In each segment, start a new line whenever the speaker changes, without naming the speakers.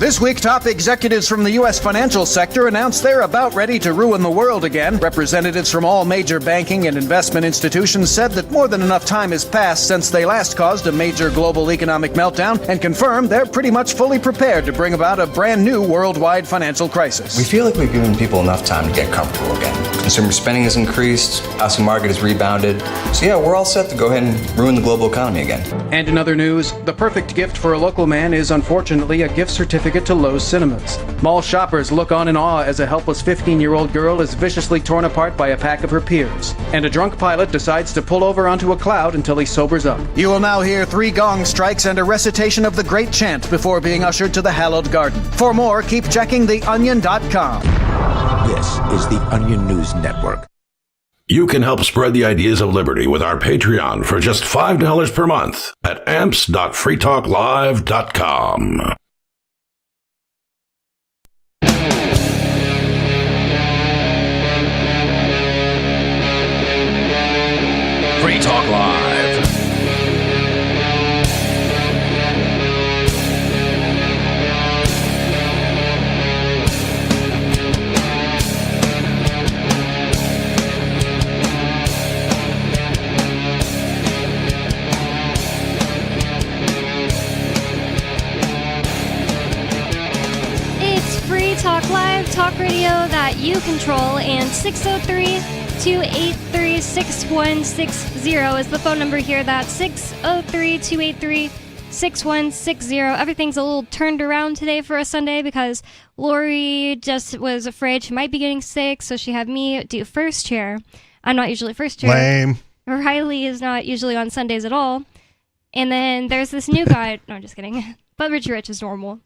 This week, top executives from the U.S. financial sector announced they're about ready to ruin the world again. Representatives from all major banking and investment institutions said that more than enough time has passed since they last caused a major global economic meltdown and confirmed they're pretty much fully prepared to bring about a brand new worldwide financial crisis.
We feel like we've given people enough time to get comfortable again. Consumer spending has increased, housing market has rebounded. So yeah, we're all set to go ahead and ruin the global economy again.
And in other news, the perfect gift for a local man is unfortunately a gift certificate to Lowe's Cinemas. Mall shoppers look on in awe as a helpless 15-year-old girl is viciously torn apart by a pack of her peers. And a drunk pilot decides to pull over onto a cloud until he sobers up. You will now hear 3 gong strikes and a recitation of the great chant before being ushered to the hallowed garden. For more, keep checking theonion.com.
This is the Onion News Network.
You can help spread the ideas of liberty with our Patreon for just $5 per month at amps.freetalklive.com. Free Talk Live.
It's Free Talk Live, talk radio that you control, and 603-283-6160 is the phone number here. That's 603-283-6160. Everything's a little turned around today for a Sunday because Lori just was afraid she might be getting sick, so she had me do first chair. I'm not usually first chair.
Lame.
Riley is not usually on Sundays at all. And then there's this new guy. No, I'm just kidding. But Richie Rich is normal.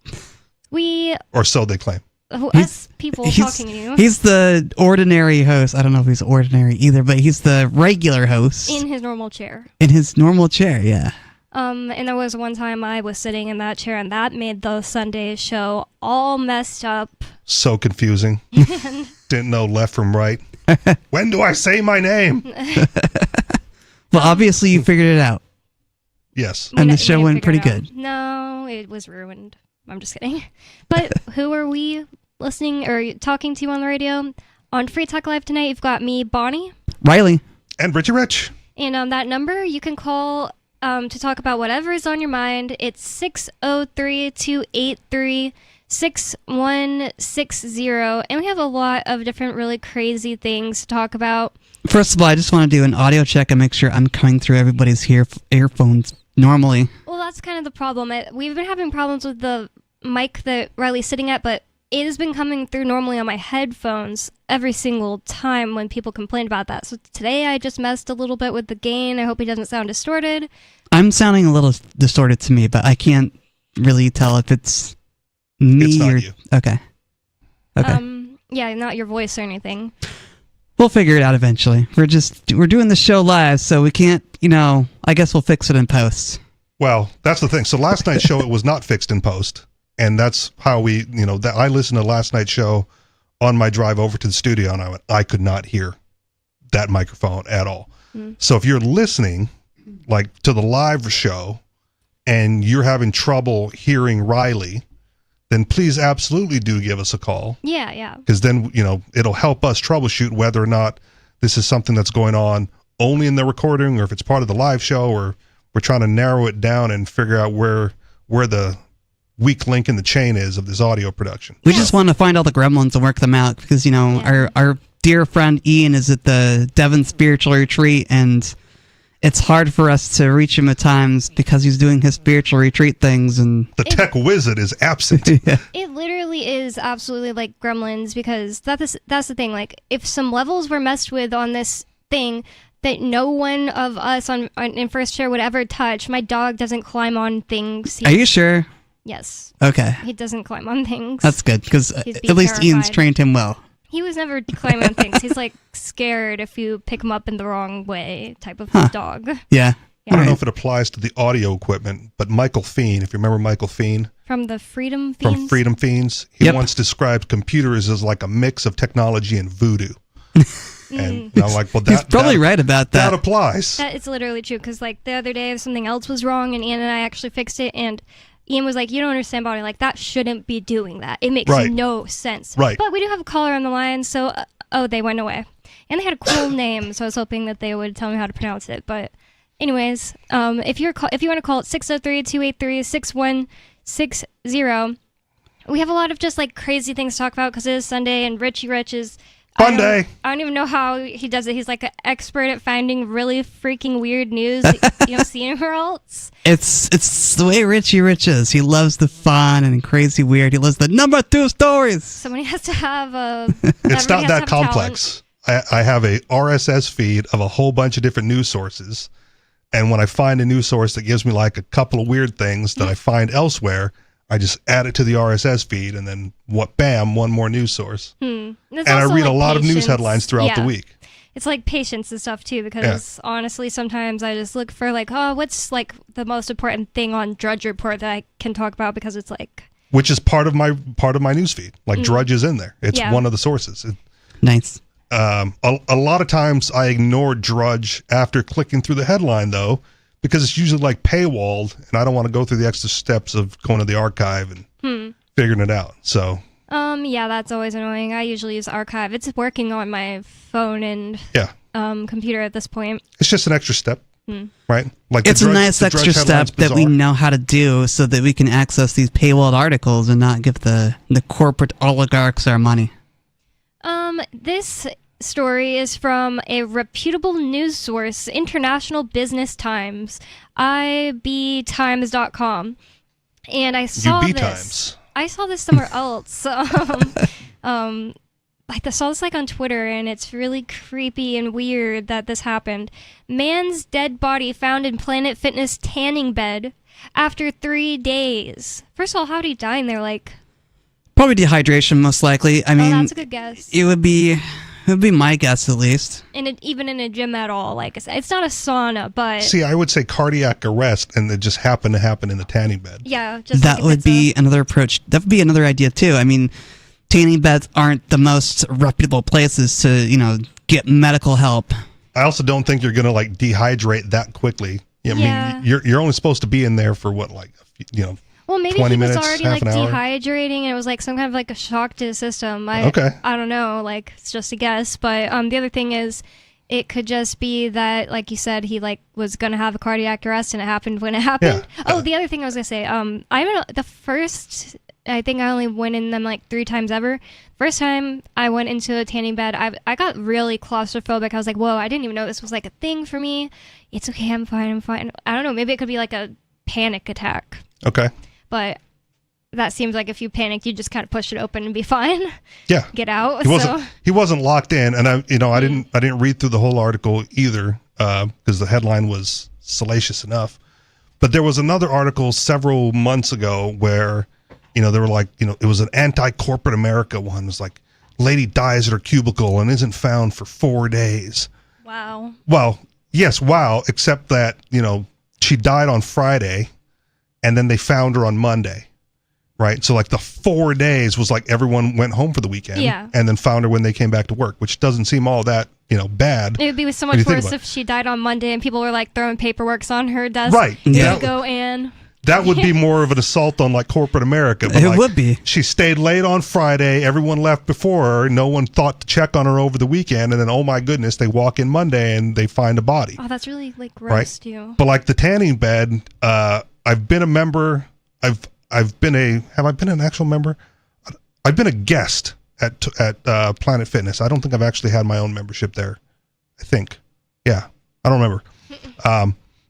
Or so they claim.
Us people talking to you.
He's the ordinary host. I don't know if he's ordinary either, but he's the regular host.
In his normal chair.
In his normal chair, yeah.
And there was one time I was sitting in that chair, and that made the Sunday show all messed up.
So confusing. Didn't know left from right. When do I say my name?
Well, obviously you figured it out.
Yes.
And the show went pretty good.
No, it was ruined. I'm just kidding. But who are we listening or talking to on the radio? On Free Talk Live tonight, you've got me, Bonnie.
Riley.
And Richie Rich.
And on that number, you can call to talk about whatever is on your mind. It's 603-283-6160. And we have a lot of different really crazy things to talk about.
First of all, I just want to do an audio check and make sure I'm coming through everybody's earphones normally.
Well, that's kind of the problem. We've been having problems with the mic that Riley's sitting at, but it has been coming through normally on my headphones every single time when people complain about that. So today I just messed a little bit with the gain. I hope he doesn't sound distorted.
I'm sounding a little distorted to me, but I can't really tell if it's me
it's not
or...
you.
Okay.
Yeah, not your voice or anything.
We'll figure it out eventually. We're doing the show live, so we can't, I guess we'll fix it in post.
Well, that's the thing. So last night's show, it was not fixed in post. And that's how we, I listened to last night's show on my drive over to the studio, and I could not hear that microphone at all. So if you're listening, like, to the live show, and you're having trouble hearing Riley, then please absolutely do give us a call.
Yeah.
Because then, it'll help us troubleshoot whether or not this is something that's going on only in the recording, or if it's part of the live show, or we're trying to narrow it down and figure out where the weak link in the chain is of this audio production.
We just want to find all the gremlins and work them out because, our dear friend Ian is at the Devon Spiritual Retreat, and it's hard for us to reach him at times because he's doing his spiritual retreat things. And
the tech wizard is absent.
Yeah.
It literally is absolutely like gremlins because that's the thing. Like, if some levels were messed with on this thing that no one of us in first chair would ever touch, my dog doesn't climb on things.
Are you sure?
Yes.
Okay.
He doesn't climb on things.
That's good, because at least Ian's trained him well.
He was never climbing on things. He's like scared if you pick him up in the wrong way type of dog.
Yeah.
I don't know if it applies to the audio equipment, but Michael Fiend, if you remember Michael Fiend.
From the Freedom Fiends?
From Freedom Fiends. He once described computers as like a mix of technology and voodoo. And I'm like, well,
he's probably right about that.
That applies.
It's literally true, because like the other day something else was wrong, and Ian and I actually fixed it, and Ian was like, you don't understand body. Like, that shouldn't be doing that. It makes
Right.
no sense.
Right.
But we do have a caller on the line, so, they went away. And they had a cool name, so I was hoping that they would tell me how to pronounce it. But anyways, if you want to call it 603-283-6160, we have a lot of just, like, crazy things to talk about because it is Sunday, and Richie Rich is...
Fun day.
I don't even know how he does it. He's like an expert at finding really freaking weird news you don't see anywhere else.
It's the way Richie Rich is. He loves the fun and crazy weird. He loves the number 2 stories.
Somebody has to have a...
It's not that
talent.
complex. I have a RSS feed of a whole bunch of different news sources. And when I find a news source that gives me like a couple of weird things that I find elsewhere, I just add it to the RSS feed, and then bam, one more news source. And I read a lot of news headlines throughout the week.
It's like patience and stuff too, because honestly, sometimes I just look for like, what's like the most important thing on Drudge Report that I can talk about, because it's like,
which is part of my news feed. Like Drudge is in there. It's one of the sources.
Nice.
A lot of times I ignore Drudge after clicking through the headline though, because it's usually like paywalled, and I don't want to go through the extra steps of going to the archive and figuring it out. So,
yeah, that's always annoying. I usually use archive. It's working on my phone and computer at this point.
It's just an extra step, right? Like
it's a nice extra step that we know how to do so that we can access these paywalled articles and not give the corporate oligarchs our money.
This story is from a reputable news source, International Business Times, ibtimes.com. And I saw this. I saw this somewhere else. I saw this like on Twitter, and it's really creepy and weird that this happened. Man's dead body found in Planet Fitness tanning bed after 3 days. First of all, how did he die in there? Like,
probably dehydration, most likely. I mean,
that's a good guess.
It would be my guess, at least.
And even in a gym at all, like I said, it's not a sauna, but...
See, I would say cardiac arrest, and it just happened to happen in the tanning bed.
Yeah, just
that would be another approach. That would be another idea, too. I mean, tanning beds aren't the most reputable places to, get medical help.
I also don't think you're going to, like, dehydrate that quickly. I mean, you're only supposed to be in there for, what, like,
well, maybe
20
he was
minutes,
already
half
like
an hour?
dehydrating, and it was like some kind of like a shock to the system. I don't know, like it's just a guess. But the other thing is, it could just be that, like you said, he like was gonna have a cardiac arrest, and it happened when it happened. Yeah. Oh, the other thing I was gonna say, I think I only went in them like 3 times ever. First time I went into a tanning bed, I got really claustrophobic. I was like, whoa, I didn't even know this was like a thing for me. It's okay, I'm fine. I don't know, maybe it could be like a panic attack.
Okay.
But that seems like if you panic, you just kind of push it open and be fine.
Yeah.
Get out.
He wasn't locked in, and I didn't read through the whole article either, because the headline was salacious enough. But there was another article several months ago where, they were like, it was an anti-corporate America one. It was like, lady dies at her cubicle and isn't found for 4 days.
Wow.
Well, yes, wow, except that, she died on Friday, and then they found her on Monday, right? So like the 4 days was like everyone went home for the weekend, and then found her when they came back to work, which doesn't seem all that, bad.
It would be so much worse if she died on Monday and people were like throwing paperwork on her desk.
Right.
Yeah. Go, Anne.
That would be more of an assault on like corporate America. But
it would be.
She stayed late on Friday. Everyone left before her. No one thought to check on her over the weekend. And then, oh my goodness, they walk in Monday and they find a body.
Oh, that's really like gross too.
But like the tanning bed, I've been a member. Have I been an actual member? I've been a guest at Planet Fitness. I don't think I've actually had my own membership there. I think. Yeah. I don't remember.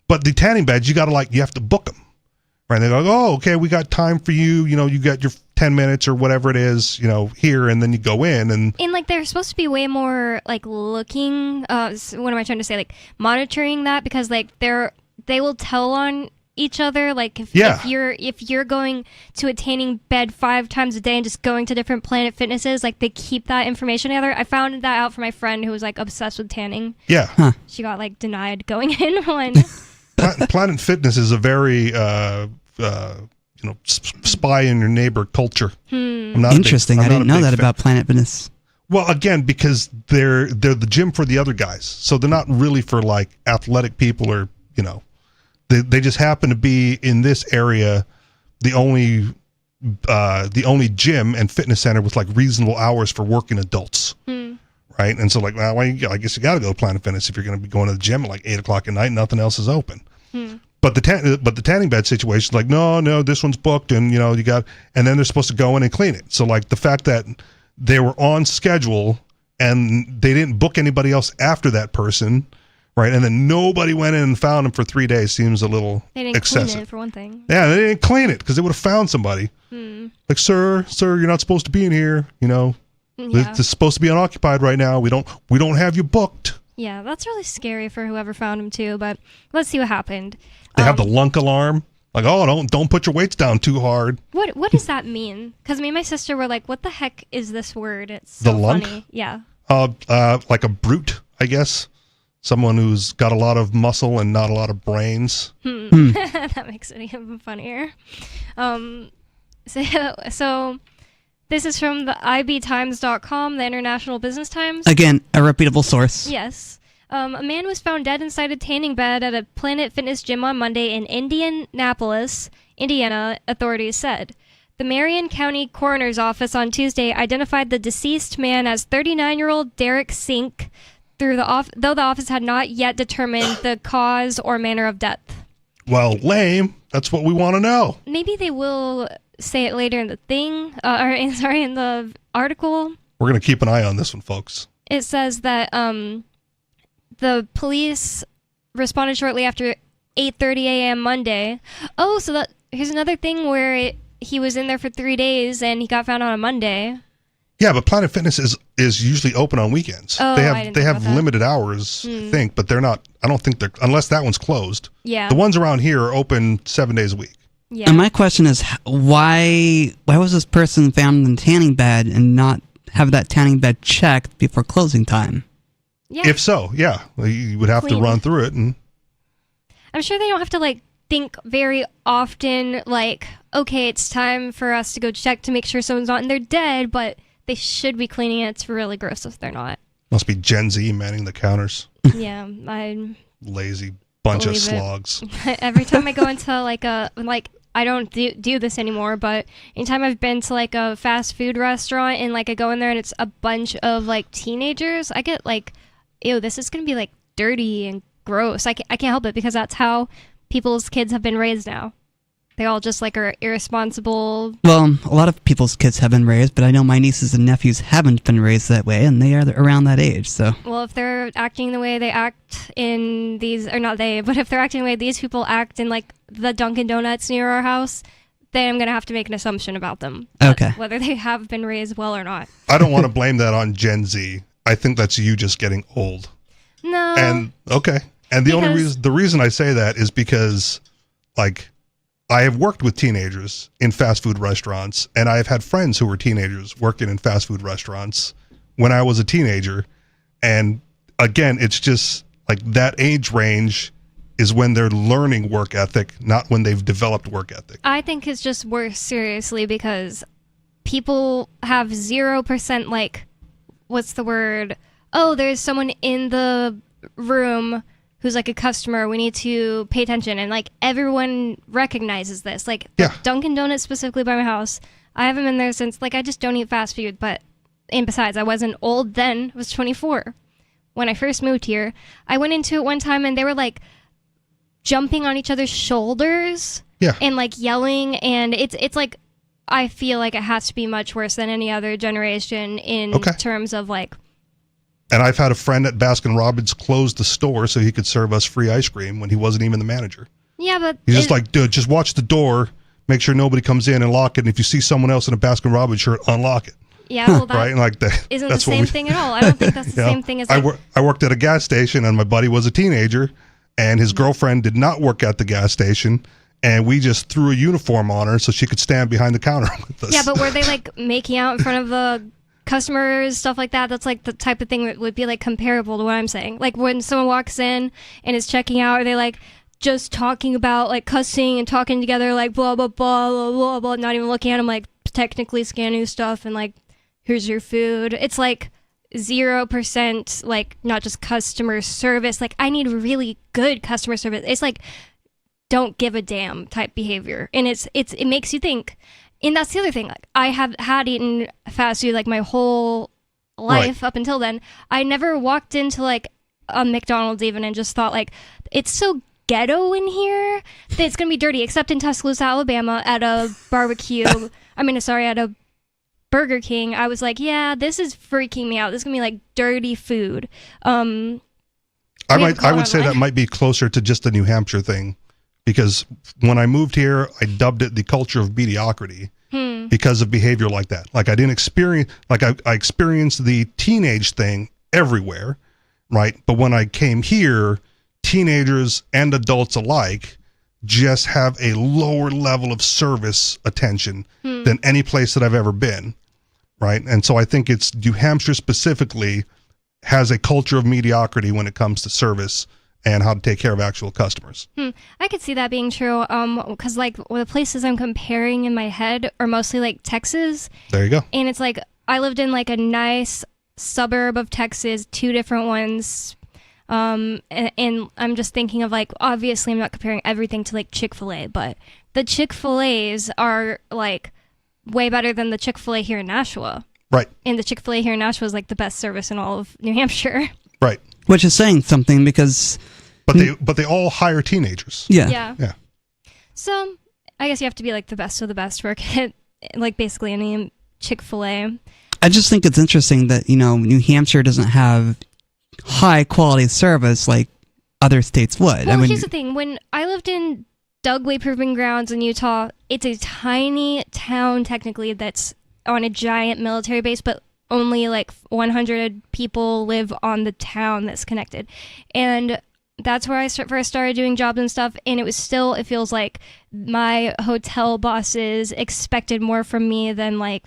But the tanning beds, you have to book them. Right. They go, oh, okay, we got time for you. You got your 10 minutes or whatever it is, here. And then you go in and
like, they're supposed to be way more like looking. What am I trying to say? Like monitoring that, because like they will tell on each other. Like if you're going to a tanning bed 5 times a day and just going to different Planet Fitnesses, like they keep that information together. I found that out from my friend who was like obsessed with tanning.
Yeah.
Huh.
She got like denied going in one.
Planet Fitness is a very, spy in your neighbor culture.
Interesting. I didn't know that about Planet Fitness.
Well, again, because they're the gym for the other guys, so they're not really for like athletic people or they just happen to be in this area the only gym and fitness center with like reasonable hours for working adults. Right. And so like, well, I guess you got to go to Planet Fitness if you're going to be going to the gym at like 8:00 at night and nothing else is open. But the tanning bed situation is like, no, this one's booked, and you got, and then they're supposed to go in and clean it. So like the fact that they were on schedule and they didn't book anybody else after that person, right? And then nobody went in and found them for 3 days seems a little excessive.
They didn't clean it for one thing.
Yeah, they didn't clean it because they would have found somebody. Like, sir, you're not supposed to be in here. This is supposed to be unoccupied right now. We don't have you booked.
Yeah, that's really scary for whoever found him too. But let's see what happened.
They have the lunk alarm. Like, oh, don't put your weights down too hard.
What does that mean? Because me and my sister were like, "What the heck is this word?" It's so
the lunk?
funny. Yeah.
Like a brute, I guess. Someone who's got a lot of muscle and not a lot of brains.
That makes it even funnier. So this is from the ibtimes.com, the International Business Times.
Again, a reputable source.
Yes. A man was found dead inside a tanning bed at a Planet Fitness gym on Monday in Indianapolis, Indiana, authorities said. The Marion County Coroner's Office on Tuesday identified the deceased man as 39-year-old Derek Sink, though the office had not yet determined the cause or manner of death.
Well, lame. That's what we want to know.
Maybe they will say it later in the thing, in the article.
We're going to keep an eye on this one, folks.
It says that the police responded shortly after 8:30 a.m. Monday. Oh, so here's another thing where he was in there for 3 days and he got found on a Monday.
Yeah, but Planet Fitness is usually open on weekends.
Oh,
they have limited hours, I think, but they're not. I don't think they're, unless that one's closed.
Yeah.
The ones around here are open 7 days a week.
Yeah.
And my question is, why was this person found in the tanning bed and not have that tanning bed checked before closing time?
Yeah.
If so, yeah, you would have to run through it, and
I'm sure they don't have to think very often. Okay, it's time for us to go check to make sure someone's not in there dead, but they should be cleaning it. It's really gross if they're not.
Must be Gen Z manning the counters.
Yeah, I
lazy bunch of
believe it.
slogs.
Every time I go into I don't do this anymore, but anytime I've been to a fast food restaurant and I go in there and it's a bunch of teenagers, I get ew, this is gonna be dirty and gross. I can't help it because that's how people's kids have been raised now. They all just are irresponsible.
Well, a lot of people's kids have been raised, but I know my nieces and nephews haven't been raised that way, and they are around that age, so.
Well, if they're acting the way they act in these, or not they, but if they're acting the way these people act in the Dunkin' Donuts near our house, then I'm going to have to make an assumption about them.
Okay.
Whether they have been raised well or not.
I don't want to blame that on Gen Z. I think that's you just getting old.
No.
And okay. And the reason I say that is because I have worked with teenagers in fast food restaurants, and I have had friends who were teenagers working in fast food restaurants when I was a teenager. And again, it's just that age range is when they're learning work ethic, not when they've developed work ethic.
I think it's just worse, seriously, because people have 0% what's the word? Oh, there's someone in the room who's a customer, we need to pay attention, and everyone recognizes this.
Yeah.
Dunkin' Donuts specifically by my house, I haven't been there since I just don't eat fast food, and besides, I wasn't old then. I was 24 when I first moved here. I went into it one time and they were jumping on each other's shoulders,
yeah,
and yelling, and it's I feel it has to be much worse than any other generation in terms of
And I've had a friend at Baskin-Robbins close the store so he could serve us free ice cream when he wasn't even the manager.
Yeah, but
he's just dude, just watch the door, make sure nobody comes in and lock it. And if you see someone else in a Baskin-Robbins shirt, unlock it.
Yeah, well, that
right? That
isn't the same thing at all. I don't think that's the same thing as
I worked at a gas station, and my buddy was a teenager, and his girlfriend did not work at the gas station, and we just threw a uniform on her so she could stand behind the counter with us.
Yeah, but were they making out in front of the customers, stuff like that? That's the type of thing that would be comparable to what I'm saying. When someone walks in and is checking out, are they just talking about cussing and talking together blah blah blah blah blah blah, not even looking at them, technically scanning stuff and here's your food. It's 0% not just customer service. I need really good customer service. It's don't give a damn type behavior, and it makes you think. And that's the other thing. Like, I have had eaten fast food like my whole life up until then. I never walked into like a McDonald's even and just thought like, it's so ghetto in here that it's gonna be dirty. Except in Tuscaloosa, Alabama, at a barbecue. At a Burger King. I was like, yeah, this is freaking me out. This is gonna be like dirty food. I
would say that might be closer to just a New Hampshire thing, because when I moved here, I dubbed it the culture of mediocrity because of behavior like that. Like I experienced the teenage thing everywhere, right? But when I came here, teenagers and adults alike just have a lower level of service attention than any place that I've ever been, right? And so I think it's New Hampshire specifically has a culture of mediocrity when it comes to service and how to take care of actual customers.
I could see that being true, because like the places I'm comparing in my head are mostly like Texas.
There you go.
And it's like I lived in like a nice suburb of Texas, 2 different ones. And I'm just thinking of like, obviously I'm not comparing everything to like Chick-fil-A, but the Chick-fil-A's are like way better than the Chick-fil-A here in Nashua.
Right.
And the Chick-fil-A here in Nashua is like the best service in all of New Hampshire.
Right.
Which is saying something because...
But they all hire teenagers.
Yeah.
Yeah.
So I guess you have to be like the best of the best for like basically any Chick-fil-A.
I just think it's interesting that, New Hampshire doesn't have high quality service like other states would.
Well, here's the thing. When I lived in Dugway Proving Grounds in Utah, it's a tiny town technically that's on a giant military base, but only like 100 people live on the town that's connected. And that's where I first started doing jobs and stuff, and it feels like my hotel bosses expected more from me than like,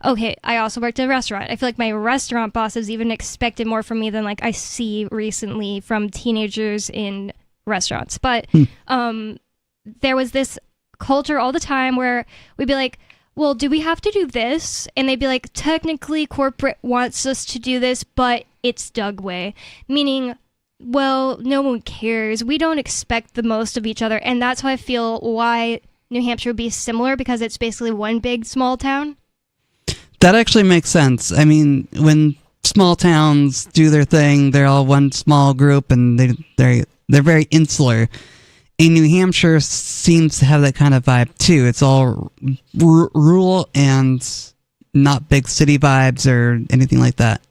okay, I also worked at a restaurant. I feel like my restaurant bosses even expected more from me than like I see recently from teenagers in restaurants. But there was this culture all the time where we'd be like, well, do we have to do this? And they'd be like, technically corporate wants us to do this, but it's Dugway. Meaning, well, no one cares. We don't expect the most of each other. And that's how I feel why New Hampshire would be similar, because it's basically one big small town.
That actually makes sense. I mean, when small towns do their thing, they're all one small group, and they're very insular. And New Hampshire seems to have that kind of vibe too. It's all rural and not big city vibes or anything like that.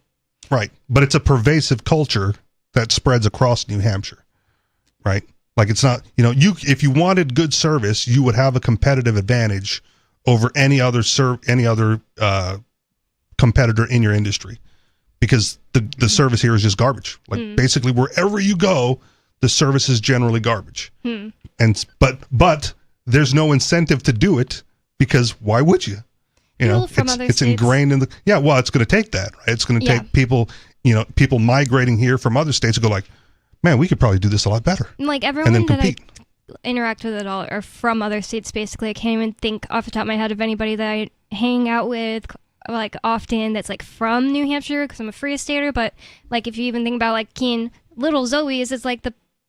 Right, but it's a pervasive culture that spreads across New Hampshire, right? Like it's not, if you wanted good service, you would have a competitive advantage over any other competitor in your industry, because the service here is just garbage. Like basically wherever you go, the service is generally garbage. And but there's no incentive to do it, because why would you? It's ingrained in it's going to take that, right? It's going to take people, people migrating here from other states to go like, man, we could probably do this a lot better.
Like everyone
and then
that
compete.
I interact with at all are from other states, basically. I can't even think off the top of my head of anybody that I hang out with like often that's like from New Hampshire, because I'm a Free Stater. But like if you even think about like Keen, Little Zoe's, it's like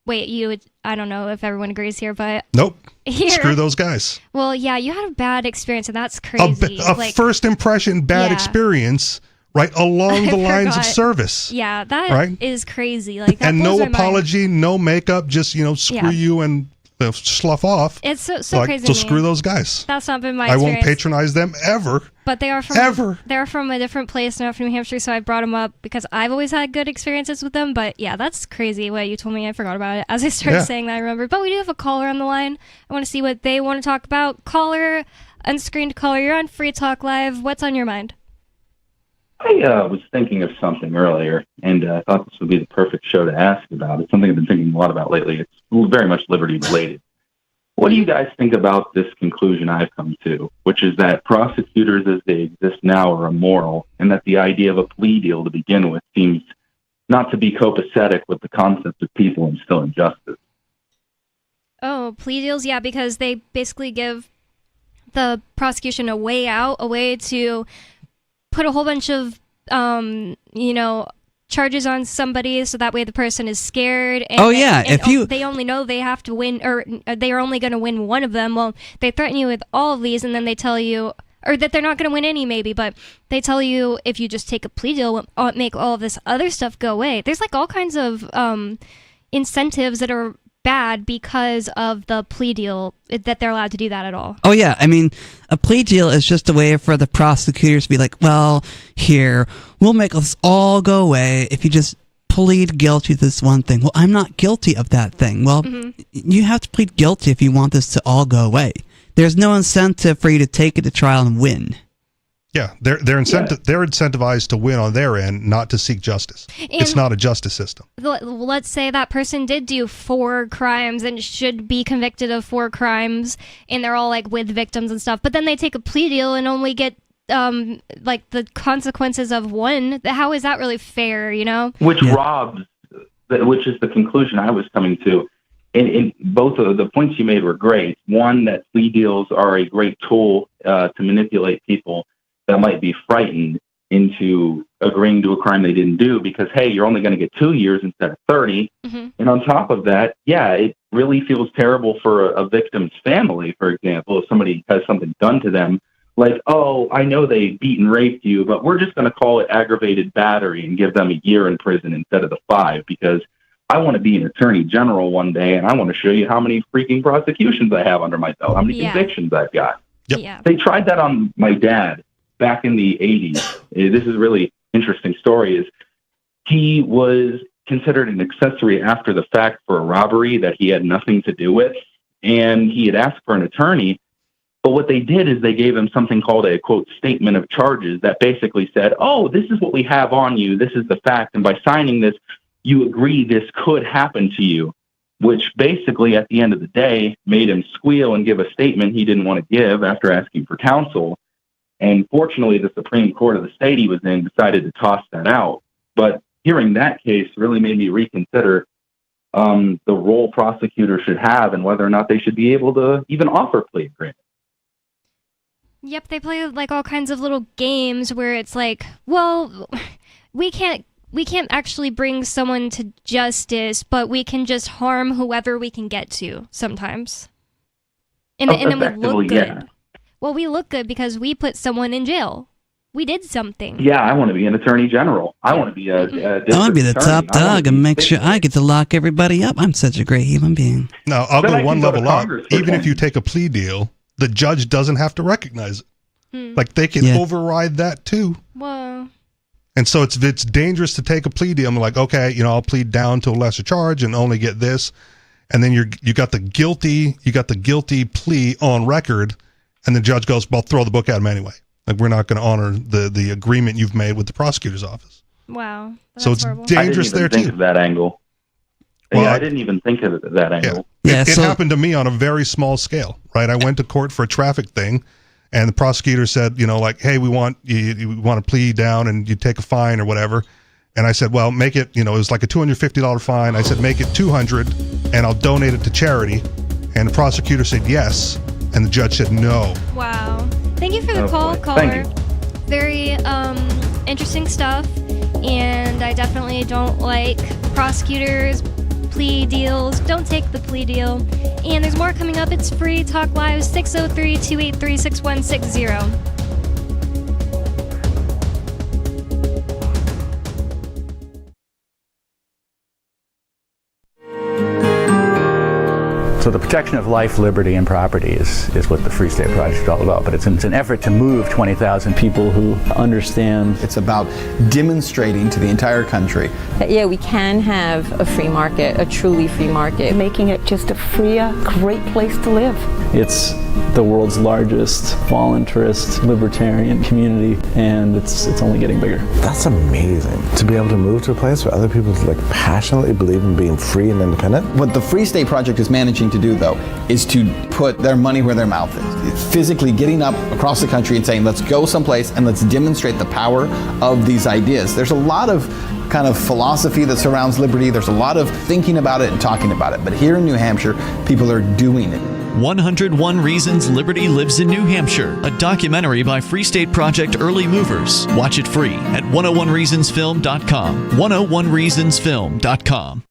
I don't know if everyone agrees here, but
nope.
Here,
screw those guys.
Well, yeah, you had a bad experience, and that's crazy.
A first impression bad experience, right, along the lines of service.
Yeah, that is crazy. Like that
and
blows
no
my
apology,
mind.
no makeup, just screw you and slough off.
It's so crazy.
So screw those guys.
That's not been my
experience. I won't patronize them ever.
But they are from a different place, not from New Hampshire, so I brought them up because I've always had good experiences with them. But yeah, that's crazy what you told me. I forgot about it as I started saying that. I remember. But we do have a caller on the line. I want to see what they want to talk about. Caller, unscreened caller, you're on Free Talk Live. What's on your mind?
I was thinking of something earlier, and I thought this would be the perfect show to ask about. It's something I've been thinking a lot about lately. It's very much liberty related. What do you guys think about this conclusion I've come to, which is that prosecutors as they exist now are immoral, and that the idea of a plea deal to begin with seems not to be copacetic with the concept of people instilling justice?
Oh, plea deals? Yeah, because they basically give the prosecution a way out, a way to put a whole bunch of, charges on somebody, so that way the person is scared. And they only know they have to win, or they are only going to win one of them. Well, they threaten you with all of these, and then they tell you, or that they're not going to win any, maybe, but they tell you if you just take a plea deal, it'll make all of this other stuff go away. There's like all kinds of incentives that are bad because of the plea deal, that they're allowed to do that at all.
Oh yeah, I mean, a plea deal is just a way for the prosecutors to be like, well, here, we'll make this all go away if you just plead guilty to this one thing. Well, I'm not guilty of that thing. Well, you have to plead guilty if you want this to all go away. There's no incentive for you to take it to trial and win.
Yeah, they're incentivized to win on their end, not to seek justice. And it's not a justice system.
Let's say that person did do 4 crimes and should be convicted of 4 crimes, and they're all like with victims and stuff, but then they take a plea deal and only get like the consequences of 1. How is that really fair, you know?
Which is the conclusion I was coming to. And both of the points you made were great. One, that plea deals are a great tool to manipulate people that might be frightened into agreeing to a crime they didn't do because, hey, you're only going to get 2 years instead of 30. And on top of that, yeah, it really feels terrible for a victim's family, for example, if somebody has something done to them. Like, oh, I know they beat and raped you, but we're just going to call it aggravated battery and give them a year in prison instead of the 5 because I want to be an attorney general one day and I want to show you how many freaking prosecutions I have under my belt, how many convictions I've got.
Yep.
Yeah.
They tried that on my dad back in the 80s. This is a really interesting story. Is he was considered an accessory after the fact for a robbery that he had nothing to do with, and he had asked for an attorney. But what they did is they gave him something called a, quote, statement of charges that basically said, oh, this is what we have on you. This is the fact. And by signing this, you agree this could happen to you, which basically at the end of the day made him squeal and give a statement he didn't want to give after asking for counsel. And fortunately, the Supreme Court of the state he was in decided to toss that out. But hearing that case really made me reconsider the role prosecutors should have and whether or not they should be able to even offer plea agreements.
Yep, they play like all kinds of little games where it's like, well, we can't actually bring someone to justice, but we can just harm whoever we can get to sometimes. And then we look good. Yeah. Well, we look good because we put someone in jail. We did something.
Yeah, I want to be an attorney general. I want to be a
I want to be the top dog and make sure I get to lock everybody up. I'm such a great human being.
No, I'll go one level up. Even if you take a plea deal, the judge doesn't have to recognize it. Like they can override that too.
Whoa. And
so it's dangerous to take a plea deal. I'm like, okay, I'll plead down to a lesser charge and only get this, and then you got the guilty plea on record, and the judge goes, well, throw the book at him anyway. Like we're not going to honor the agreement you've made with the prosecutor's office.
Wow.
So it's dangerous there too.
I didn't even think of that angle. Well, I didn't even think of that angle.
Yeah. It happened to me on a very small scale, right? I went to court for a traffic thing. And the prosecutor said, like, hey, we want you want to plea down and you take a fine or whatever. And I said, well, make it, it was like a $250 fine. I said, make it $200 and I'll donate it to charity. And the prosecutor said yes. And the judge said no.
Wow. Thank you for the call, caller.
Thank you.
Very interesting stuff. And I definitely don't like prosecutors, plea deals. Don't take the plea deal. And there's more coming up. It's free. Talk Live 603-283-6160.
So the protection of life, liberty, and property is what the Free State Project is all about. But it's an effort to move 20,000 people who understand.
It's about demonstrating to the entire country
that, yeah, we can have a free market, a truly free market.
Making it just a freer, great place to live.
It's the world's largest voluntarist libertarian community, and it's only getting bigger.
That's amazing, to be able to move to a place where other people passionately believe in being free and independent.
What the Free State Project is managing to do, though, is to put their money where their mouth is. It's physically getting up across the country and saying, let's go someplace and let's demonstrate the power of these ideas. There's a lot of kind of philosophy that surrounds liberty. There's a lot of thinking about it and talking about it. But here in New Hampshire, people are doing it.
101 Reasons Liberty Lives in New Hampshire, a documentary by Free State Project Early Movers. Watch it free at 101reasonsfilm.com. 101reasonsfilm.com.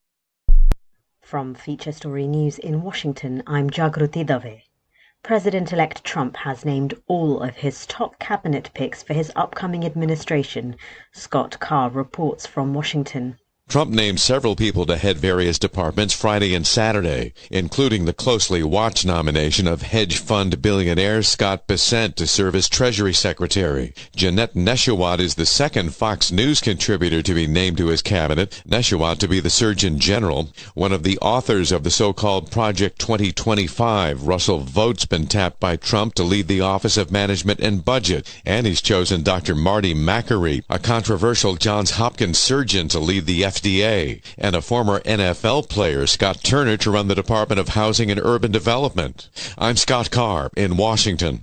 From Feature Story News in Washington, I'm Jagruti Dave. President-elect Trump has named all of his top cabinet picks for his upcoming administration. Scott Carr reports from Washington.
Trump named several people to head various departments Friday and Saturday, including the closely watched nomination of hedge fund billionaire Scott Bessent to serve as Treasury Secretary. Jeanette Neshawat is the second Fox News contributor to be named to his cabinet, Neshawat to be the Surgeon General. One of the authors of the so-called Project 2025, Russell Vought's been tapped by Trump to lead the Office of Management and Budget, and he's chosen Dr. Marty Makary, a controversial Johns Hopkins surgeon, to lead the FDA, and a former NFL player, Scott Turner, to run the Department of Housing and Urban Development. I'm Scott Carr in Washington.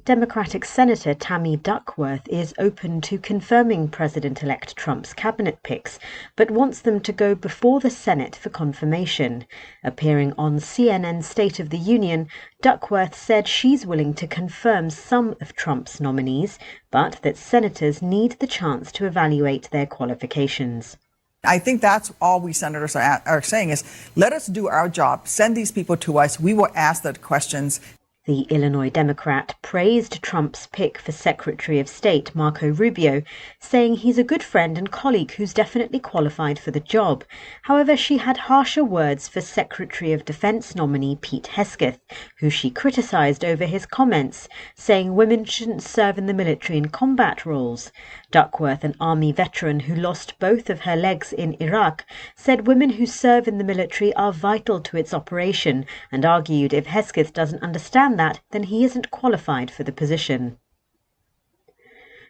Democratic Senator Tammy Duckworth is open to confirming President-elect Trump's cabinet picks, but wants them to go before the Senate for confirmation. Appearing on CNN State of the Union, Duckworth said she's willing to confirm some of Trump's nominees, but that senators need the chance to evaluate their qualifications.
I think that's all we senators are saying is, let us do our job, send these people to us, we will ask the questions.
The Illinois Democrat praised Trump's pick for Secretary of State Marco Rubio, saying he's a good friend and colleague who's definitely qualified for the job. However, she had harsher words for Secretary of Defense nominee Pete Hegseth, who she criticized over his comments, saying women shouldn't serve in the military in combat roles. Duckworth, an Army veteran who lost both of her legs in Iraq, said women who serve in the military are vital to its operation, and argued if Hegseth doesn't understand that, then he isn't qualified for the position.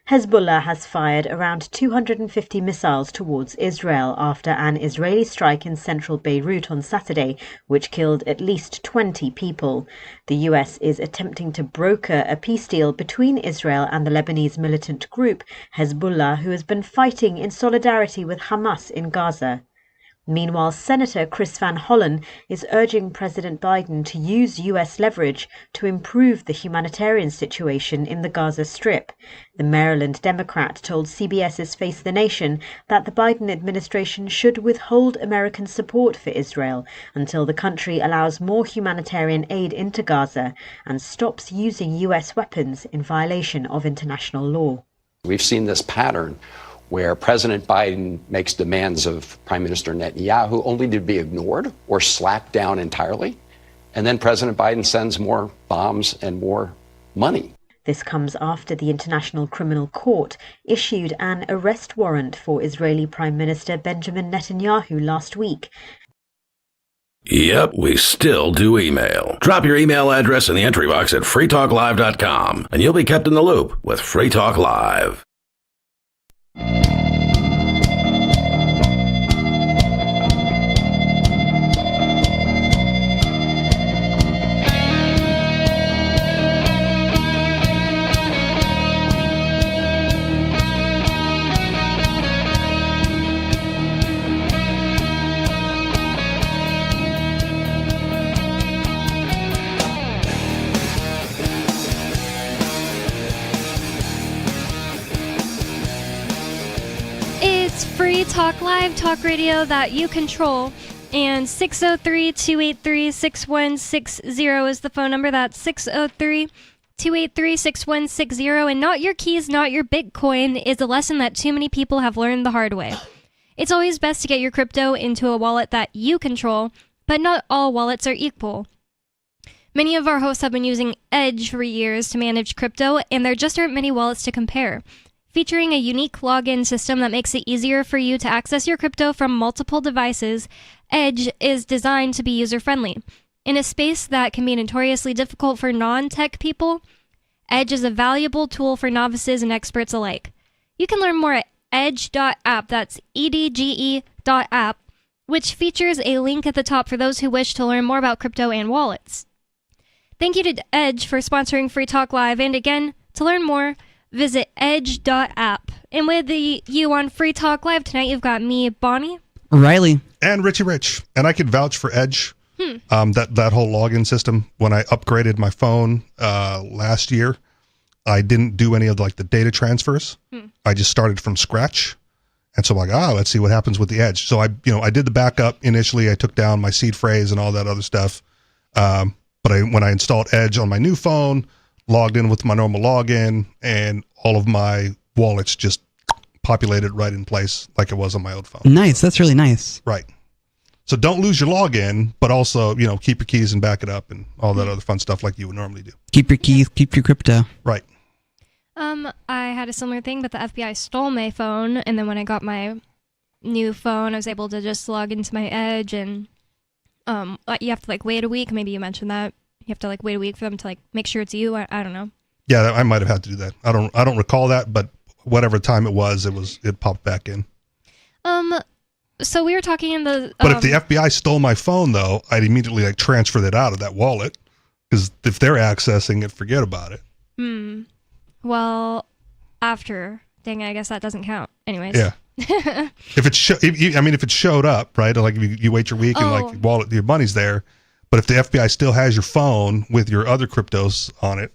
Hezbollah has fired around 250 missiles towards Israel after an Israeli strike in central Beirut on Saturday, which killed at least 20 people. The US is attempting to broker a peace deal between Israel and the Lebanese militant group Hezbollah, who has been fighting in solidarity with Hamas in Gaza. Meanwhile, Senator Chris Van Hollen is urging President Biden to use U.S. leverage to improve the humanitarian situation in the Gaza Strip. The Maryland Democrat told CBS's Face the Nation that the Biden administration should withhold American support for Israel until the country allows more humanitarian aid into Gaza and stops using U.S. weapons in violation of international law.
We've seen this pattern where President Biden makes demands of Prime Minister Netanyahu only to be ignored or slapped down entirely. And then President Biden sends more bombs and more money.
This comes after the International Criminal Court issued an arrest warrant for Israeli Prime Minister Benjamin Netanyahu last week.
Yep, we still do email. Drop your email address in the entry box at freetalklive.com, and you'll be kept in the loop with Free Talk Live.
Free Talk Live, talk radio that you control. And 603-283-6160 is the phone number. That's 603-283-6160. And not your keys, not your Bitcoin is a lesson that too many people have learned the hard way. It's always best to get your crypto into a wallet that you control, but not all wallets are equal. Many of our hosts have been using Edge for years to manage crypto, and there just aren't many wallets to compare. Featuring a unique login system that makes it easier for you to access your crypto from multiple devices, Edge is designed to be user-friendly. In a space that can be notoriously difficult for non-tech people, Edge is a valuable tool for novices and experts alike. You can learn more at edge.app, that's edge.app, which features a link at the top for those who wish to learn more about crypto and wallets. Thank you to Edge for sponsoring Free Talk Live, and again, to learn more, visit edge.app. And with you on Free Talk Live tonight, you've got me, Bonnie,
Riley,
and Richie Rich. And I could vouch for Edge. That whole login system. When I upgraded my phone last year, I didn't do any of the data transfers. I just started from scratch. And so I'm like, let's see what happens with the Edge. So I did the backup initially. I took down my seed phrase and all that other stuff. But when I installed Edge on my new phone, logged in with my normal login, and all of my wallets just populated right in place like it was on my old phone.
Nice. That's really nice.
Right. So don't lose your login, but also, keep your keys and back it up and all that other fun stuff like you would normally do.
Keep your keys, keep your crypto.
Right.
I had a similar thing, but the FBI stole my phone, and then when I got my new phone, I was able to just log into my Edge, and you have to wait a week. Maybe you mentioned that. You have to wait a week for them to make sure it's you. I don't know.
Yeah, I might have had to do that. I don't recall that, but whatever time it popped back in.
So we were talking in the.
But if the FBI stole my phone, though, I'd immediately transfer it out of that wallet, because if they're accessing it, forget about it.
Well, after. Dang, I guess that doesn't count. Anyways.
Yeah. if it showed up, right? You wait your week and wallet, your money's there. But if the FBI still has your phone with your other cryptos on it,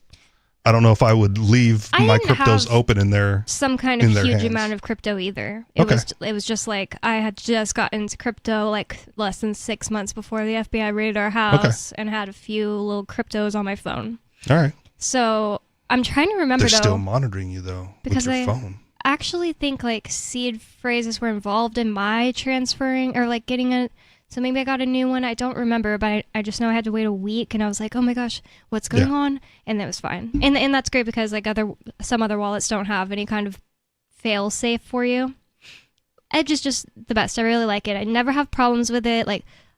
I don't know if I would leave my cryptos open in there.
Some kind of huge amount of crypto either. It was just I had just gotten into crypto less than 6 months before the FBI raided our house and had a few little cryptos on my phone.
All right.
So I'm trying to remember.
They're still monitoring you though
because
with your phone.
I actually think seed phrases were involved in my transferring or getting it. So maybe I got a new one. I don't remember, but I just know I had to wait a week, and I was like, oh my gosh, what's going on? And that was fine. And that's great because some other wallets don't have any kind of fail safe for you. Edge is just the best. I really like it. I never have problems with it.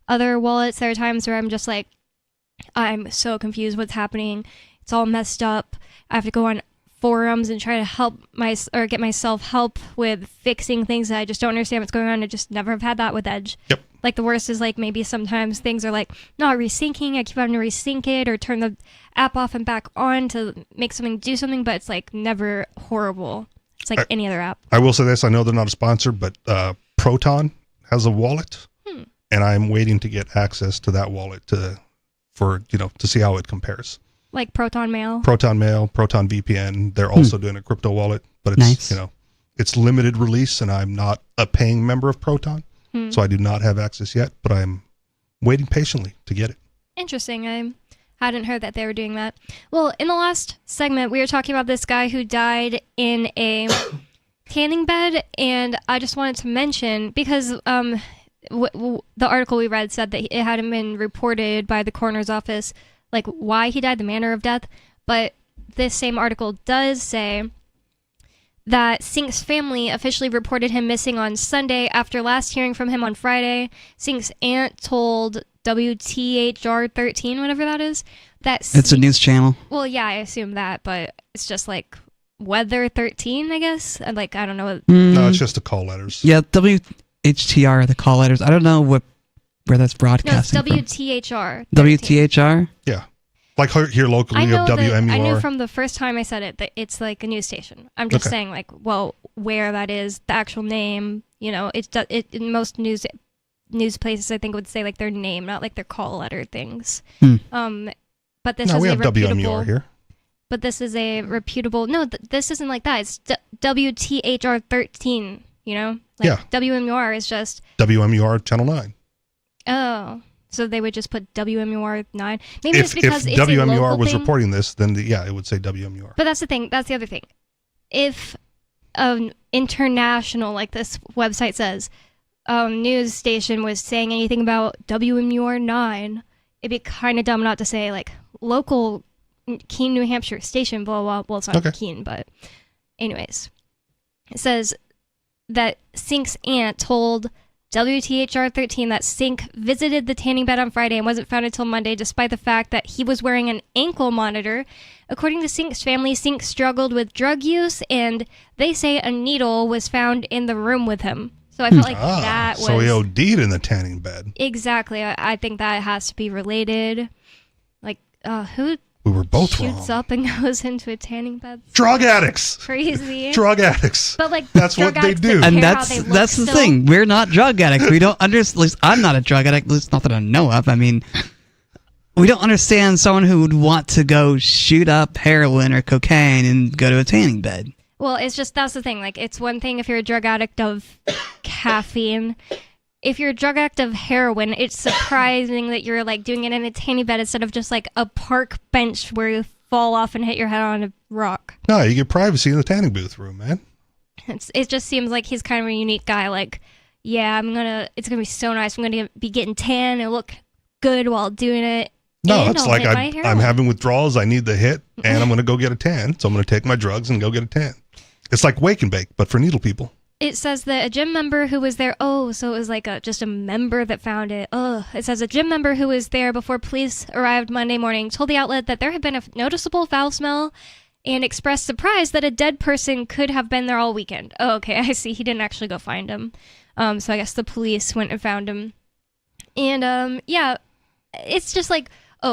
Other wallets, there are times where I'm just I'm so confused what's happening. It's all messed up. I have to go on forums and try to get myself help with fixing things that I just don't understand what's going on. I just never have had that with Edge.
Yep.
The worst is maybe sometimes things are not resyncing. I keep having to resync it or turn the app off and back on to make something do something, but it's never horrible. It's any other app.
I will say this. I know they're not a sponsor, but Proton has a wallet, and I'm waiting to get access to that wallet to see how it compares.
Proton Mail?
Proton Mail, Proton VPN. They're also doing a crypto wallet, but it's,
nice.
It's limited release, and I'm not a paying member of Proton. So I do not have access yet, but I'm waiting patiently to get it.
Interesting. I hadn't heard that they were doing that. Well, in the last segment, we were talking about this guy who died in a tanning bed, and I just wanted to mention, because the article we read said that it hadn't been reported by the coroner's office, why he died, the manner of death, but this same article does say that Sink's family officially reported him missing on Sunday after last hearing from him on Friday. Sink's aunt told WTHR 13, whatever that is, that
it's a news channel.
Well, yeah, I assume that, but it's just Weather 13, I guess. I don't know what.
No, it's just the call letters.
Yeah, WHTR, the call letters. I don't know where that's broadcasting.
No, it's WTHR.
13. WTHR?
Yeah. Here locally, you have WMUR.
I knew from the first time I said it that it's a news station. I'm just saying, where that is, the actual name. It in most news places, I think, would say their name, not their call letter things. But this is
we
a
have
reputable.
WMUR here.
But this is a reputable. No, this isn't like that. It's WTHR 13. WMUR is just
WMUR Channel 9.
Oh. So they would just put WMUR 9. Maybe it's because
if
it's
WMUR
a local
was
thing.
reporting this, then it would say WMUR.
But that's the thing. That's the other thing. If an international, like this website says, news station was saying anything about WMUR 9, it'd be kind of dumb not to say local Keene, New Hampshire station. Blah blah. Well, it's not Keene, but anyways, it says that Sink's aunt told WTHR 13 that Sink visited the tanning bed on Friday and wasn't found until Monday, despite the fact that he was wearing an ankle monitor. According to Sink's family, Sink struggled with drug use, and they say a needle was found in the room with him. So I felt that was...
So he OD'd in the tanning bed.
Exactly. I think that has to be related.
We were both
shoots
wrong.
up and goes into a tanning bed.
Drug addicts.
Crazy.
Drug addicts.
But like
that's
drug
what they
addicts
do.
don't
And
care how they look
that's the
still.
thing. We're not drug addicts. We don't understand. At least I'm not a drug addict. At least not that I know of. I mean, we don't understand someone who would want to go shoot up heroin or cocaine and go to a tanning bed.
Well, it's just that's the thing. Like, it's one thing if you're a drug addict of caffeine. If you're a drug addict of heroin, it's surprising that you're like doing it in a tanning bed instead of just like a park bench where you fall off and hit your head on a rock.
No, you get privacy in the tanning booth room, man.
It just seems like he's kind of a unique guy. Like, yeah, it's gonna be so nice. I'm gonna be getting tan and look good while doing it.
No,
and
it's
I'll
like
hit my
I'm
heroin.
having withdrawals. I need the hit, and I'm going to go get a tan. So I'm going to take my drugs and go get a tan. It's like wake and bake, but for needle people.
It says that a gym member who was there, so it was like just a member that found it. It says a gym member who was there before police arrived Monday morning told the outlet that there had been a noticeable foul smell and expressed surprise that a dead person could have been there all weekend. Oh, okay, I see. He didn't actually go find him. So I guess the police went and found him. And, yeah, it's just like,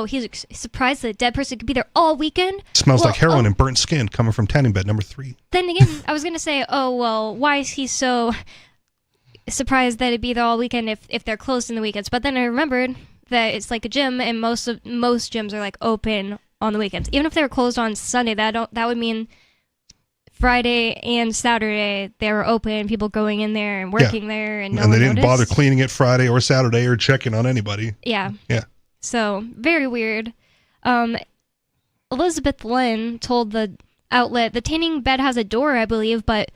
he's surprised that a dead person could be there all weekend?
Smells like heroin and burnt skin coming from tanning bed number 3.
Then again, I was going to say, why is he so surprised that it'd be there all weekend if they're closed in the weekends? But then I remembered that it's like a gym, and most gyms are like open on the weekends. Even if they were closed on Sunday, that would mean Friday and Saturday they were open, people going in there and working there, and
they didn't
noticed.
bother cleaning it Friday or Saturday or checking on anybody.
Yeah.
Yeah.
So, very weird. Elizabeth Lynn told the outlet, the tanning bed has a door, I believe, but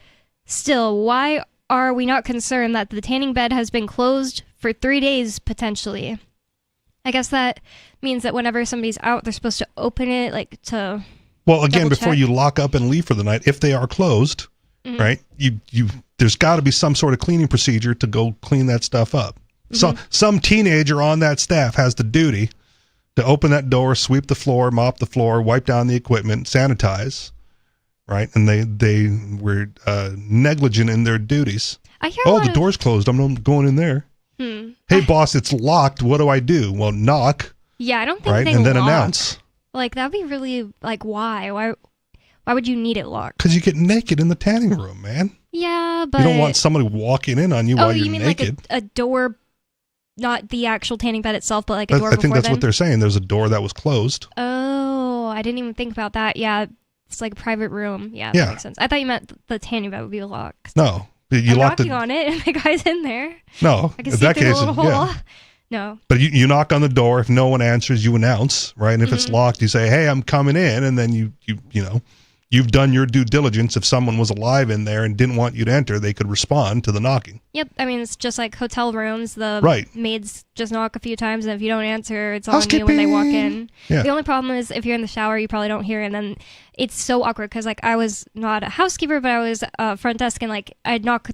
still, why are we not concerned that the tanning bed has been closed for 3 days, potentially? I guess that means that whenever somebody's out, they're supposed to open it, like, to
Well, again, before
double-check.
you lock up and leave for the night, if they are closed, right, there's got to be some sort of cleaning procedure to go clean that stuff up. So some teenager on that staff has the duty to open that door, sweep the floor, mop the floor, wipe down the equipment, sanitize, right? And they were negligent in their duties.
I hear
the door's closed. I'm not going in there. Hey, boss, it's locked. What do I do? Well, knock.
Yeah, I don't think
right,
they
and then
lock.
announce.
Like, that'd be really, like, why? Why would you need it locked?
Because you get naked in the tanning room, man.
Yeah, but
You don't want somebody walking in on you while you're
you mean
naked.
like a door, not the actual tanning bed itself, but like a door
I think
before
that's
then?
what they're saying. There's a door that was closed.
Oh, I didn't even think about that. Yeah, it's like a private room. Yeah, that makes sense. I thought you meant the tanning bed would be locked.
No, you
I'm
locked
knocking
it.
on it, and the guy's in there.
No,
I can
in
see
that
through
case,
the little hole.
yeah.
No.
But you knock on the door. If no one answers, you announce, right? And if it's locked, you say, "Hey, I'm coming in," and then you know, you've done your due diligence. If someone was alive in there and didn't want you to enter, they could respond to the knocking.
Yep, I mean, it's just like hotel rooms. The
Right.
maids just knock a few times, and if you don't answer, it's on you when they walk in.
Yeah.
The only problem is if you're in the shower, you probably don't hear it, and then it's so awkward because, like, I was not a housekeeper, but I was front desk, and, like, I'd knock,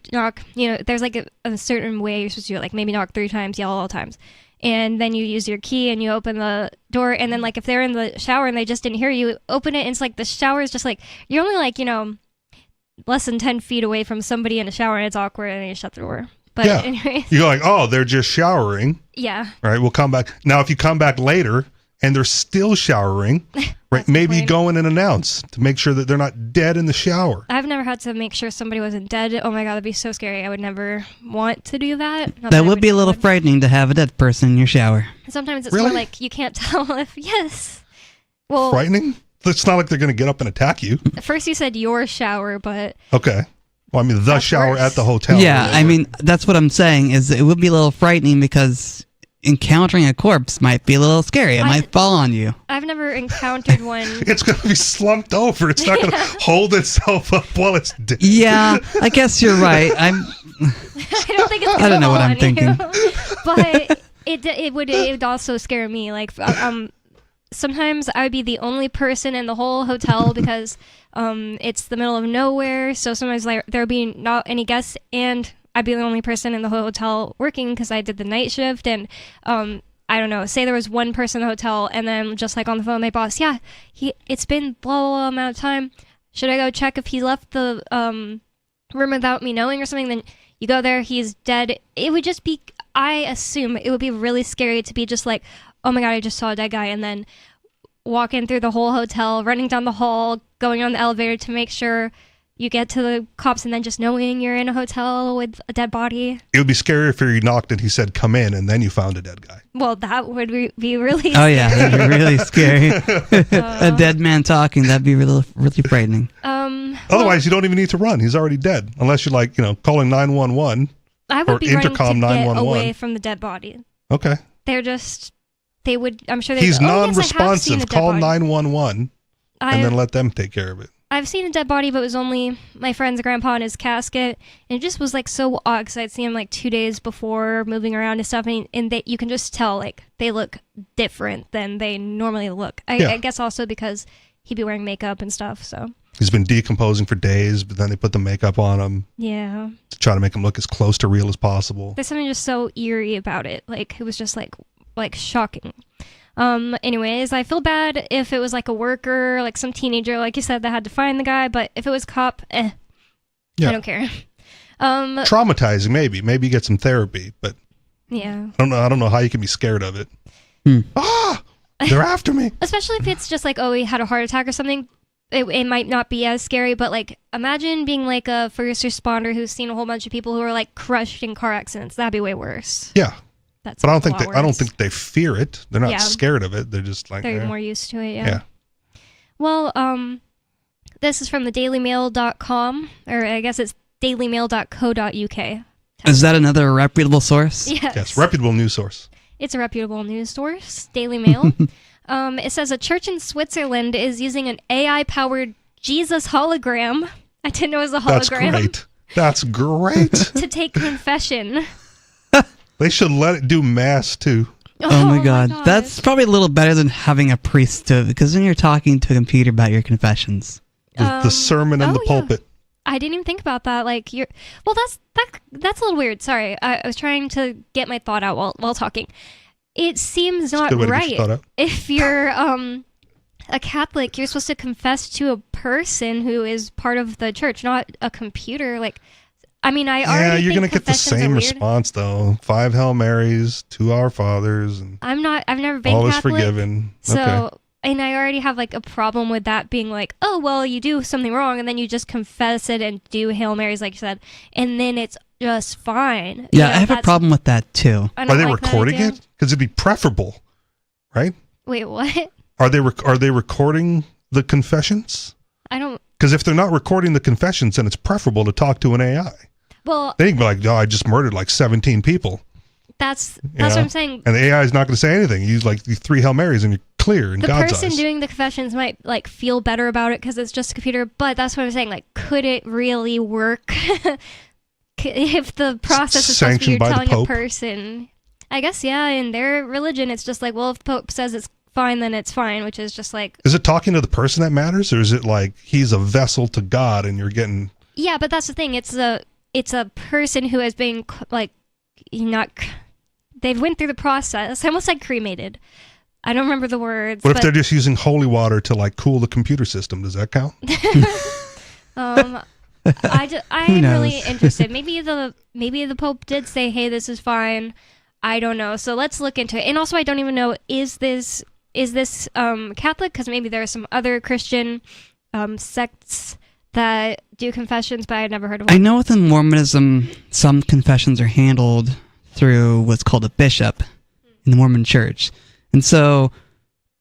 you know, there's, like, a certain way you're supposed to do it, like, maybe knock 3 times, yell all times. And then you use your key and you open the door, and then, like, if they're in the shower and they just didn't hear you, open it, and it's like the shower is just like, you're only, like, you know, less than 10 feet away from somebody in a shower, and it's awkward, and you shut the door. But
yeah,
anyway.
you're like, oh, they're just showering.
Yeah.
Right, we'll come back. Now, if you come back later and they're still showering, right, maybe go in and announce to make sure that they're not dead in the shower.
I've never had to make sure somebody wasn't dead. Oh my god, that'd be so scary. I would never want to do that. Not
That
I
would be a little frightening to have a dead person in your shower.
Sometimes it's
Really?
more like you can't tell if, yes. Well,
Frightening? It's not like they're going to get up and attack you.
at first you said your shower, but
Okay. Well, I mean, the shower
worse.
at the hotel.
Yeah, I mean, that's what I'm saying, is it would be a little frightening because encountering a corpse might be a little scary. It might fall on you.
I've never encountered one.
It's going to be slumped over. It's not going to hold itself up while it's dead.
Yeah, I guess you're right.
I don't think it's
I don't know what
gonna
I'm
fall on
thinking.
you. But it would also scare me. Like, sometimes I would be the only person in the whole hotel because it's the middle of nowhere. So sometimes, like, there would be not any guests, and I'd be the only person in the whole hotel working because I did the night shift. And I don't know, say there was one person in the hotel, and then just like on the phone, my boss, yeah, it's been blah, blah, blah amount of time. Should I go check if he left the room without me knowing or something? Then you go there, he's dead. It would just be, I assume it would be really scary to be just like, oh my god, I just saw a dead guy, and then walking through the whole hotel, running down the hall, going on the elevator to make sure you get to the cops, and then just knowing you're in a hotel with a dead body.
It would be scary if you knocked and he said, "Come in," and then you found a dead guy.
Well, that would be really
Oh yeah, that'd be really scary. A dead man talking, that'd be really, really frightening.
Otherwise, you don't even need to run. He's already dead. Unless you're like, calling 911
I would
or
be running
intercom
to get
911.
away from the dead body.
Okay.
I'm sure
He's
go, "Oh, yes, I have seen a
non-responsive.
dead
Call
body."
911 and then let them take care of it.
I've seen a dead body, but it was only my friend's grandpa in his casket, and it just was like so odd because I'd seen him like 2 days before, moving around and stuff, and they, you can just tell like they look different than they normally look. I guess also because he'd be wearing makeup and stuff, so.
He's been decomposing for days, but then they put the makeup on him.
Yeah.
To try to make him look as close to real as possible.
There's something just so eerie about it. Like, it was just like shocking. Anyways, I feel bad if it was like a worker, like some teenager, like you said, that had to find the guy, but if it was cop, I don't care.
Traumatizing, maybe. Maybe get some therapy, but
yeah.
I don't know how you can be scared of it. Ah! They're after me.
Especially if it's just like, oh, he had a heart attack or something. It might not be as scary, but like imagine being like a first responder who's seen a whole bunch of people who are like crushed in car accidents. That'd be way worse.
Yeah.
That's
but I don't think they fear it. They're not
Yeah.
scared of it. They're just like
they're more used to it.
Yeah.
Well, this is from the dailymail.com, or I guess it's dailymail.co.uk.
Is that another reputable source?
Yes.
Reputable news source.
It's a reputable news source, Daily Mail. It says a church in Switzerland is using an AI-powered Jesus hologram. I didn't know it was a hologram.
That's great.
To take confession.
They should let it do mass too.
Oh my god. That's probably a little better than having a priest do it, because then you're talking to a computer about your confessions.
The sermon and the pulpit.
I didn't even think about that. Like that's a little weird. Sorry, I was trying to get my thought out while talking. It seems not right. If you're a Catholic, you're supposed to confess to a person who is part of the church, not a computer. Like, I mean,
you're gonna get the same response though. 5 Hail Marys, 2 Our Fathers, and
I've never been
all
Catholic,
is forgiven.
So.
Okay.
And I already have like a problem with that being like, oh, well, you do something wrong and then you just confess it and do Hail Marys, like you said, and then it's just fine.
Yeah, I have a problem with that too.
Are they recording it? Because it'd be preferable, right?
Wait, what?
Are they recording the confessions?
I don't.
Because if they're not recording the confessions, then it's preferable to talk to an AI.
Well,
they can be like, "Oh, I just murdered like 17 people."
That's what I'm saying.
And the AI is not going to say anything. You use like the 3 Hail Marys and you're clear in God's eyes.
The person doing the confessions might like feel better about it because it's just a computer. But that's what I'm saying. Like, could it really work if the process is supposed to be you're telling a person? I guess in their religion, it's just like, well, if the Pope says it's fine, then it's fine, which is just like.
Is it talking to the person that matters, or is it like he's a vessel to God and you're getting?
Yeah, but that's the thing. It's a person who has been like they've went through the process. I almost said cremated. I don't remember the words.
What if they're just using holy water to like cool the computer system? Does that count?
I'm really interested. Maybe the Pope did say, "Hey, this is fine." I don't know. So let's look into it. And also, I don't even know, is this Catholic? Because maybe there are some other Christian sects that do confessions, but I've never heard of one.
I know within Mormonism, some confessions are handled through what's called a bishop in the Mormon Church. And so,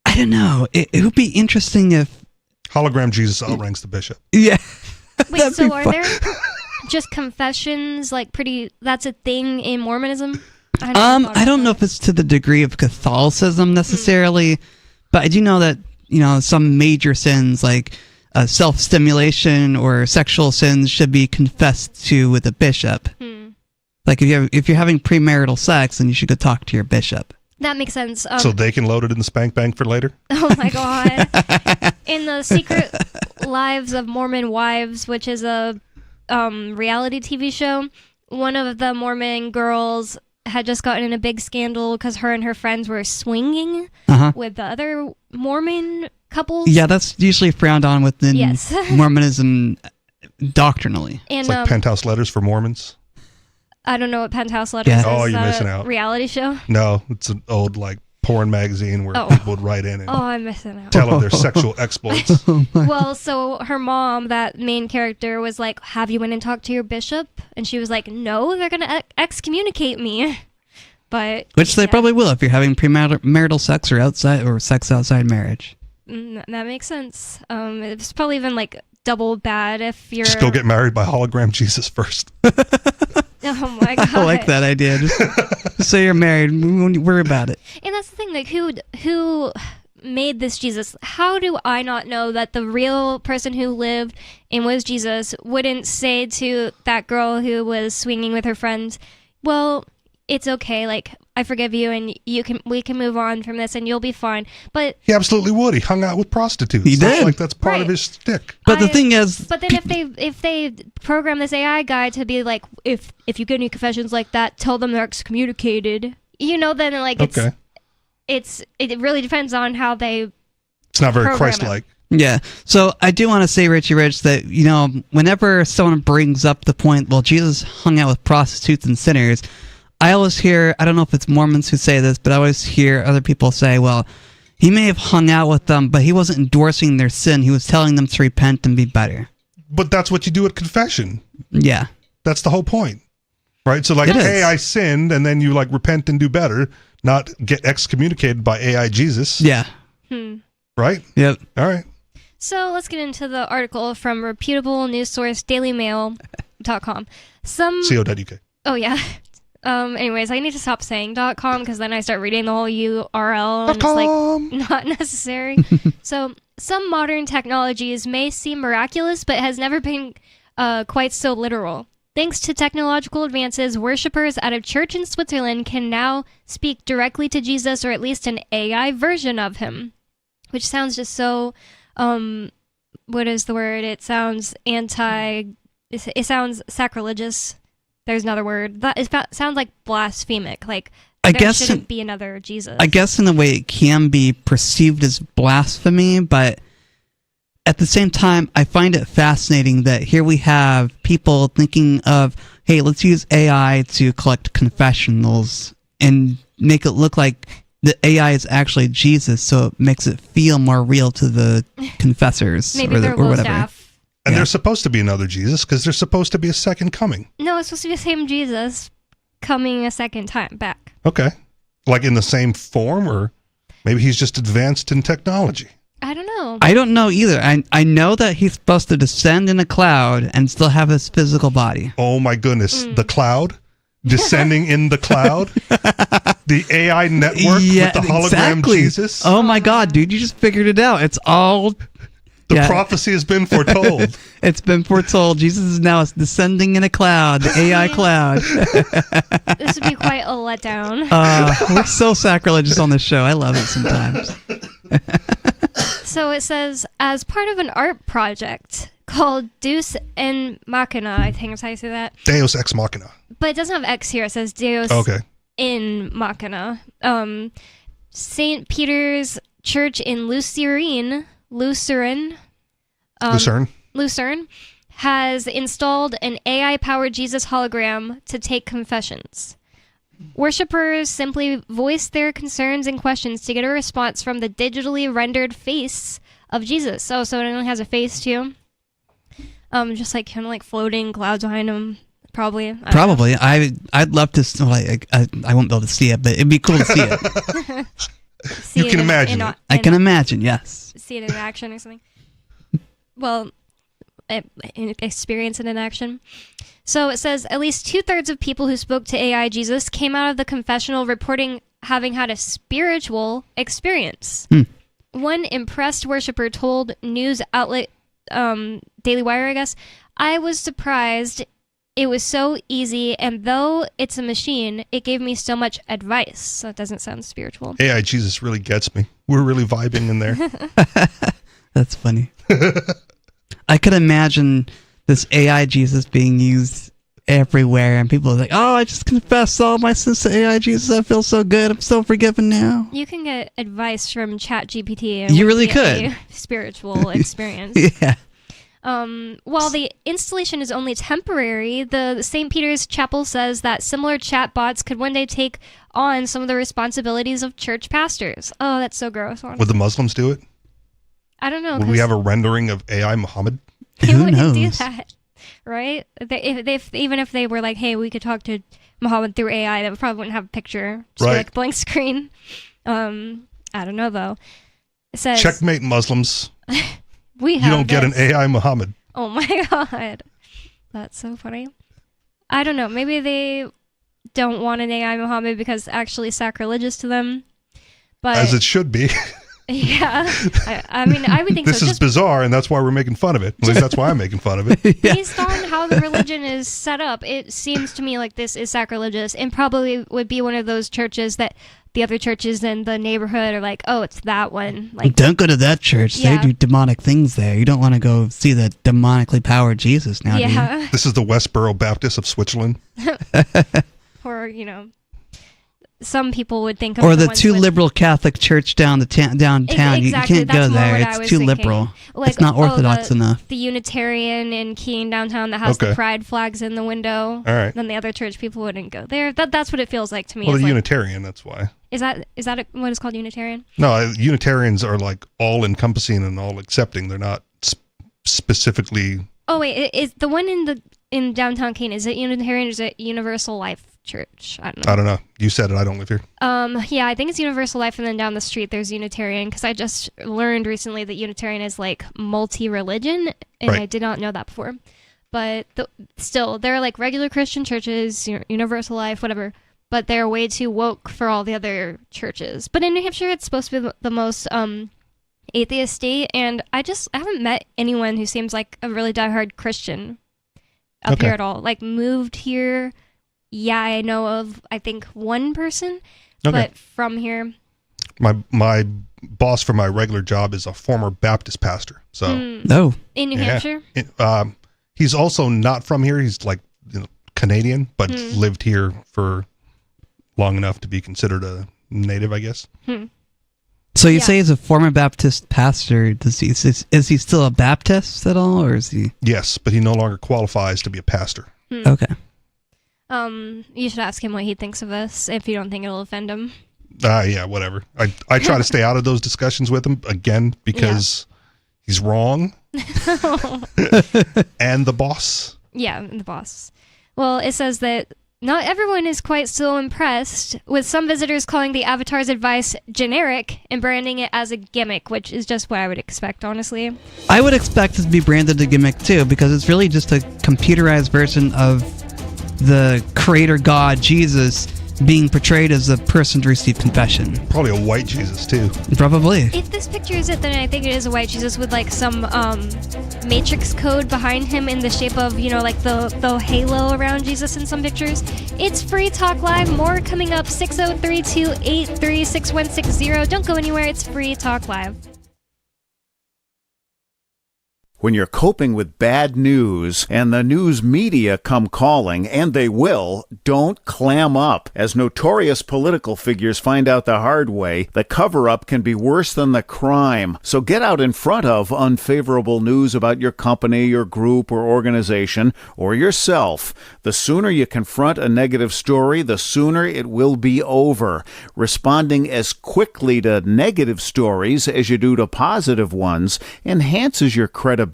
I don't know. It would be interesting if...
Hologram Jesus outranks the bishop.
Yeah.
Wait, so are there just confessions, like that's a thing in Mormonism?
I don't know if it's to the degree of Catholicism necessarily, but I do know that, some major sins like self-stimulation or sexual sins should be confessed to with a bishop. Like if you're having premarital sex, then you should go talk to your bishop.
That makes sense.
So they can load it in the spank bank for later?
Oh my god. In the Secret Lives of Mormon Wives, which is a reality TV show, one of the Mormon girls had just gotten in a big scandal because her and her friends were swinging with the other Mormon couples.
Yeah, that's usually frowned on within Mormonism doctrinally.
And,
it's like Penthouse Letters for Mormons.
I don't know what Penthouse Letters is.
Oh, you're missing out.
Reality show?
No, it's an old like porn magazine where
Oh.
people would write in and
I'm missing out.
tell of their sexual exploits.
Well, so her mom, that main character, was like, have you went and talked to your bishop? And she was like, no, they're going to excommunicate me. But
Which they probably will if you're having premarital sex or sex outside marriage.
That makes sense. It's probably even like double bad if you're...
Just go get married by hologram Jesus first.
Oh my god.
I like that idea. Just say you're married. We won't worry about it.
And that's the thing, like, who made this Jesus? How do I not know that the real person who lived and was Jesus wouldn't say to that girl who was swinging with her friends, well, it's okay, like, I forgive you and we can move on from this and you'll be fine. But
he absolutely would. He hung out with prostitutes.
He did.
Like that's part of his shtick.
But the thing is,
but then if they program this AI guy to be like, if you get any confessions like that, tell them they're excommunicated. You know, then like it really depends on how they.
It's not very
program
Christ-like.
Yeah. So I do want to say, Richie Rich, that, you know, whenever someone brings up the point, well, Jesus hung out with prostitutes and sinners, I always hear, I don't know if it's Mormons who say this, but I always hear other people say, well, he may have hung out with them, but he wasn't endorsing their sin. He was telling them to repent and be better.
But that's what you do at confession.
Yeah.
That's the whole point. Right? So like, hey, I sinned, and then you like repent and do better, not get excommunicated by AI Jesus.
Yeah.
Right?
Yep.
All right.
So let's get into the article from reputable news source dailymail.com.
Co.uk.
Oh, yeah. Anyways, I need to stop saying .com because then I start reading the whole URL and it's like not necessary. So some modern technologies may seem miraculous, but has never been quite so literal. Thanks to technological advances, worshippers at a church in Switzerland can now speak directly to Jesus, or at least an AI version of him, which sounds just so, what is the word? It sounds it sounds sacrilegious. There's another word. That sounds like blasphemic. Like, there shouldn't be another Jesus.
I guess in a way it can be perceived as blasphemy, but at the same time, I find it fascinating that here we have people thinking of, hey, let's use AI to collect confessionals and make it look like the AI is actually Jesus, so it makes it feel more real to the confessors
Maybe
or whatever.
Staff.
And there's supposed to be another Jesus because there's supposed to be a second coming.
No, it's supposed to be the same Jesus coming a second time back.
Okay. Like in the same form, or maybe he's just advanced in technology.
I don't know.
I don't know either. I know that he's supposed to descend in a cloud and still have his physical body.
Oh my goodness. The cloud? Descending in the cloud? The AI network with the hologram Jesus?
Oh my god, dude, you just figured it out. It's all...
The prophecy has been foretold.
It's been foretold. Jesus is now descending in a cloud, the AI cloud.
This would be quite a letdown.
We're so sacrilegious on this show. I love it sometimes.
So it says, as part of an art project called Deus en Machina, I think that's how you say that.
Deus ex machina.
But it doesn't have X here. It says Deus in Machina. St. Peter's Church in Lucerne has installed an AI-powered Jesus hologram to take confessions. Worshippers simply voice their concerns and questions to get a response from the digitally rendered face of Jesus. So it only has a face too. Just like kind of like floating clouds behind him. Probably. I'd love to. Like, I won't be able to see it, but it'd be cool to see it.
You can imagine it.
I can imagine. Yes.
See it in action or something. Well, experience it in action. So it says at least 2/3 of people who spoke to AI Jesus came out of the confessional reporting having had a spiritual experience. One impressed worshiper told news outlet Daily Wire, I guess, I was surprised it was so easy, and though it's a machine, it gave me so much advice. So it doesn't sound spiritual.
AI Jesus really gets me. We're really vibing in there.
That's funny. I could imagine this AI Jesus being used everywhere, and people are like, oh, I just confessed all my sins to AI Jesus. I feel so good. I'm so forgiven now.
You can get advice from ChatGPT.
You really could.
Spiritual experience.
Yeah.
While the installation is only temporary, the St. Peter's Chapel says that similar chat bots could one day take on some of the responsibilities of church pastors. Oh, that's so gross. Honestly.
Would the Muslims do it?
I don't know.
Would we have a rendering of AI Muhammad?
They wouldn't do that, right? Even if they were like, hey, we could talk to Muhammad through AI, that probably wouldn't have a picture. Just
Right.
like blank screen. I don't know, though. It says,
Checkmate, Muslims.
we have
You don't get an
this.
AI Muhammad.
Oh my god. That's so funny. I don't know. Maybe they don't want an AI Muhammad because it's actually sacrilegious to them. But
As it should be.
yeah. I mean, I would think
This
so.
is
Just
bizarre, and that's why we're making fun of it. At least that's why I'm making fun of it.
based on how the religion is set up, it seems to me like this is sacrilegious and probably would be one of those churches that the other churches in the neighborhood are like, oh, it's that one. Like,
Don't go to that church.
Yeah.
They do demonic things there. You don't want to go see the demonically powered Jesus now, do you?
yeah.
This is the Westboro Baptist of Switzerland.
Or, some people would think of
Or the
ones
too
with-
liberal Catholic church downtown. You
Exactly,
can't
that's
go
more
there.
what I
It's
was
too
thinking.
liberal.
Like,
it's not orthodox enough.
The Unitarian in Keene downtown that has
Okay.
the pride flags in the window.
All right.
Then the other church people wouldn't go there. That's what it feels like to me.
Well,
It's
the
like,
Unitarian, that's why.
is that what is called Unitarian?
No, Unitarians are like all encompassing and all accepting. They're not specifically.
Oh wait, is the one in downtown Keene, is it Unitarian or is it Universal Life Church? I don't know.
I don't know. You said it. I don't live here.
Yeah, I think it's Universal Life, and then down the street there's Unitarian, because I just learned recently that Unitarian is like multi-religion, and
Right.
I did not know that before. But still, they're like regular Christian churches, Universal Life, whatever, but they're way too woke for all the other churches. But in New Hampshire, it's supposed to be the most atheist state, and I haven't met anyone who seems like a really diehard Christian up here at all. Like, moved here. Yeah, I know of, I think, one person, but from here.
My boss for my regular job is a former Baptist pastor. So
No.
In New Hampshire?
He's also not from here. He's like Canadian, but lived here for long enough to be considered a native, I guess.
So you say he's a former Baptist pastor. Is he still a Baptist at all, or is he?
Yes, but he no longer qualifies to be a pastor.
Okay.
You should ask him what he thinks of this, if you don't think it'll offend him.
Yeah, whatever. I try to stay out of those discussions with him, again, because he's wrong. And the boss.
Yeah, the boss. Well, it says that not everyone is quite so impressed, with some visitors calling the avatar's advice generic and branding it as a gimmick, which is just what I would expect, honestly.
I would expect it to be branded a gimmick too, because it's really just a computerized version of the creator god Jesus being portrayed as a person to receive confession.
Probably a white Jesus too.
Probably.
If this picture is it, then I think it is a white Jesus with like some matrix code behind him in the shape of, like the halo around Jesus in some pictures. It's Free Talk Live. More coming up. 603-283-6160. Don't go anywhere. It's Free Talk Live.
When you're coping with bad news and the news media come calling, and they will, don't clam up. As notorious political figures find out the hard way, the cover-up can be worse than the crime. So get out in front of unfavorable news about your company, your group, or organization, or yourself. The sooner you confront a negative story, the sooner it will be over. Responding as quickly to negative stories as you do to positive ones enhances your credibility.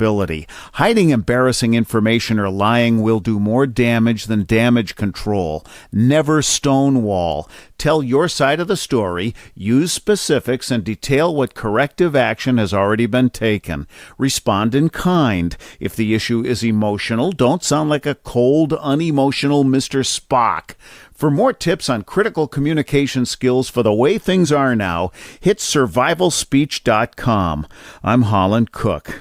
Hiding embarrassing information or lying will do more damage than damage control. Never stonewall. Tell your side of the story, use specifics, and detail what corrective action has already been taken. Respond in kind. If the issue is emotional, don't sound like a cold, unemotional Mr. Spock. For more tips on critical communication skills for the way things are now, hit survivalspeech.com. I'm Holland Cook.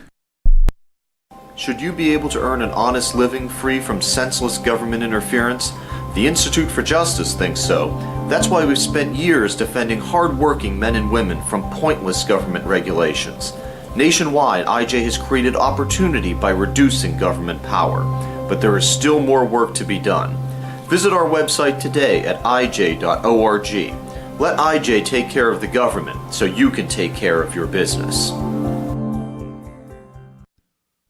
Should you be able to earn an honest living free from senseless government interference? The Institute for Justice thinks so. That's why we've spent years defending hard-working men and women from pointless government regulations. Nationwide, IJ has created opportunity by reducing government power. But there is still more work to be done. Visit our website today at ij.org. Let IJ take care of the government so you can take care of your business.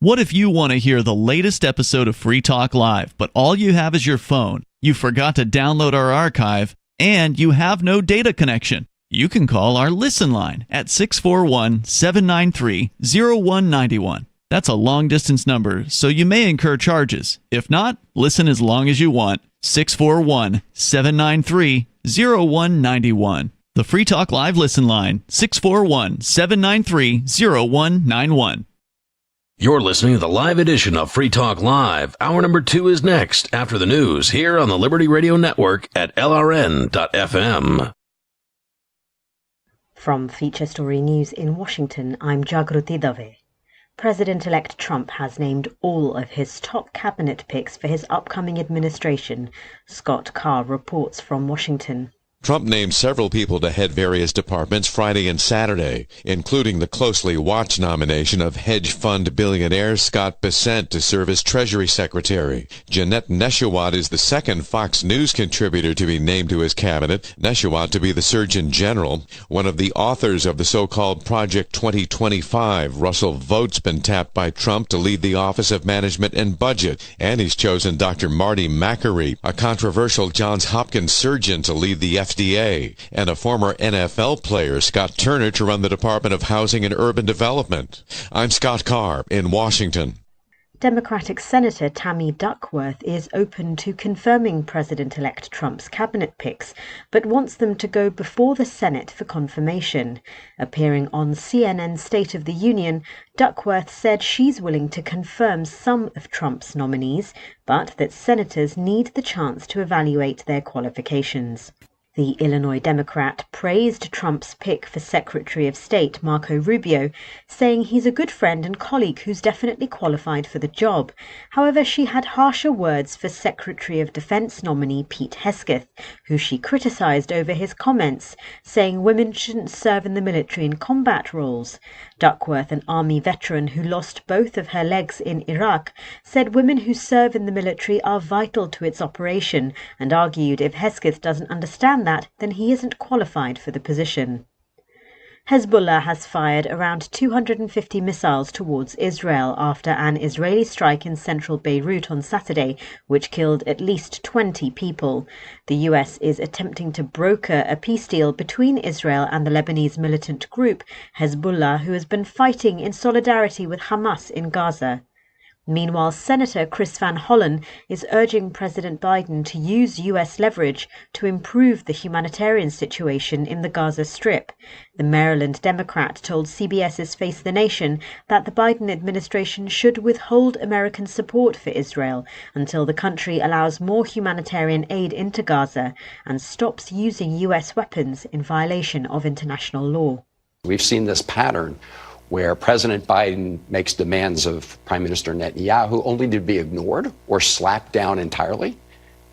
What if you want to hear the latest episode of Free Talk Live, but all you have is your phone, you forgot to download our archive, and you have no data connection? You can call our Listen line at 641-793-0191. That's a long-distance number, so you may incur charges. If not, listen as long as you want. 641-793-0191. The Free Talk Live Listen line, 641-793-0191.
You're listening to the live edition of Free Talk Live. Hour number 2 is next after the news here on the Liberty Radio Network at LRN.FM.
From Feature Story News in Washington, I'm Jagruti Dave. President-elect Trump has named all of his top cabinet picks for his upcoming administration. Scott Carr reports from Washington.
Trump named several people to head various departments Friday and Saturday, including the closely watched nomination of hedge fund billionaire Scott Bessent to serve as Treasury Secretary. Jeanette Neshawat is the second Fox News contributor to be named to his cabinet, Neshawat to be the Surgeon General. One of the authors of the so-called Project 2025, Russell Vought's been tapped by Trump to lead the Office of Management and Budget, and he's chosen Dr. Marty Makary, a controversial Johns Hopkins surgeon, to lead the FDA, and a former NFL player, Scott Turner, to run the Department of Housing and Urban Development. I'm Scott Carr in Washington.
Democratic Senator Tammy Duckworth is open to confirming President-elect Trump's cabinet picks, but wants them to go before the Senate for confirmation. Appearing on CNN's State of the Union, Duckworth said she's willing to confirm some of Trump's nominees, but that senators need the chance to evaluate their qualifications. The Illinois Democrat praised Trump's pick for Secretary of State Marco Rubio, saying he's a good friend and colleague who's definitely qualified for the job. However, she had harsher words for Secretary of Defense nominee Pete Hegseth, who she criticized over his comments, saying women shouldn't serve in the military in combat roles. Duckworth, an Army veteran who lost both of her legs in Iraq, said women who serve in the military are vital to its operation, and argued if Hegseth doesn't understand that, then he isn't qualified for the position. Hezbollah has fired around 250 missiles towards Israel after an Israeli strike in central Beirut on Saturday, which killed at least 20 people. The US is attempting to broker a peace deal between Israel and the Lebanese militant group Hezbollah, who has been fighting in solidarity with Hamas in Gaza. Meanwhile, Senator Chris Van Hollen is urging President Biden to use U.S. leverage to improve the humanitarian situation in the Gaza Strip. The Maryland Democrat told CBS's Face the Nation that the Biden administration should withhold American support for Israel until the country allows more humanitarian aid into Gaza and stops using U.S. weapons in violation of international law.
We've seen this pattern where President Biden makes demands of Prime Minister Netanyahu only to be ignored or slapped down entirely.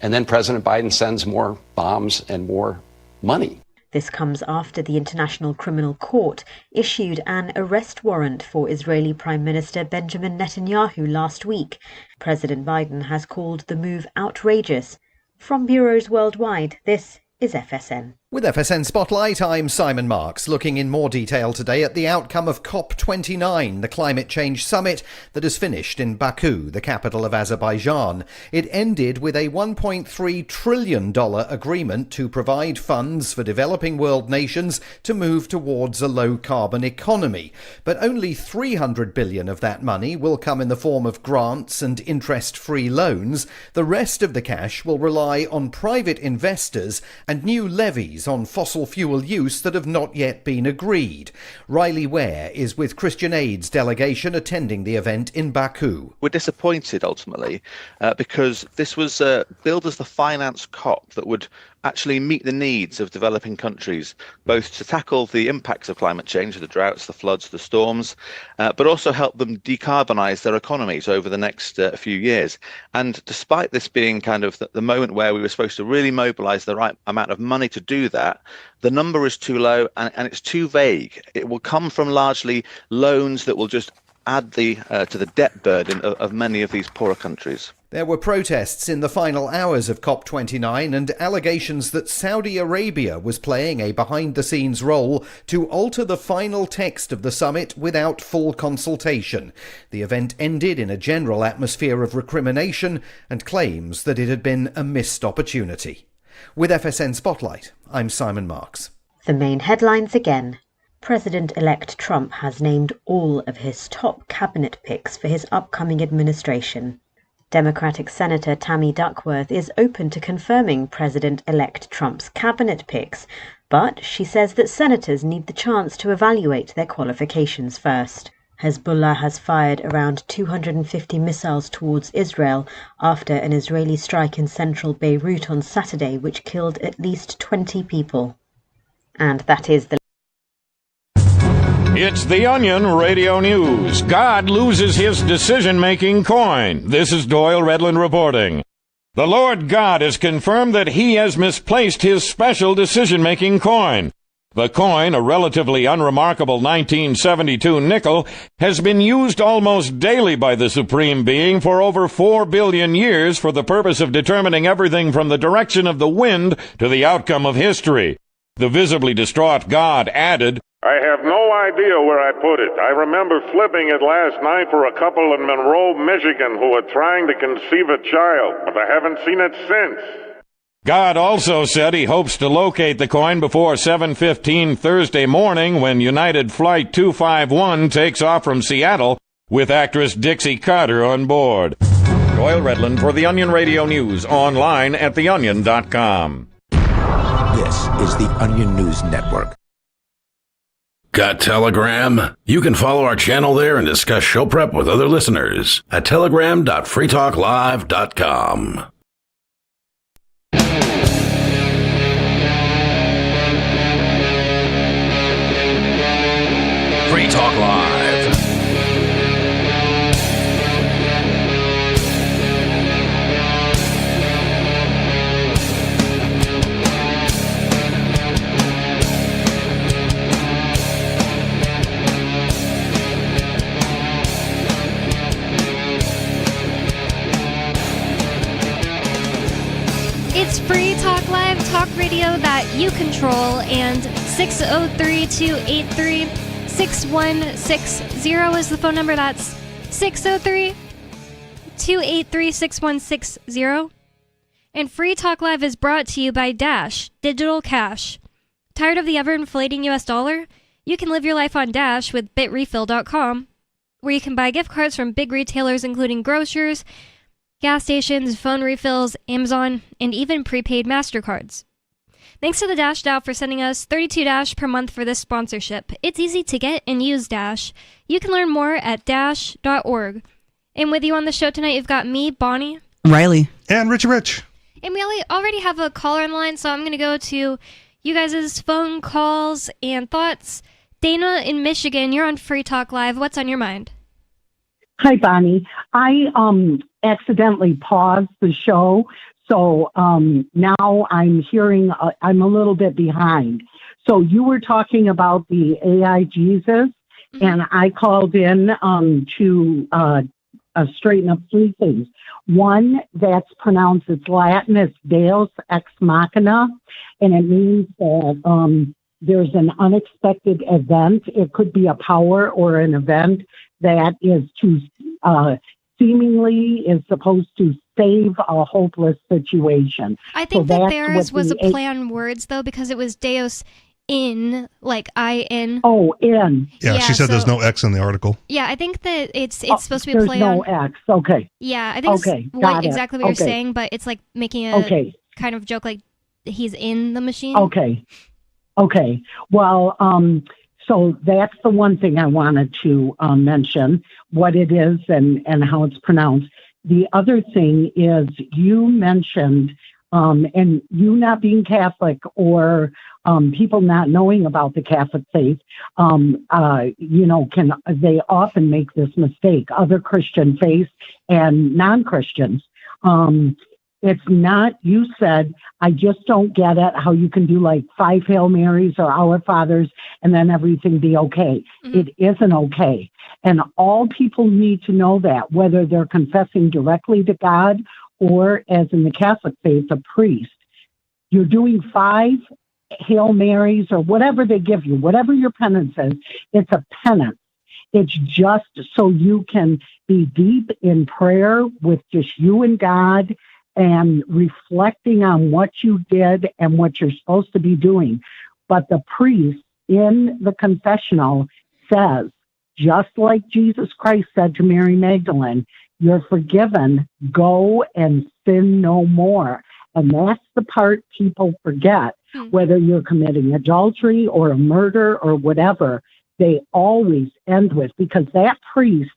And then President Biden sends more bombs and more money.
This comes after the International Criminal Court issued an arrest warrant for Israeli Prime Minister Benjamin Netanyahu last week. President Biden has called the move outrageous. From bureaus worldwide, this is FSN.
With FSN Spotlight, I'm Simon Marks, looking in more detail today at the outcome of COP29, the climate change summit that has finished in Baku, the capital of Azerbaijan. It ended with a $1.3 trillion agreement to provide funds for developing world nations to move towards a low-carbon economy. But only $300 billion of that money will come in the form of grants and interest-free loans. The rest of the cash will rely on private investors and new levies on fossil fuel use that have not yet been agreed. Riley Ware is with Christian Aid's delegation attending the event in Baku.
We're disappointed ultimately because this was billed as the finance COP that would actually meet the needs of developing countries, both to tackle the impacts of climate change, the droughts, the floods, the storms, but also help them decarbonise their economies over the next few years. And despite this being kind of the moment where we were supposed to really mobilise the right amount of money to do that, the number is too low and it's too vague. It will come from largely loans that will just add to the debt burden of many of these poorer countries.
There were protests in the final hours of COP29 and allegations that Saudi Arabia was playing a behind-the-scenes role to alter the final text of the summit without full consultation. The event ended in a general atmosphere of recrimination and claims that it had been a missed opportunity. With FSN Spotlight, I'm Simon Marks.
The main headlines again. President-elect Trump has named all of his top cabinet picks for his upcoming administration. Democratic Senator Tammy Duckworth is open to confirming President-elect Trump's cabinet picks, but she says that senators need the chance to evaluate their qualifications first. Hezbollah has fired around 250 missiles towards Israel after an Israeli strike in central Beirut on Saturday, which killed at least 20 people. And that is the
It's The Onion Radio News. God loses his decision-making coin. This is Doyle Redland reporting. The Lord God has confirmed that he has misplaced his special decision-making coin. The coin, a relatively unremarkable 1972 nickel, has been used almost daily by the Supreme Being for over 4 billion years for the purpose of determining everything from the direction of the wind to the outcome of history. The visibly distraught God added,
I have no idea where I put it. I remember flipping it last night for a couple in Monroe, Michigan who were trying to conceive a child, but I haven't seen it since.
God also said he hopes to locate the coin before 7:15 Thursday morning when United Flight 251 takes off from Seattle with actress Dixie Carter on board. Doyle Redland for The Onion Radio News, online at theonion.com.
This is The Onion News Network.
Got Telegram? You can follow our channel there and discuss show prep with other listeners at telegram.freetalklive.com. Free Talk Live.
It's Free Talk Live, talk radio that you control, and 603-283-6160 is the phone number. That's 603-283-6160. And Free Talk Live is brought to you by Dash Digital Cash. Tired of the ever-inflating US dollar? You can live your life on Dash with bitrefill.com, where you can buy gift cards from big retailers including grocers, gas stations, phone refills, Amazon, and even prepaid MasterCards. Thanks to the Dash DAO for sending us 32 Dash per month for this sponsorship. It's easy to get and use Dash. You can learn more at dash.org. And with you on the show tonight, you've got me, Bonnie,
Riley,
and Richie Rich.
And we already have a caller on the line, so I'm going to go to you guys' phone calls and thoughts. Dana in Michigan, you're on Free Talk Live. What's on your mind?
Hi, Bonnie. I accidentally paused the show, so now I'm hearing, I'm a little bit behind. So you were talking about the AI Jesus, and I called in to straighten up three things. One, that's pronounced, it's Latin, it's Deus ex machina, and it means that there's an unexpected event. It could be a power or an event that is to seemingly is supposed to save a hopeless situation.
I think that theirs was a play on words, though, because it was Deus in, like I-N.
Oh, in.
Yeah, she said there's no X in the article.
Yeah, I think that it's supposed to be a play
on.
on.
There's no X, okay.
Yeah, I think it's exactly what you're saying, but it's like making a kind of joke like he's in the machine.
Okay. Well, so that's the one thing I wanted to mention, what it is and how it's pronounced. The other thing is you mentioned, and you not being Catholic or people not knowing about the Catholic faith, they often make this mistake, other Christian faiths and non-Christians. It's not, you said, I just don't get it, how you can do like 5 Hail Marys or Our Fathers and then everything be okay. Mm-hmm. It isn't okay. And all people need to know that, whether they're confessing directly to God or, as in the Catholic faith, a priest. You're doing 5 Hail Marys or whatever they give you, whatever your penance is, it's a penance. It's just so you can be deep in prayer with just you and God and reflecting on what you did and what you're supposed to be doing. But the priest in the confessional says, just like Jesus Christ said to Mary Magdalene, you're forgiven, go and sin no more. And that's the part people forget. Whether you're committing adultery or a murder or whatever, they always end with, because that priest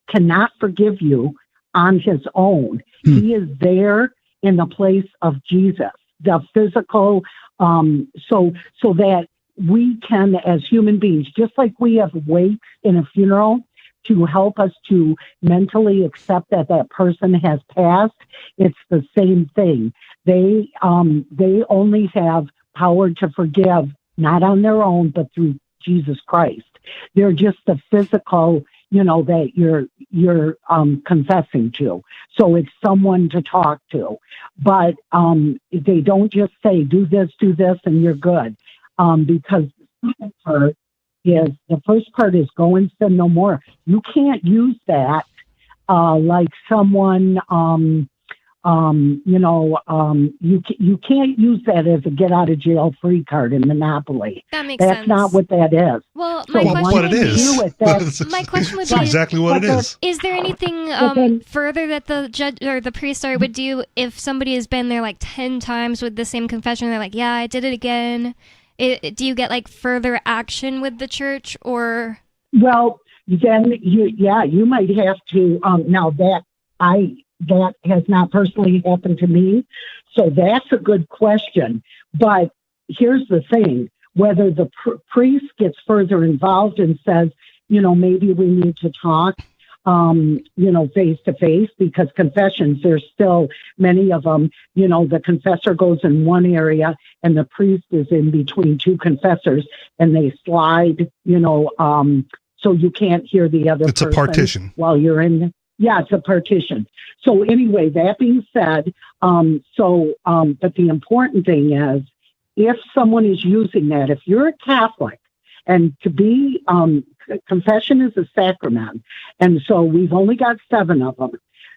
cannot forgive you on his own. He is there in the place of Jesus, the physical, so that we can, as human beings, just like we have wakes in a funeral to help us to mentally accept that that person has passed, it's the same thing. They only have power to forgive, not on their own, but through Jesus Christ. They're just the physical, that you're confessing to. So it's someone to talk to. But they don't just say, do this, and you're good. Because the second part is, the first part is go and sin no more. You can't use that like someone, you can't use that as a get out of jail free card in Monopoly.
That makes sense.
That's not what that is.
Well,
So
my question would be
exactly what it is.
Is there anything further that the judge or the priest would do if somebody has been there like 10 times with the same confession? They're like, yeah, I did it again. Do you get like further action with the church, or?
Well, then you might have to. Now that has not personally happened to me, so that's a good question. But here's the thing: whether the priest gets further involved and says, maybe we need to talk, face to face, because confessions, there's still many of them, the confessor goes in one area and the priest is in between 2 confessors and they slide, so you can't hear the other person.
It's a partition.
While you're in. Yeah, it's a partition. So anyway, that being said, but the important thing is, if someone is using that, if you're a Catholic, and to be, confession is a sacrament, and so we've only got 7 of them.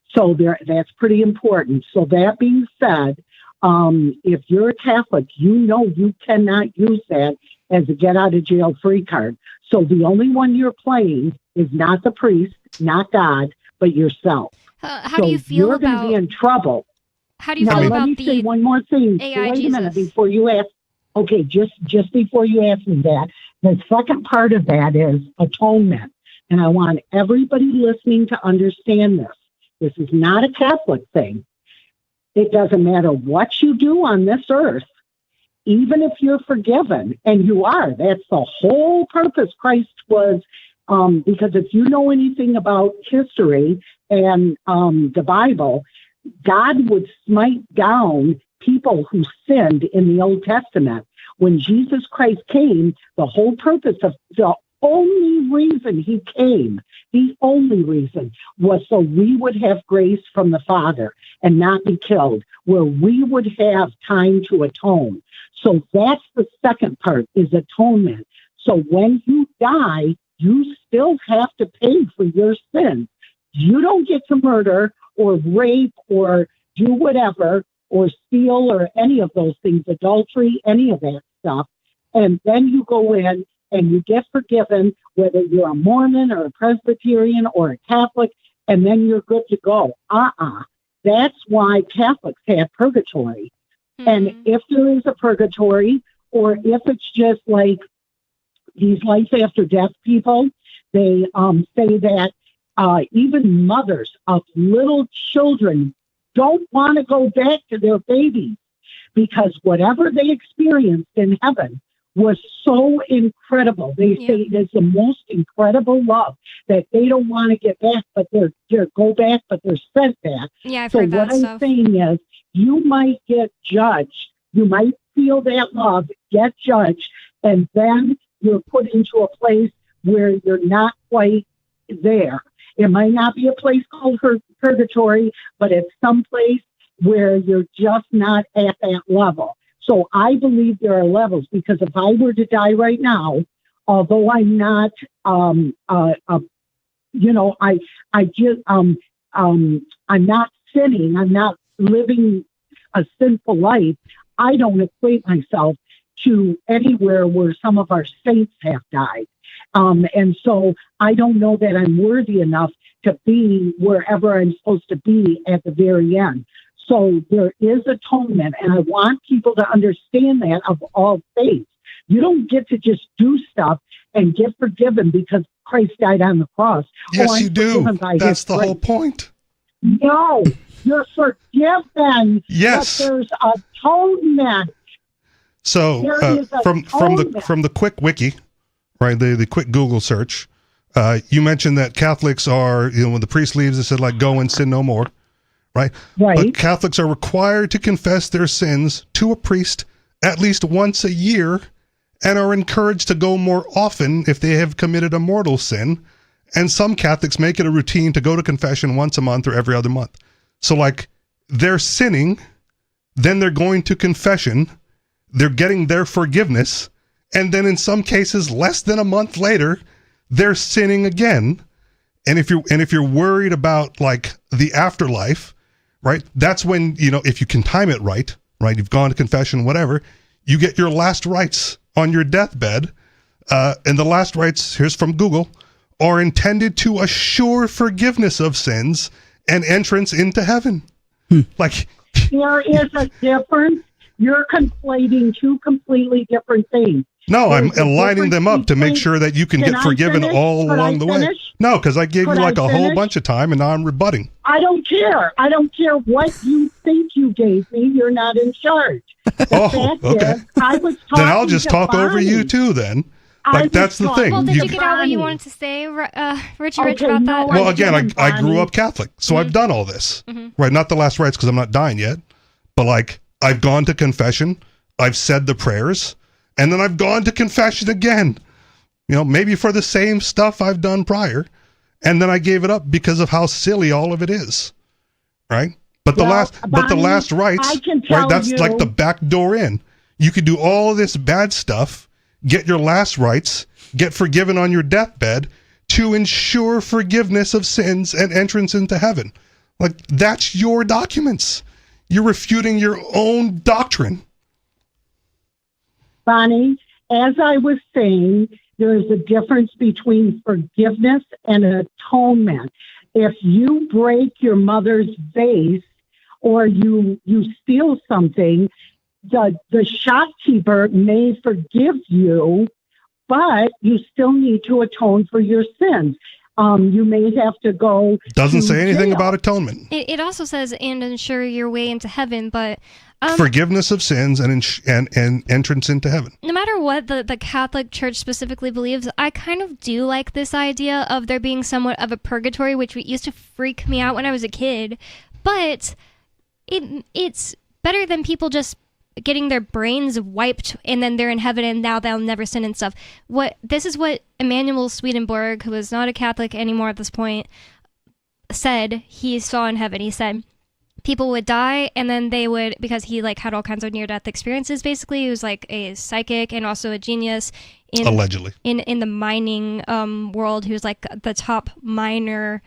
So that's pretty important. So that being said, if you're a Catholic, you cannot use that as a get out of jail free card. So the only one you're playing is not the priest, not God, but yourself.
How do you feel
you're going to be in trouble.
How do you feel about
let me say one more thing.
AI
Wait
Jesus?
a minute before you ask. Okay, just before you ask me that, the second part of that is atonement. And I want everybody listening to understand this. This is not a Catholic thing. It doesn't matter what you do on this earth, even if you're forgiven, and you are. That's the whole purpose Christ was. Because if you know anything about history and the Bible, God would smite down people who sinned in the Old Testament. When Jesus Christ came, the whole purpose of the only reason he came, the only reason, was so we would have grace from the Father and not be killed, where we would have time to atone. So that's the second part, is atonement. So when you die, you still have to pay for your sins. You don't get to murder or rape or do whatever or steal or any of those things, adultery, any of that stuff. And then you go in and you get forgiven, whether you're a Mormon or a Presbyterian or a Catholic, and then you're good to go. That's why Catholics have purgatory. Mm-hmm. And if there is a purgatory, or if it's just like these life after death people, they say that even mothers of little children don't want to go back to their babies because whatever they experienced in heaven was so incredible. They say it's the most incredible love that they don't want to get back, but they're go back, but they're sent back.
Yeah, I've heard that
stuff. So what I'm saying is, you might get judged. You might feel that love, get judged, and then you're put into a place where you're not quite there. It might not be a place called purgatory, but it's someplace where you're just not at that level. So I believe there are levels, because if I were to die right now, although I'm not, I'm not sinning, I'm not living a sinful life, I don't equate myself to anywhere where some of our saints have died. And so I don't know that I'm worthy enough to be wherever I'm supposed to be at the very end. So there is atonement, and I want people to understand that of all faiths. You don't get to just do stuff and get forgiven because Christ died on the cross.
Yes, you do. That's the whole point.
No, you're forgiven.
Yes.
But there's atonement.
So from the quick wiki, right, the quick Google search, you mentioned that Catholics are, when the priest leaves, it said like, go and sin no more, right?
Right.
But Catholics are required to confess their sins to a priest at least once a year, and are encouraged to go more often if they have committed a mortal sin. And some Catholics make it a routine to go to confession once a month or every other month. So like, they're sinning, then they're going to confession, they're getting their forgiveness, and then in some cases, less than a month later, they're sinning again. And if you're worried about like the afterlife, right? That's when, if you can time it right, you've gone to confession, whatever, you get your last rites on your deathbed. And the last rites, here's from Google, are intended to assure forgiveness of sins and entrance into heaven. Like,
there is a difference. You're conflating two completely different things.
No, I'm aligning them up to make sure that you can get forgiven all along the way. No, because I gave you like a whole bunch of time, and now I'm rebutting.
I don't care. I don't care what you think you gave me. You're not in charge.
Oh, okay. Then I'll just talk over you too then. Like, that's the thing.
Well, did you get out what you wanted to say, Richie Rich, about that?
Well, again, I grew up Catholic, so I've done all this. Right, not the last rites because I'm not dying yet, but like, I've gone to confession, I've said the prayers, and then I've gone to confession again. Maybe for the same stuff I've done prior, and then I gave it up because of how silly all of it is. Right? But the last rites, right, that's like the back door in. You could do all of this bad stuff, get your last rites, get forgiven on your deathbed to ensure forgiveness of sins and entrance into heaven. Like, that's your documents. You're refuting your own doctrine.
Bonnie, as I was saying, there is a difference between forgiveness and atonement. If you break your mother's vase or you steal something, the shopkeeper may forgive you, but you still need to atone for your sins. You may have to go.
Doesn't say anything about atonement.
It also says, and ensure your way into heaven, but
forgiveness of sins and entrance into heaven.
No matter what the Catholic Church specifically believes, I kind of do like this idea of there being somewhat of a purgatory, which used to freak me out when I was a kid. But it's better than people just getting their brains wiped and then they're in heaven and now they'll never sin and stuff. This is what Emanuel Swedenborg, who is not a Catholic anymore at this point, said he saw in heaven. He said people would die and then they would, because he like had all kinds of near-death experiences. Basically, he was like a psychic and also a genius
allegedly
in the mining world. He was like the top miner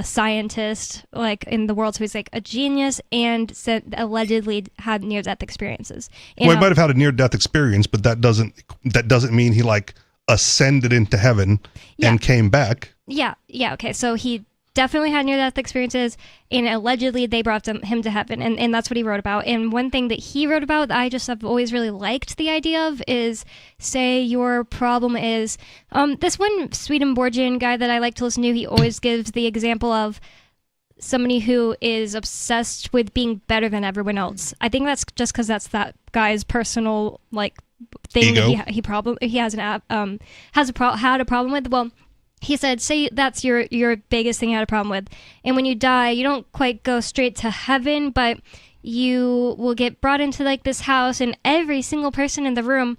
scientist like in the world, so he's like a genius and allegedly had near-death experiences.
Well, he might have had a near-death experience, but that doesn't mean he like ascended into heaven and came back.
Okay, so he definitely had near-death experiences, and allegedly they brought him to heaven, and that's what he wrote about. And one thing that he wrote about that I just have always really liked the idea of is, say your problem is, this one Swedenborgian guy that I like to listen to, he always gives the example of somebody who is obsessed with being better than everyone else. I think that's just because that's that guy's personal like thing
Ego.
that he had a problem with. Well, he said, say that's your biggest thing you had a problem with. And when you die, you don't quite go straight to heaven, but you will get brought into like this house, and every single person in the room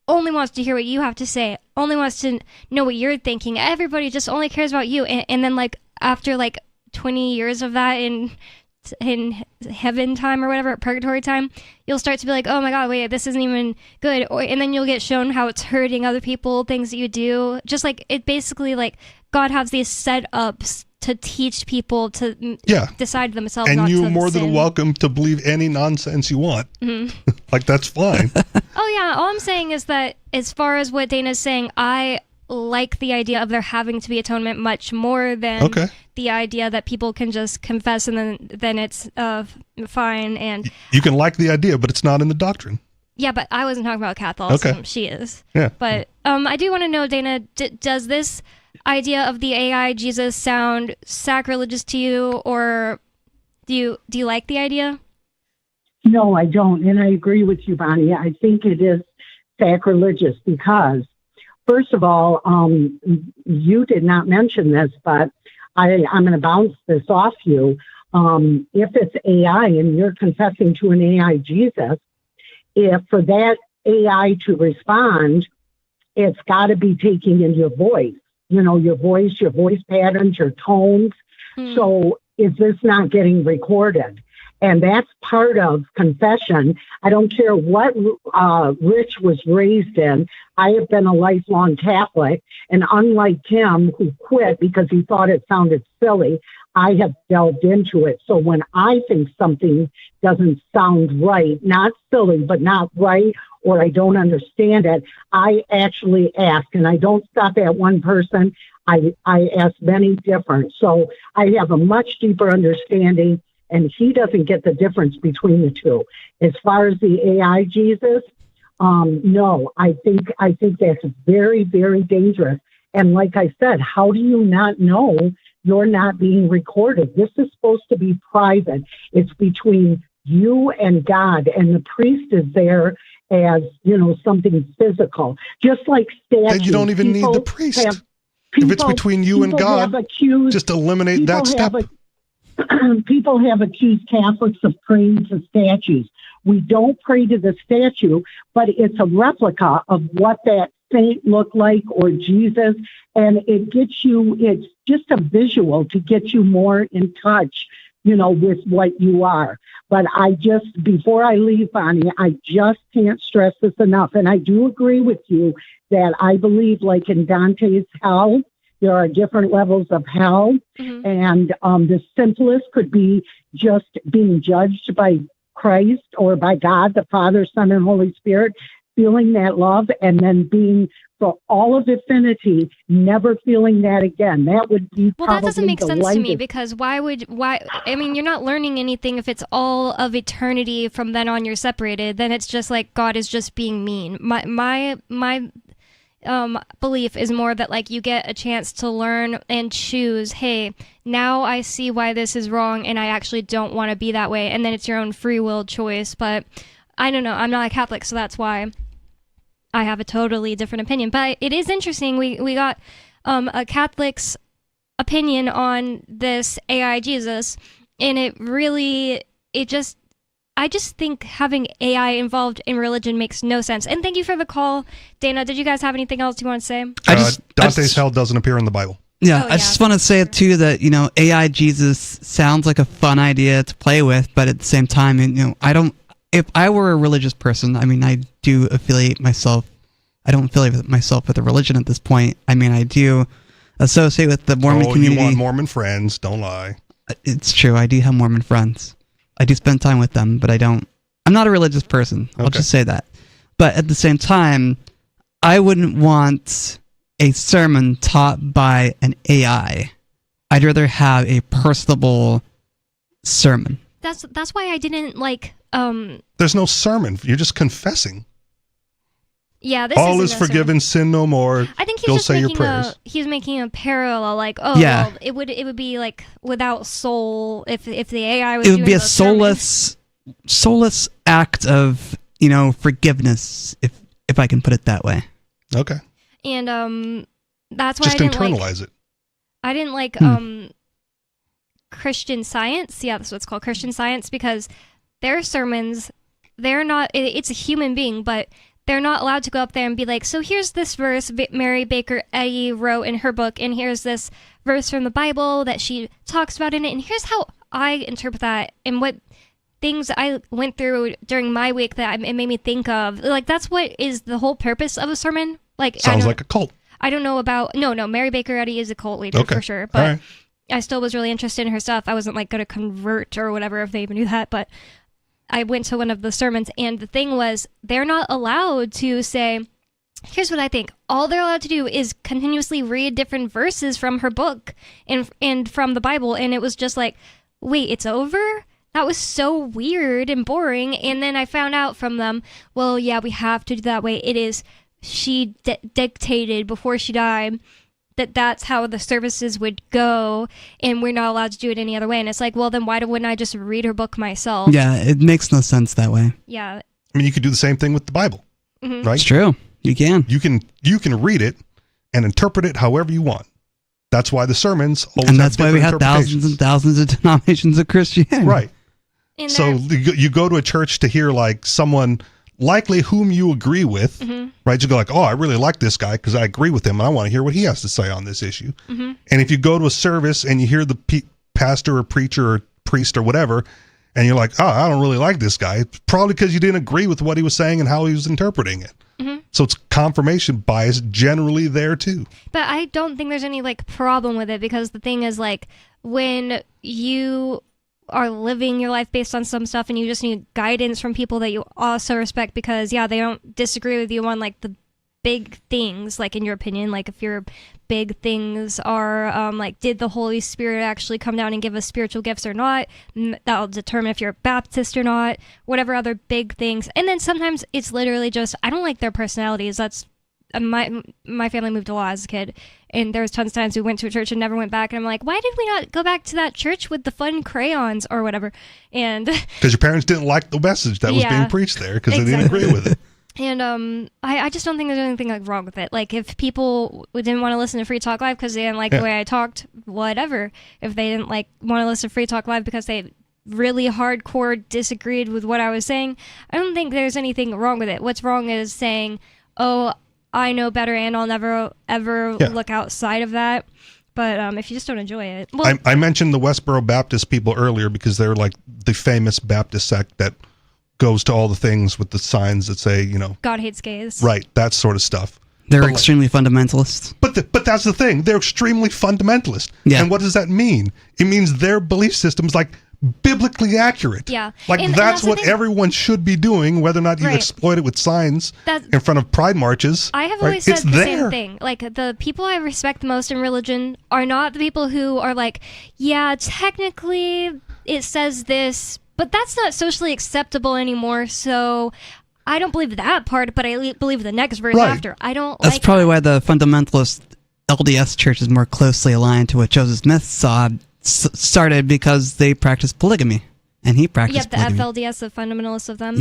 only wants to hear what you have to say, only wants to know what you're thinking. Everybody just only cares about you. And then like after like 20 years of that in heaven time or whatever, purgatory time, you'll start to be like, oh my god, wait, this isn't even good. And then you'll get shown how it's hurting other people, things that you do. Just like it basically, like God has these setups to teach people to decide themselves.
And
not
you're
to
more
sin.
than welcome to believe any nonsense you want.
Mhm.
Like, that's fine.
Oh yeah, all I'm saying is that as far as what Dana's saying, I like the idea of there having to be atonement much more than the idea that people can just confess and then it's fine. And
You can like the idea, but it's not in the doctrine.
yeah, but I wasn't talking about Catholicism.
Okay.
She is.
Yeah.
But I do want to know, Dana, does this idea of the AI Jesus sound sacrilegious to you, or do you like the idea?
No, I don't. And I agree with you, Bonnie. I think it is sacrilegious because, first of all, you did not mention this, but I'm going to bounce this off you. If it's AI and you're confessing to an AI Jesus, if for that AI to respond, it's got to be taking in your voice, your voice patterns, your tones. So is this not getting recorded? And that's part of confession. I don't care what Rich was raised in. I have been a lifelong Catholic, and unlike him, who quit because he thought it sounded silly, I have delved into it. So when I think something doesn't sound right, not silly, but not right, or I don't understand it, I actually ask, and I don't stop at one person. I ask many different. So I have a much deeper understanding, and he doesn't get the difference between the two. As far as the AI Jesus, no, I think that's very, very dangerous. And like I said, how do you not know you're not being recorded? This is supposed to be private. It's between you and God, and the priest is there as, something physical. Just like statues.
Then you don't even need the priest. If it's between you and God, just eliminate that step.
People have accused Catholics of praying to statues. We don't pray to the statue, but it's a replica of what that saint looked like, or Jesus, and it's just a visual to get you more in touch, with what you are. But before I leave, Bonnie, I just can't stress this enough. And I do agree with you that I believe, like in Dante's hell, there are different levels of hell. Mm-hmm. And the simplest could be just being judged by Christ or by God, the Father, Son, and Holy Spirit, feeling that love, and then being for all of infinity, never feeling that again. That would be
well, that doesn't make sense to me, because why? I mean, you're not learning anything if it's all of eternity. From then on, you're separated. Then it's just like God is just being mean. My belief is more that like you get a chance to learn and choose, hey, now I see why this is wrong and I actually don't want to be that way, and then it's your own free will choice. But I don't know, I'm not a Catholic, so that's why I have a totally different opinion. But it is interesting, we got a Catholic's opinion on this AI Jesus, and I just think having AI involved in religion makes no sense. And thank you for the call, Dana. Did you guys have anything else you want to say?
Dante's hell doesn't appear in the Bible.
Yeah, I just want to say too that, AI Jesus sounds like a fun idea to play with, but at the same time, if I were a religious person, I mean, I do affiliate myself. I don't affiliate myself with a religion at this point. I mean, I do associate with the Mormon community.
You want Mormon friends, don't lie.
It's true, I do have Mormon friends. I do spend time with them, but I'm not a religious person. I'll just say that. But at the same time, I wouldn't want a sermon taught by an AI. I'd rather have a personable sermon.
That's why I didn't like
There's no sermon. You're just confessing.
Yeah, this
all is forgiven, sin no more.
I think
he's
he's making a parallel, like, well, it would be like without soul if the AI was.
It would be a soulless act of forgiveness, if I can put it that way.
Okay.
And that's why
just
I didn't
internalize it.
I didn't like Christian Science. Yeah, that's what it's called, Christian Science, because their sermons, they're not. It's a human being, but they're not allowed to go up there and be like, so here's this verse Mary Baker Eddy wrote in her book, and here's this verse from the Bible that she talks about in it, and here's how I interpret that, and what things I went through during my week that it made me think of. Like, that's what is the whole purpose of a sermon. Like,
sounds like a cult.
I don't know about... No, Mary Baker Eddy is a cult leader for sure, but right. I still was really interested in her stuff. I wasn't, like, going to convert or whatever, if they even knew that, but I went to one of the sermons, and the thing was, they're not allowed to say, here's what I think. All they're allowed to do is continuously read different verses from her book and from the Bible, and it was just like, wait, it's over? That was so weird and boring. And then I found out from them, well, yeah, we have to do that way. It is, she dictated before she died that that's how the services would go, and we're not allowed to do it any other way. And it's like, well, then why wouldn't I just read her book myself?
Yeah, it makes no sense that way.
Yeah.
I mean, you could do the same thing with the Bible, right?
It's true. You can.
You can read it and interpret it however you want. That's why the sermons always
and that's
have
why we have
interpretations.
thousands and thousands of denominations of Christianity.
Right. So you go to a church to hear like someone likely whom you agree with, right? You go like, oh, I really like this guy because I agree with him and I want to hear what he has to say on this issue. And if you go to a service and you hear the pastor or preacher or priest or whatever, and you're like, oh, I don't really like this guy, it's probably because you didn't agree with what he was saying and how he was interpreting it. So it's confirmation bias generally there too.
But I don't think there's any like problem with it, because the thing is, like, when you are living your life based on some stuff and you just need guidance from people that you also respect, because they don't disagree with you on like the big things, like in your opinion, like if your big things are like, did the Holy Spirit actually come down and give us spiritual gifts or not? That'll determine if you're a Baptist or not, whatever other big things. And then sometimes it's literally just, I don't like their personalities. That's my family moved a lot as a kid, and there was tons of times we went to a church and never went back, and I'm like, why did we not go back to that church with the fun crayons or whatever? And
because your parents didn't like the message that was being preached there, because they didn't agree with it.
And I just don't think there's anything like wrong with it. Like, if people didn't want to listen to Free Talk Live because they didn't like the way I talked, whatever. If they didn't want to listen to Free Talk Live because they really hardcore disagreed with what I was saying, I don't think there's anything wrong with it. What's wrong is saying, oh, I know better and I'll never ever look outside of that. But if you just don't enjoy it, well,
I mentioned the Westboro Baptist people earlier because they're like the famous Baptist sect that goes to all the things with the signs that say,
God hates gays,
right? That sort of stuff.
They're extremely fundamentalist.
But that's the thing. They're extremely fundamentalist.
Yeah.
And what does that mean? It means their belief system is like biblically accurate.
Yeah.
Like, and that's what everyone should be doing, whether or not you exploit it with signs in front of pride marches.
I have always said the same thing. Like, the people I respect the most in religion are not the people who are like, yeah, technically it says this, but that's not socially acceptable anymore, so I don't believe that part, but I believe the next verse after. I don't
That's
like
probably why the fundamentalist LDS church is more closely aligned to what Joseph Smith started, because they practice polygamy, and he practiced polygamy.
the FLDS, the fundamentalists of them.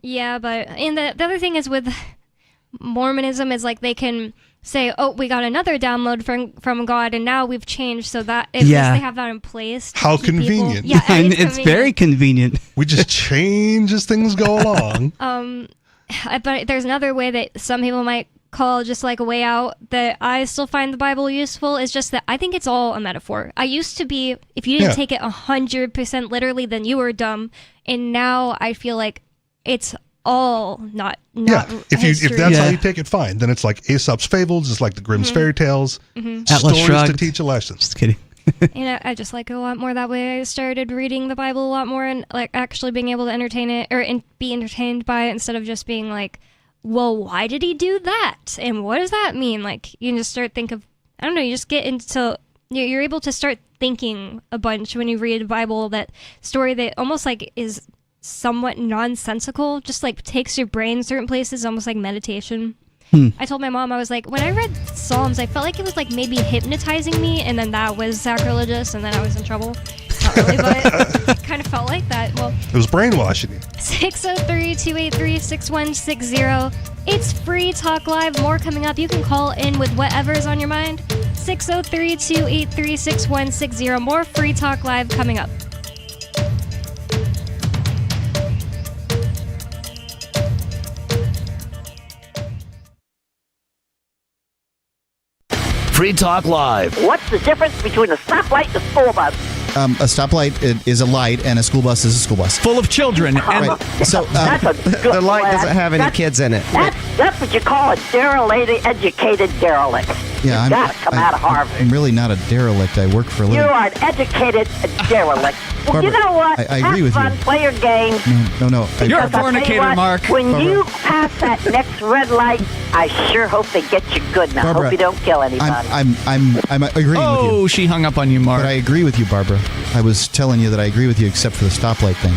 Yeah, but and the other thing is with Mormonism is like they can say, oh, we got another download from God, and now we've changed, so that at least they have that in place.
How convenient.
Yeah,
and it's very convenient.
We just change as things go along.
But there's another way that some people might call just like a way out that I still find the Bible useful. Is just that I think it's all a metaphor. I used to be, if you didn't take it 100% literally, then you were dumb, and now I feel like it's all not
if that's how you take it, fine. Then it's like Aesop's fables, it's like the Grimm's fairy tales, stories to teach a lesson.
Just kidding.
And I just like it a lot more that way. I started reading the Bible a lot more and like actually being able to entertain it or be entertained by it, instead of just being like, well, why did he do that? And what does that mean? Like, you can just start you just get into, you're able to start thinking a bunch when you read the Bible, that story that almost like is somewhat nonsensical, just like takes your brain certain places, almost like meditation. I told my mom, I was like, when I read Psalms, I felt like it was like maybe hypnotizing me, and then that was sacrilegious, and then I was in trouble. Not really, but it kind of felt like that. Well,
it was brainwashing you.
603-283-6160. It's Free Talk Live. More coming up. You can call in with whatever's on your mind. 603-283-6160. More Free Talk Live coming up.
Free Talk Live.
What's the difference between a stoplight and a school bus?
A stoplight is a light, and a school bus is a school bus.
Full of children.
Right. So
That's a good
the light
lad.
doesn't have any kids in it.
That's what you call a derelict, educated derelict.
yeah,
You gotta come out of Harvard.
I'm really not a derelict. I work for a
You
living.
are an educated derelict. Well, you
Barbara,
know what?
I agree with
Have
you.
fun, play your game.
No.
You're a
Because I'll tell you
fornicator,
what,
Mark.
When
Barbara.
you pass that next red light, I sure hope they get you good. Now,
Barbara,
hope you don't kill anybody.
I'm agreeing with you.
Oh, she hung up on you, Mark.
But I agree with you, Barbara. I was telling you that I agree with you, except for the stoplight thing.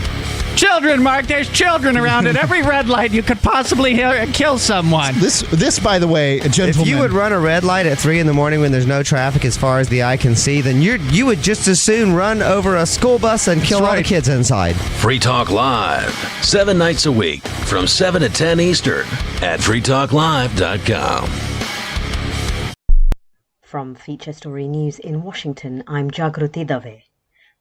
Children, Mark. There's children around at every red light. You could possibly kill someone.
This, by the way, gentlemen.
If you would run a red light at 3 a.m. when there's no traffic as far as the eye can see, then you would just as soon run over a school bus and kill all the kids inside.
Free Talk Live, 7 nights a week from 7 to 10 Eastern at freetalklive.com.
From Feature Story News in Washington, I'm Jagruti Dave.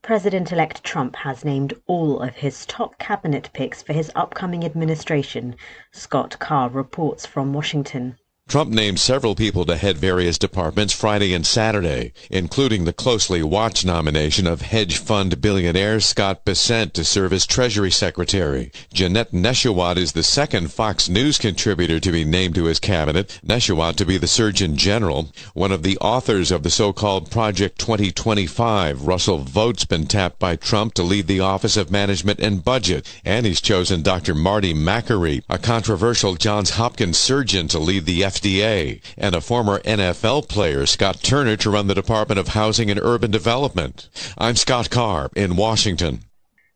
President-elect Trump has named all of his top cabinet picks for his upcoming administration. Scott Carr reports from Washington.
Trump named several people to head various departments Friday and Saturday, including the closely watched nomination of hedge fund billionaire Scott Bessent to serve as Treasury Secretary. Jeanette Neshawat is the second Fox News contributor to be named to his cabinet, Neshawat to be the Surgeon General. One of the authors of the so-called Project 2025, Russell Vought's been tapped by Trump to lead the Office of Management and Budget, and he's chosen Dr. Marty Makary, a controversial Johns Hopkins surgeon, to lead the FDA, and a former NFL player, Scott Turner, to run the Department of Housing and Urban Development. I'm Scott Carr in Washington.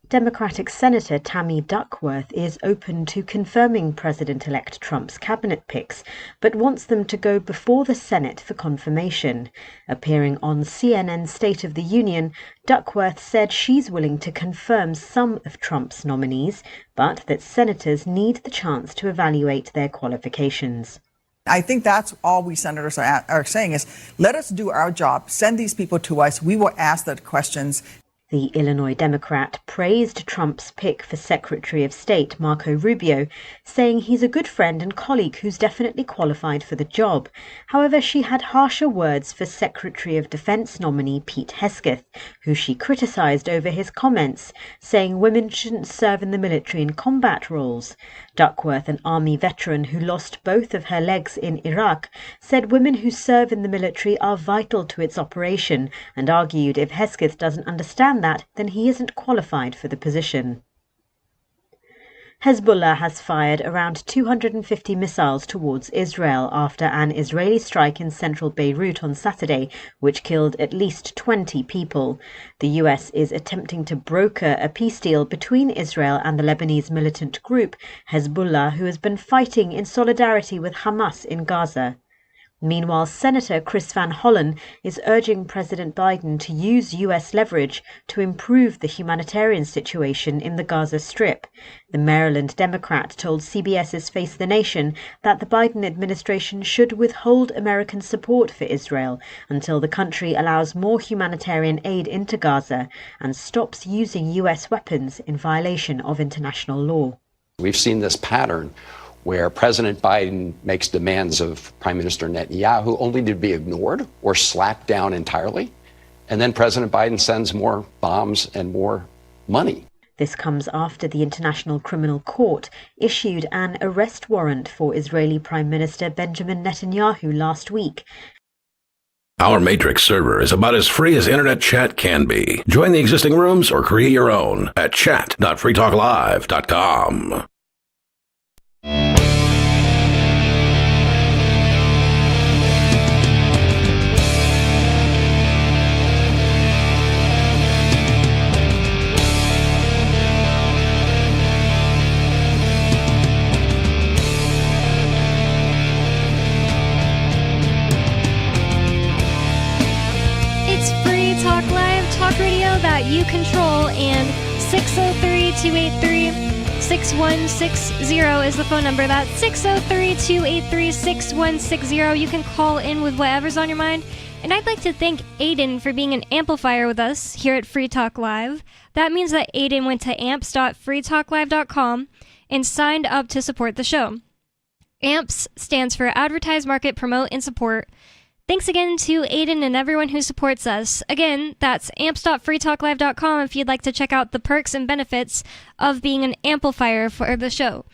Democratic Senator Tammy Duckworth is open to confirming President-elect Trump's cabinet picks, but wants them to go before the Senate for confirmation. Appearing on CNN's State of the Union, Duckworth said she's willing to confirm some of Trump's nominees, but that senators need the chance to evaluate their qualifications.
I think that's all we senators are saying is, let us do our job. Send these people to us. We will ask the questions.
The Illinois Democrat praised Trump's pick for Secretary of State, Marco Rubio, saying he's a good friend and colleague who's definitely qualified for the job. However, she had harsher words for Secretary of Defense nominee Pete Hegseth, who she criticized over his comments, saying women shouldn't serve in the military in combat roles. Duckworth, an Army veteran who lost both of her legs in Iraq, said women who serve in the military are vital to its operation, and argued if Hegseth doesn't understand that, then he isn't qualified for the position. Hezbollah has fired around 250 missiles towards Israel after an Israeli strike in central Beirut on Saturday, which killed at least 20 people. The US is attempting to broker a peace deal between Israel and the Lebanese militant group Hezbollah, who has been fighting in solidarity with Hamas in Gaza. Meanwhile, Senator Chris Van Hollen is urging President Biden to use U.S. leverage to improve the humanitarian situation in the Gaza Strip. The Maryland Democrat told CBS's Face the Nation that the Biden administration should withhold American support for Israel until the country allows more humanitarian aid into Gaza and stops using U.S. weapons in violation of international law.
We've seen this pattern where President Biden makes demands of Prime Minister Netanyahu only to be ignored or slapped down entirely. And then President Biden sends more bombs and more money.
This comes after the International Criminal Court issued an arrest warrant for Israeli Prime Minister Benjamin Netanyahu last week.
Our Matrix server is about as free as internet chat can be. Join the existing rooms or create your own at chat.freetalklive.com.
That you control, and 603-283-6160 is the phone number. That's 603-283-6160. You can call in with whatever's on your mind. And I'd like to thank Aiden for being an amplifier with us here at Free Talk Live. That means that Aiden went to amps.freetalklive.com and signed up to support the show. AMPS stands for Advertise, Market, Promote, and Support. Thanks again to Aiden and everyone who supports us. Again, that's amps.freetalklive.com if you'd like to check out the perks and benefits of being an amplifier for the show.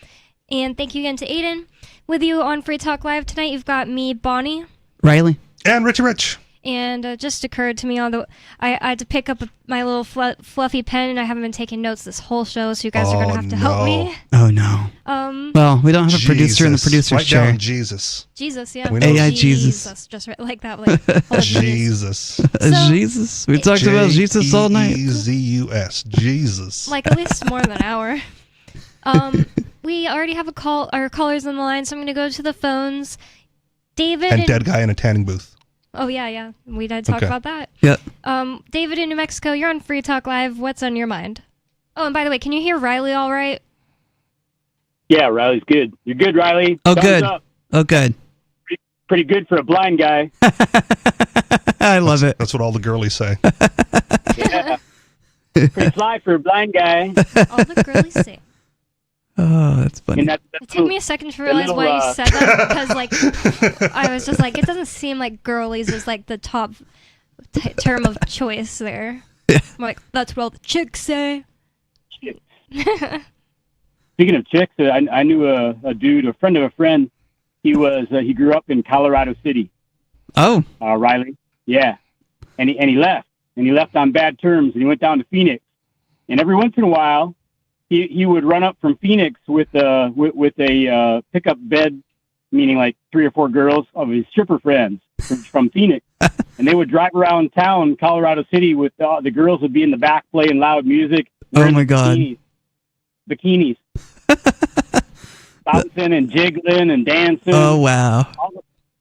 And thank you again to Aiden. With you on Free Talk Live tonight, you've got me, Bonnie.
Riley.
And Richie Rich.
And it just occurred to me I had to pick up my little fluffy pen, and I haven't been taking notes this whole show, so you guys are going to have to help me.
Oh, no. Well, we don't have a producer in the producer's
Write
chair.
down Jesus.
Jesus, yeah.
AI Jesus.
Just like that. Like,
Jesus.
Jesus. We talked about Jesus all night.
Jesus. Jesus.
Like at least more than an hour. We already have our callers on the line, so I'm going to go to the phones. David
and dead guy in a tanning booth.
Oh, yeah. We did talk about that.
Yep.
David in New Mexico, you're on Free Talk Live. What's on your mind? Oh, and by the way, can you hear Riley all right?
Yeah, Riley's good. You're good, Riley.
Oh,
Thumbs
good.
up.
Oh, good.
Pretty good for a blind guy.
I love it.
That's what all the girlies say.
Yeah. Pretty fly for a blind guy.
All the girlies say.
Oh, that's funny.
It
took me a second to realize why you said that, because like I was just like, it doesn't seem like girlies is like the top term of choice there. I'm like, that's what all the chicks say.
Speaking of chicks, I knew a dude, a friend of a friend. He grew up in Colorado City.
Oh,
Riley, yeah, and he left on bad terms, and he went down to Phoenix. And every once in a while, he would run up from Phoenix with a pickup bed, meaning like 3 or 4 girls of his stripper friends from Phoenix, and they would drive around town, Colorado City, with the girls would be in the back playing loud music.
Oh my God!
Bikinis, bouncing and jiggling and dancing.
Oh wow!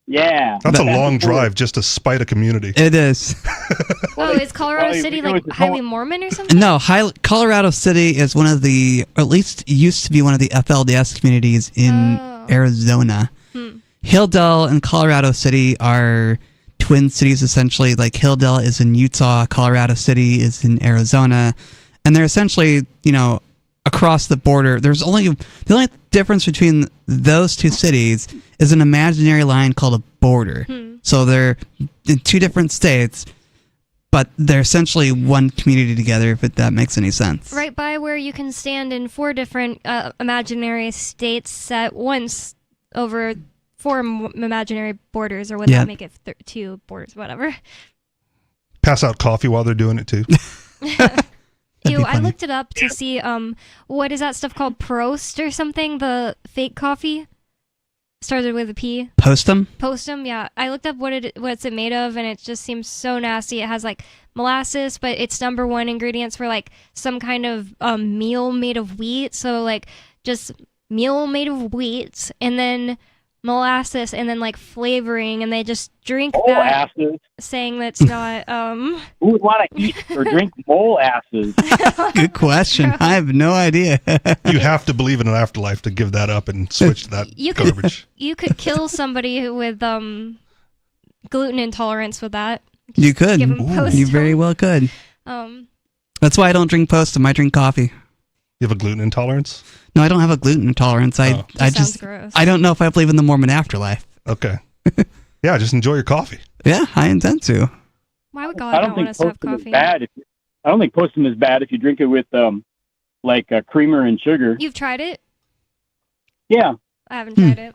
Yeah,
that's a long drive just to spite a community.
It is.
Oh, is Colorado City like highly Mormon or something?
No, Colorado City is one of the, or at least used to be one of the FLDS communities in Arizona. Hilldale and Colorado City are twin cities, essentially. Like Hilldale is in Utah, Colorado City is in Arizona, and they're essentially, across the border. The only difference between those two cities is an imaginary line called a border. So they're in 2 different states, but they're essentially one community together, if that makes any sense.
Right by where you can stand in 4 different imaginary states at once over 4 imaginary borders, or would that make it 2 borders, whatever.
Pass out coffee while they're doing it too.
I looked it up to see what is that stuff called, Prost or something, the fake coffee? Started with a P.
Postum?
Postum, yeah. I looked up what's it made of, and it just seems so nasty. It has like molasses, but its number 1 ingredients for like some kind of meal made of wheat. So like just meal made of wheat, and then molasses, and then like flavoring, and they just drink that, saying that's not.
Who would want to eat or drink molasses?
Good question. I have no idea.
You have to believe in an afterlife to give that up and switch to that garbage.
You could kill somebody with gluten intolerance with that.
You could.
Give 'em Postum.
You very well could. That's why I don't drink Postum. I drink coffee.
You have a gluten intolerance?
No, I don't have a gluten intolerance. I don't know if I believe in the Mormon afterlife.
Okay. Yeah, just enjoy your coffee.
Yeah, I intend to.
Why would God not want us to have coffee?
I don't think Postum is bad if you drink it with creamer and sugar.
You've tried it?
Yeah.
I haven't tried it.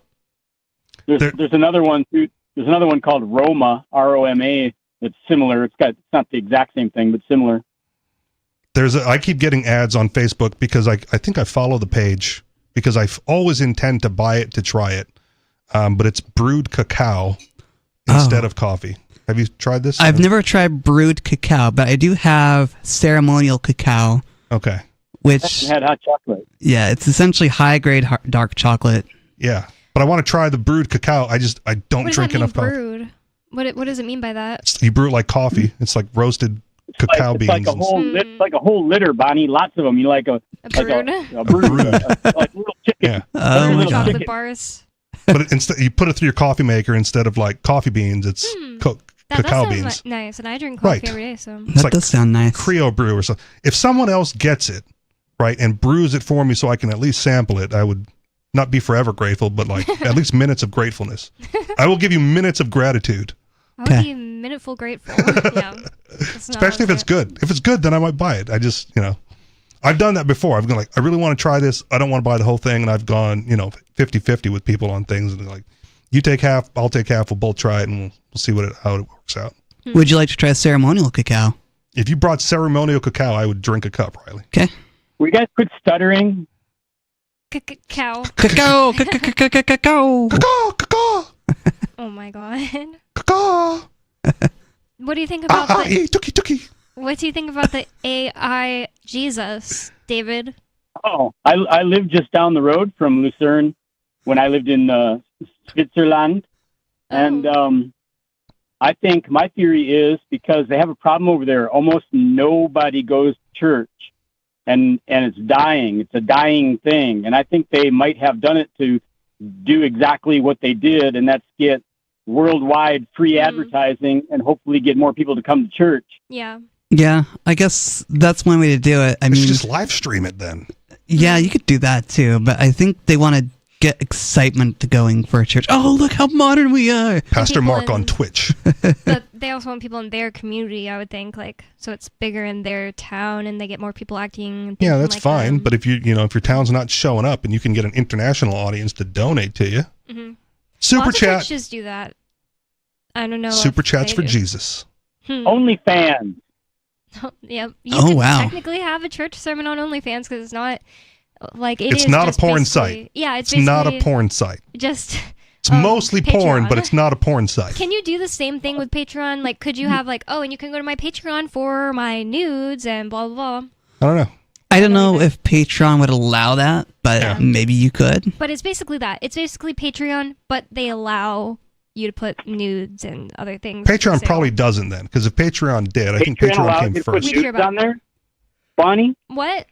There's another one too. There's another one called Roma, Roma. It's similar. It's not the exact same thing, but similar.
I keep getting ads on Facebook because I think I follow the page because I always intend to buy it to try it. But it's brewed cacao instead of coffee. Have you tried this?
I've never tried brewed cacao, but I do have ceremonial cacao.
Okay.
Which
had hot chocolate.
Yeah, it's essentially high grade dark chocolate.
Yeah, but I want to try the brewed cacao. I don't drink enough coffee.
Brewed? What does it mean by that?
You brew it like coffee. It's like roasted cacao beans.
It's like a whole litter, Bonnie. Lots of them. You like a brood, like little chicken.
Yeah.
Chocolate bars.
But instead, you put it through your coffee maker instead of like coffee beans. It's cacao beans.
Nice, and I drink coffee every day, so
that does sound nice.
Creo brew or something. If someone else gets it, right, and brews it for me, so I can at least sample it, I would not be forever grateful, but like at least minutes of gratefulness. I will give you minutes of gratitude
I would be minuteful grateful. Yeah.
Especially if it's good. If it's good, then I might buy it. I just, I've done that before. I've gone like, I really want to try this. I don't want to buy the whole thing. And I've gone, 50-50 with people on things. And they're like, you take half, I'll take half. We'll both try it and we'll see how it works out.
Would you like to try ceremonial cacao?
If you brought ceremonial cacao, I would drink a cup, Riley.
Okay.
We guys quit stuttering.
Cacao.
Cacao. Cacao.
Cacao.
Oh my god.
Cacao.
What do you think about the...
Tuki.
What do you think about the AI Jesus, David?
Oh, I lived just down the road from Lucerne when I lived in Switzerland. And I think my theory is because they have a problem over there. Almost nobody goes to church. And it's dying. It's a dying thing. And I think they might have done it to do exactly what they did, and that's get worldwide free advertising and hopefully get more people to come to church.
Yeah.
Yeah, I guess that's one way to do it. I mean,
just live stream it then.
Yeah, you could do that too, but I think they want to get excitement going for a church. Oh, look how modern we are.
Pastor Mark on Twitch.
But they also want people in their community, I would think, so it's bigger in their town and they get more people acting. And
yeah, that's fine. But if if your town's not showing up and you can get an international audience to donate to you, super
Lots
chat.
of churches do that. I don't know.
Super chats for
do.
Jesus.
OnlyFans.
Yep. You can technically have a church sermon on OnlyFans because it's not
it's not a porn site.
Yeah, it's
not a porn site.
Just
it's mostly
Patreon.
porn, but it's not a porn site.
Can you do the same thing with Patreon? Could you have and you can go to my Patreon for my nudes and blah blah blah.
I don't know.
I don't know if Patreon would allow that, but maybe you could.
But it's basically that. It's basically Patreon, but they allow you to put nudes and other things.
Patreon probably doesn't then, because if Patreon did, I think Patreon came first.
Put nudes on there, Bonnie?
What?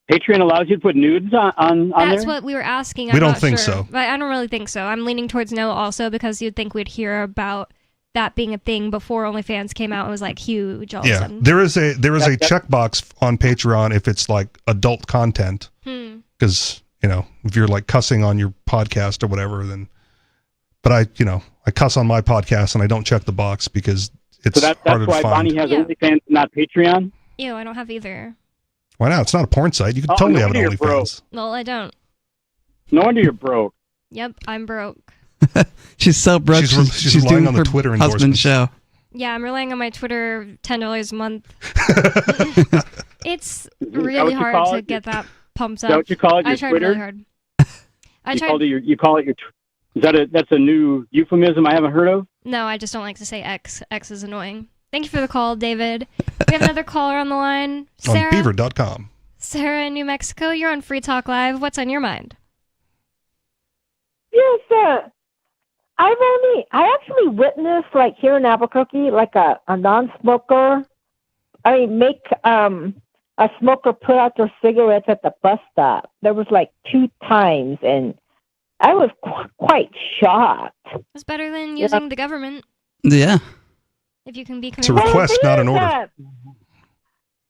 Patreon allows you to put nudes on there?
That's what we were asking.
We don't think so.
But I don't really think so. I'm leaning towards no also because you'd think we'd hear about that being a thing before OnlyFans came out and was huge all of a sudden.
There is a checkbox on Patreon if it's adult content. Because, if you're cussing on your podcast or whatever, then but I cuss on my podcast and I don't check the box because it's harder to find.
That's why Bonnie has OnlyFans, not Patreon?
Ew, I don't have either.
Why not? It's not a porn site. You can totally have an OnlyFans.
No, I don't.
No wonder you're broke.
Yep, I'm broke.
She's so broke. She's
relying
doing
on the
her
Twitter
husband's
endorsements.
show.
Yeah, I'm relying on my Twitter $10 a month. It's really hard to get that pumped up.
Is that what you call it?
I tried
Twitter?
really hard.
You call it your. That's a new euphemism I haven't heard of?
No, I just don't like to say X. X is annoying. Thank you for the call, David. We have another caller on the line. Sarah.
On beaver.com.
Sarah in New Mexico, you're on Free Talk Live. What's on your mind?
Yes, sir. I actually witnessed, here in Albuquerque, a non-smoker, make a smoker put out their cigarettes at the bus stop. There was 2 times, and I was quite shocked.
It's better than using the government.
Yeah.
If you can be
It's a request, not an order.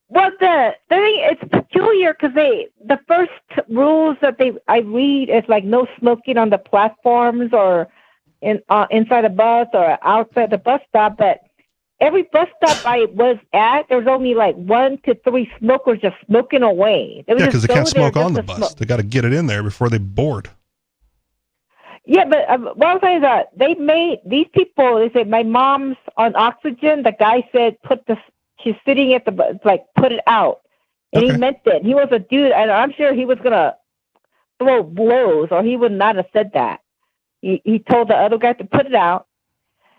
Well, the thing, it's peculiar because the first rules that I read is no smoking on the platforms or inside a bus or outside the bus stop. But every bus stop I was at, there was only 1 to 3 smokers just smoking away.
Yeah, because they can't smoke on the bus. They got to get it in there before they board.
Yeah, but what I'm saying is that they made these people. They said my mom's on oxygen. The guy said she's sitting at the put it out, and he meant it. He was a dude, and I'm sure he was gonna throw blows, or he would not have said that. He told the other guy to put it out,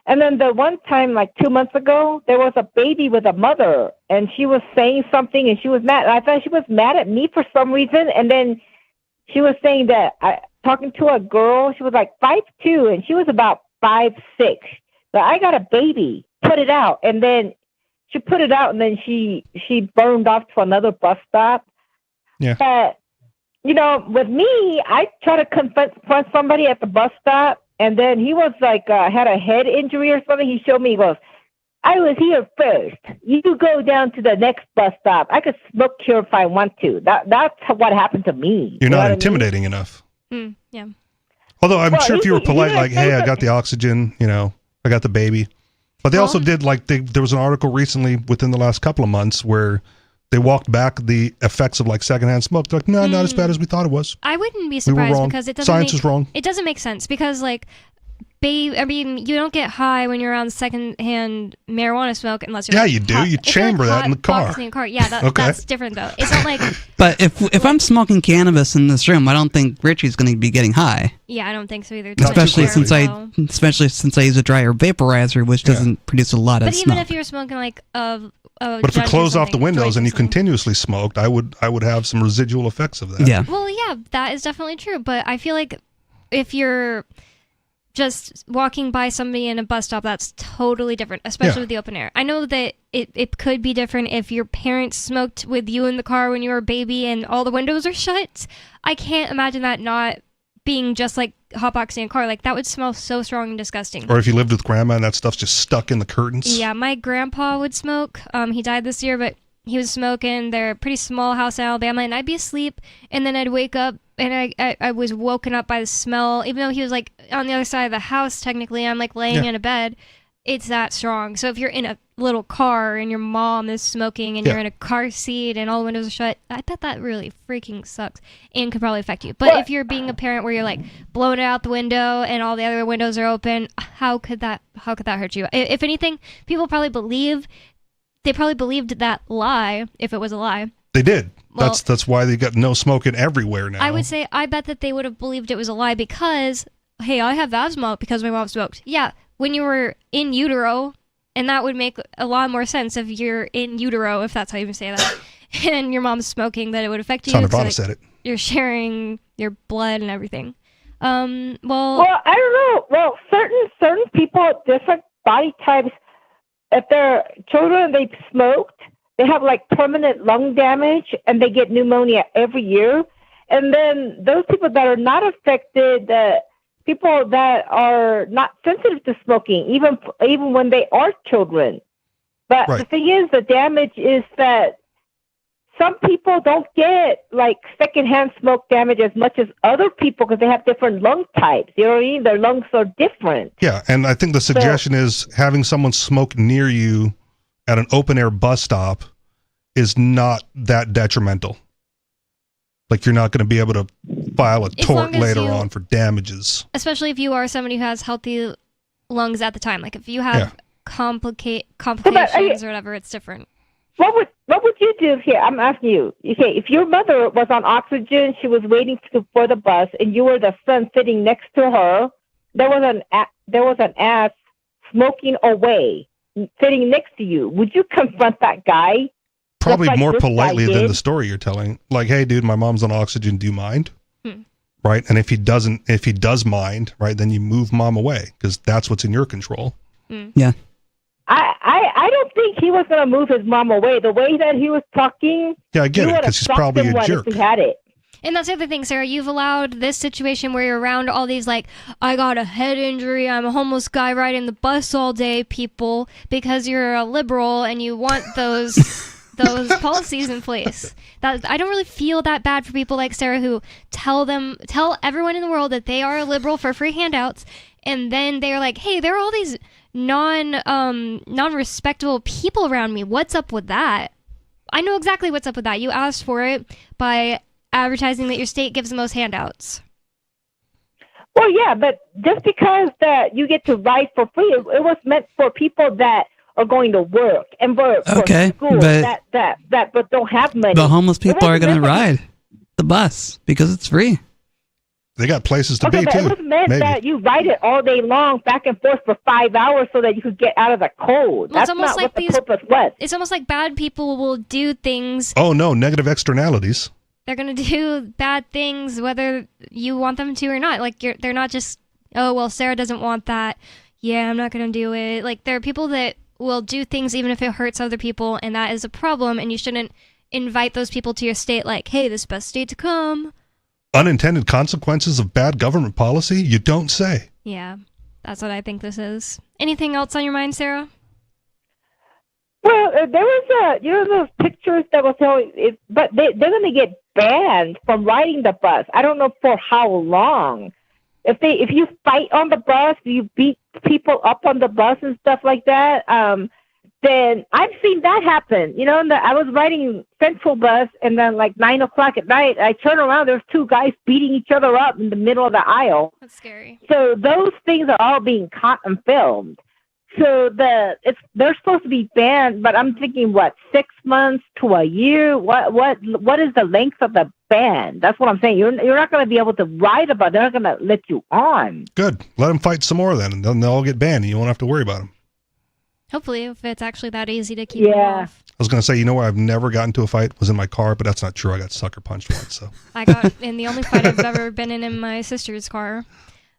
and then the one time 2 months ago, there was a baby with a mother, and she was saying something, and she was mad. I thought she was mad at me for some reason, and then she was saying that talking to a girl, she was 5'2", and she was about 5'6". But I got a baby. Put it out, and then she put it out, and then she burned off to another bus stop.
Yeah.
But with me, I try to confront somebody at the bus stop, and then he was had a head injury or something. He showed me. He goes, "I was here first. You go down to the next bus stop. I could smoke here if I want to." That's what happened to me.
You're not intimidating enough.
Yeah.
Although I'm sure if you were polite, "Hey, I got the oxygen, I got the baby," But they also did, like, there was an article recently within the last couple of months where they walked back the effects of, like, secondhand smoke. They're like, no, not as bad as we thought it was.
I wouldn't be
We were
surprised
wrong.
because it doesn't
Science is wrong.
It doesn't make sense because, like, I mean, you don't get high when you're around secondhand marijuana smoke unless you're.
Yeah,
like,
you do.
hot-
You
if you're,
chamber
like,
that in the car.
boxing in a car. Yeah,
Okay.
that's different though. It's not like.
But if I'm smoking cannabis in this room, I don't think Richie's going to be getting high.
Yeah, I don't think so either.
Especially since I use a dryer vaporizer, which doesn't produce a lot of
But
smoke.
even if you're smoking like
But if you close off the windows and you continuously smoked, I would have some residual effects of that.
Yeah.
Well, yeah, that is definitely true. But I feel like if you're just walking by somebody in a bus stop, that's totally different, especially with the open air. I know that it could be different if your parents smoked with you in the car when you were a baby and all the windows are shut. I can't imagine that not being just like hotboxing a car. Like, that would smell so strong and disgusting.
Or if you lived with grandma and that stuff's just stuck in the curtains.
Yeah, my grandpa would smoke. He died this year, but he was smoking. They're a pretty small house in Alabama, and I'd be asleep, and then I'd wake up, and I was woken up by the smell, even though he was, like, on the other side of the house, technically. I'm, like, laying in a bed. It's that strong. So if you're in a little car, and your mom is smoking, and you're in a car seat, and all the windows are shut, I bet that really freaking sucks, and could probably affect you. But if you're being a parent where you're, like, blowing it out the window, and all the other windows are open, how could that hurt you? If anything, people probably believed that lie, if it was a lie.
They did.
Well,
That's why they got no smoking everywhere now.
I would say I bet that they would have believed it was a lie because, hey, I have asthma because my mom smoked. Yeah, when you were in utero, and that would make a lot more sense if you're in utero, if that's how you say that, and your mom's smoking, that it would affect you.
Santa
'cause,
Barbara
like,
said it.
You're sharing your blood and everything.
Well, I don't know. Well, certain people, different body types, if they're children, they've smoked, they have like permanent lung damage and they get pneumonia every year. And then those people that are not affected, people that are not sensitive to smoking, even when they are children. But the thing is, the damage is that some people don't get like secondhand smoke damage as much as other people because they have different lung types. You know what I mean? Their lungs are different.
Yeah, and I think the suggestion is having someone smoke near you at an open air bus stop is not that detrimental. Like, you're not going to be able to file a tort later on for damages.
Especially if you are somebody who has healthy lungs at the time. Like, if you have complications or whatever, it's different.
What would you do here? I'm asking you. Okay, if your mother was on oxygen, she was waiting for the bus, and you were the son sitting next to her. There was an ass smoking away, sitting next to you. Would you confront that guy?
Probably
like
more
this guy
politely than
did?
the story you're telling. Like, hey, dude, my mom's on oxygen. Do you mind? Right? And if he does mind, right, then you move mom away because that's what's in your control.
Yeah.
I don't think he was going to move his mom away. The way that he was talking,
Yeah, I get
you
it
would have
because he's
stopped
probably
him
a
if
jerk.
he had it.
And that's the other thing, Sarah. You've allowed this situation where you're around all these, like, I got a head injury, I'm a homeless guy riding the bus all day, people, because you're a liberal and you want those those policies in place. That I don't really feel that bad for people like Sarah who tell everyone in the world that they are a liberal for free handouts, and then they're like, hey, there are all these non-respectable people around me. What's up with that? I know exactly what's up with that. You asked for it by advertising that your state gives the most handouts.
Well, yeah, but just because that you get to ride for free, it was meant for people that are going to work and for school
but
but don't have money.
The homeless people are going to
meant-
ride the bus because it's free.
They got places to
Okay,
be
but
too.
it was meant
Maybe.
that you ride it all day long, back and forth for 5 hours, so that you could get out of the cold.
Well, it's
That's
almost
not
like
what the purpose was.
It's almost like bad people will do things.
Oh no, negative externalities.
They're going to do bad things whether you want them to or not. Like, they're not just, oh, well, Sarah doesn't want that. Yeah, I'm not going to do it. Like, there are people that will do things even if it hurts other people, and that is a problem, and you shouldn't invite those people to your state like, hey, this is the best state to come.
Unintended consequences of bad government policy? You don't say.
Yeah, that's what I think this is. Anything else on your mind, Sarah?
Well, there was those pictures that was showing it, but they're going to get banned from riding the bus. I don't know for how long. if you fight on the bus, you beat people up on the bus and stuff like that. Then I've seen that happen. You know, I was riding Central Bus, and then like 9:00 at night, I turn around. There's two guys beating each other up in the middle of the aisle.
That's scary.
So those things are all being caught and filmed. So they're supposed to be banned, but I'm thinking, what, 6 months to a year? What is the length of the ban? That's what I'm saying. You're not going to be able to ride about. They're not going to let you on.
Good. Let them fight some more then, and then they'll all get banned, and you won't have to worry about them.
Hopefully, if it's actually that easy to keep them off.
I was going to say, you know where I've never gotten into a fight was in my car, but that's not true. I got sucker punched once. So
I got in the only fight I've ever been in my sister's car.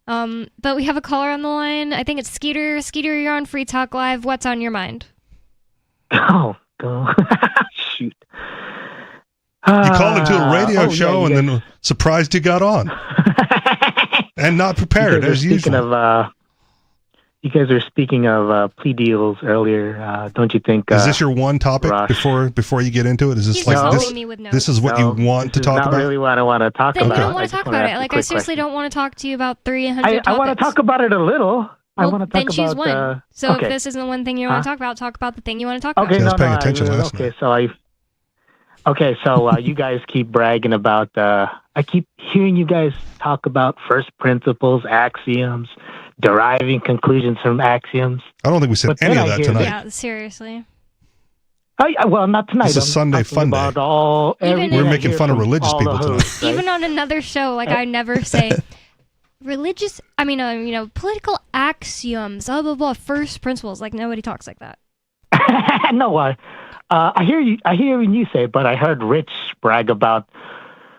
But we have a caller on the line. I think it's Skeeter. Skeeter, you're on Free Talk Live. What's on your mind?
Oh, shoot.
You called into a radio show and then surprised you got on. And not prepared, as usual.
You guys were speaking of plea deals earlier. Don't you think?
Is this your one topic before you get into it? Is this this is what you want to talk about?
Not really what I want to talk about.
I don't want to talk about it. Like, I seriously don't want to talk to you about 300 topics.
I want to talk about it a little. I want to talk
then choose
about,
one. So
okay.
if this isn't the one thing you want to talk about the thing you want to talk about.
Okay, so you guys keep bragging about. I keep hearing you guys talk about first principles, axioms, deriving conclusions from axioms.
I don't think we said any of that tonight.
Yeah, seriously.
Well, not tonight.
It's a Sunday fun day. We're making fun of religious people tonight.
Even on another show, like, I never say political axioms, blah, blah, blah, first principles. Like, nobody talks like that.
No, I hear you. I hear when you say, but I heard Rich brag about,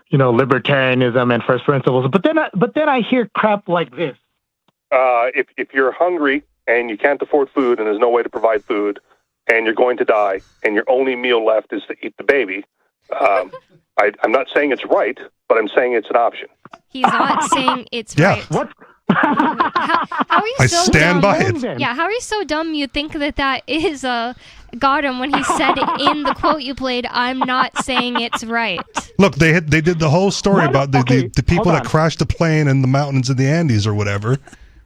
libertarianism and first principles. But then I hear crap like this.
If you're hungry and you can't afford food and there's no way to provide food and you're going to die and your only meal left is to eat the baby, I'm not saying it's right, but I'm saying it's an option.
He's not saying it's right.
What?
How are you
I
so
stand
dumb?
by it.
Yeah, how are you so dumb you think that is got him when he said in the quote you played, I'm not saying it's right.
Look, they did the whole story about the people that crashed the plane in the mountains of the Andes or whatever,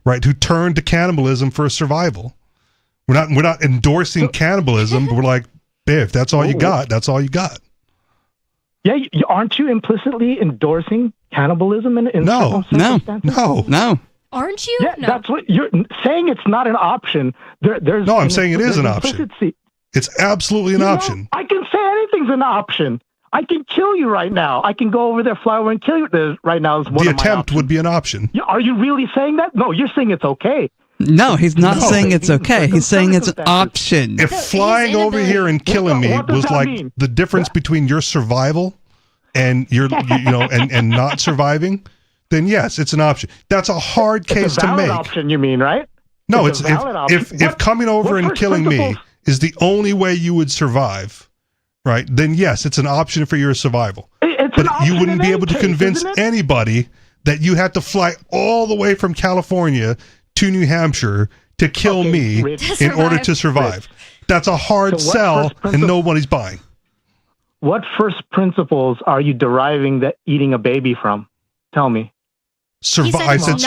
right, who turned to cannibalism for survival. We're not endorsing cannibalism, but we're like, if that's all you got, that's all you got.
Yeah, aren't you implicitly endorsing cannibalism in certain circumstances?
No.
Aren't you?
Yeah,
no.
That's what you're saying. It's not an option.
I'm saying it is an option. It's absolutely an option.
I can say anything's an option. I can kill you right now. I can go over there, fly over, and kill you right now.
The attempt would be an option.
Are you really saying that? No, you're saying it's okay.
No, he's not saying it's okay. He's saying it's an option.
If flying over here and killing me was like the difference between your survival and and not surviving, then yes, it's an option. That's a hard case to make.
Option, you mean, right?
No, if coming over and killing me is the only way you would survive, right? Then yes, it's an option for your survival. But you wouldn't be able to convince anybody that you had to fly all the way from California to New Hampshire to kill me in order to survive. That's a hard sell, and nobody's buying.
What first principles are you deriving that eating a baby from? Tell me.
I said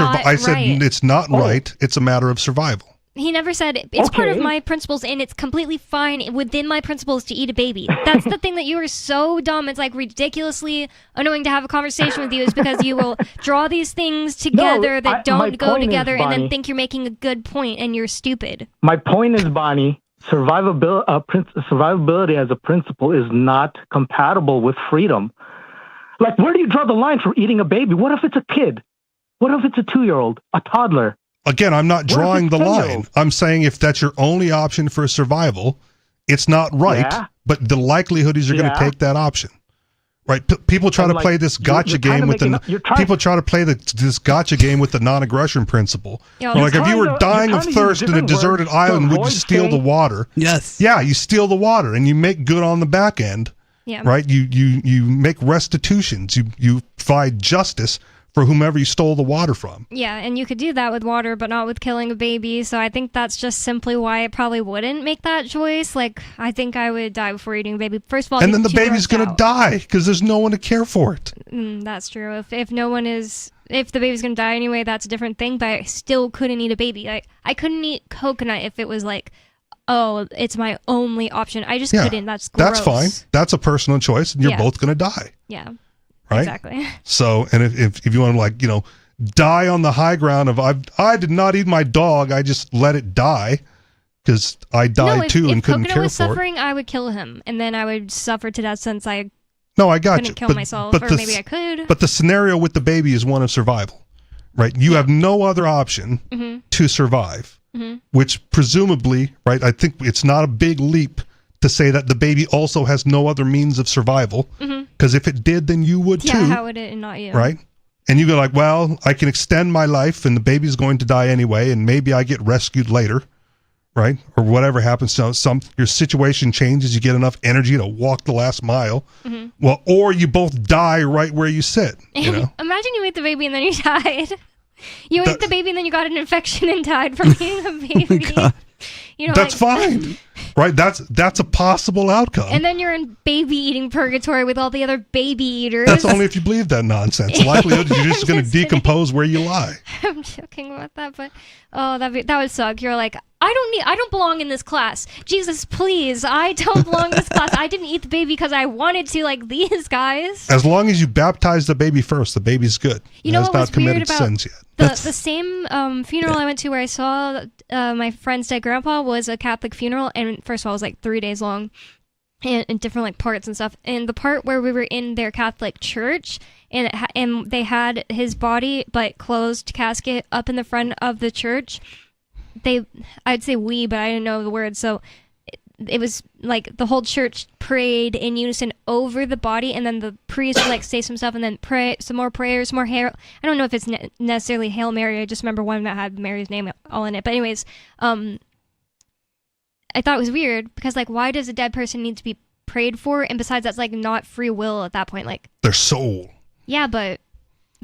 it's not right. It's a matter of survival.
He never said it's part of my principles and it's completely fine within my principles to eat a baby. That's the thing that you are so dumb. It's like ridiculously annoying to have a conversation with you is because you will draw these things together that don't go together and then think you're making a good point and you're stupid.
My point is, Bonnie, survivability as a principle is not compatible with freedom. Like, where do you draw the line for eating a baby? What if it's a kid? What if it's a 2-year-old, a toddler?
Again, I'm not drawing the line. I'm saying if that's your only option for survival, it's not right, but the likelihood is you're going to take that option. Right? People try to play this gotcha game with this gotcha game with the non-aggression principle. Like, if you were dying of thirst in a deserted island, would you steal the water?
Yes.
Yeah, you steal the water and you make good on the back end.
Yeah.
Right? You make restitutions. You provide justice for whomever you stole the water from.
Yeah, and you could do that with water, but not with killing a baby. So I think that's just simply why I probably wouldn't make that choice. Like, I think I would die before eating a baby. First of all,
and then the baby's going to die because there's no one to care for it.
That's true. If the baby's going to die anyway, that's a different thing. But I still couldn't eat a baby. Like, I couldn't eat coconut if it was like, oh, it's my only option. I just couldn't. That's gross.
That's fine. That's a personal choice, and you're both going to die.
Yeah.
Right?
Exactly.
So, and if you want to, like, die on the high ground of I did not eat my dog, I just let it die because I died too and couldn't care for it. If
Coconut was suffering, I would kill him, and then I would suffer to death since I couldn't kill myself, or maybe I could.
But the scenario with the baby is one of survival, right? You have no other option to survive, which presumably, right, I think it's not a big leap to say that the baby also has no other means of survival, because if it did, then you would too.
Yeah, how would it and not you?
Right? And you go like, well, I can extend my life and the baby's going to die anyway, and maybe I get rescued later, right? Or whatever happens. So your situation changes, you get enough energy to walk the last mile. Well, or you both die right where you sit.
Imagine you ate the baby and then you died. You ate the baby and then you got an infection and died from eating a baby.
That's fine. Right? That's a possible outcome.
And then you're in baby eating purgatory with all the other baby eaters.
That's only if you believe that nonsense. The likelihood is you're just going to decompose where you lie.
I'm joking about that, but that would suck. You're like, I don't belong in this class. Jesus, please, I don't belong in this class. I didn't eat the baby because I wanted to, like these guys.
As long as you baptize the baby first, the baby's good.
You know what was weird about
sins yet.
The same funeral I went to where I saw my friend's dead grandpa was a Catholic funeral, and first of all, it was like 3 days long, and different like parts and stuff. And the part where we were in their Catholic church, and they had his body but closed casket up in the front of the church. I'd say we, but I didn't know the word, so it was like the whole church prayed in unison over the body, and then the priest would like say some stuff and then pray some more prayers, more hair. I don't know if it's necessarily Hail Mary. I just remember one that had Mary's name all in it. But anyways, I thought it was weird because like, why does a dead person need to be prayed for? And besides, that's like not free will at that point. Like
their soul.
Yeah, but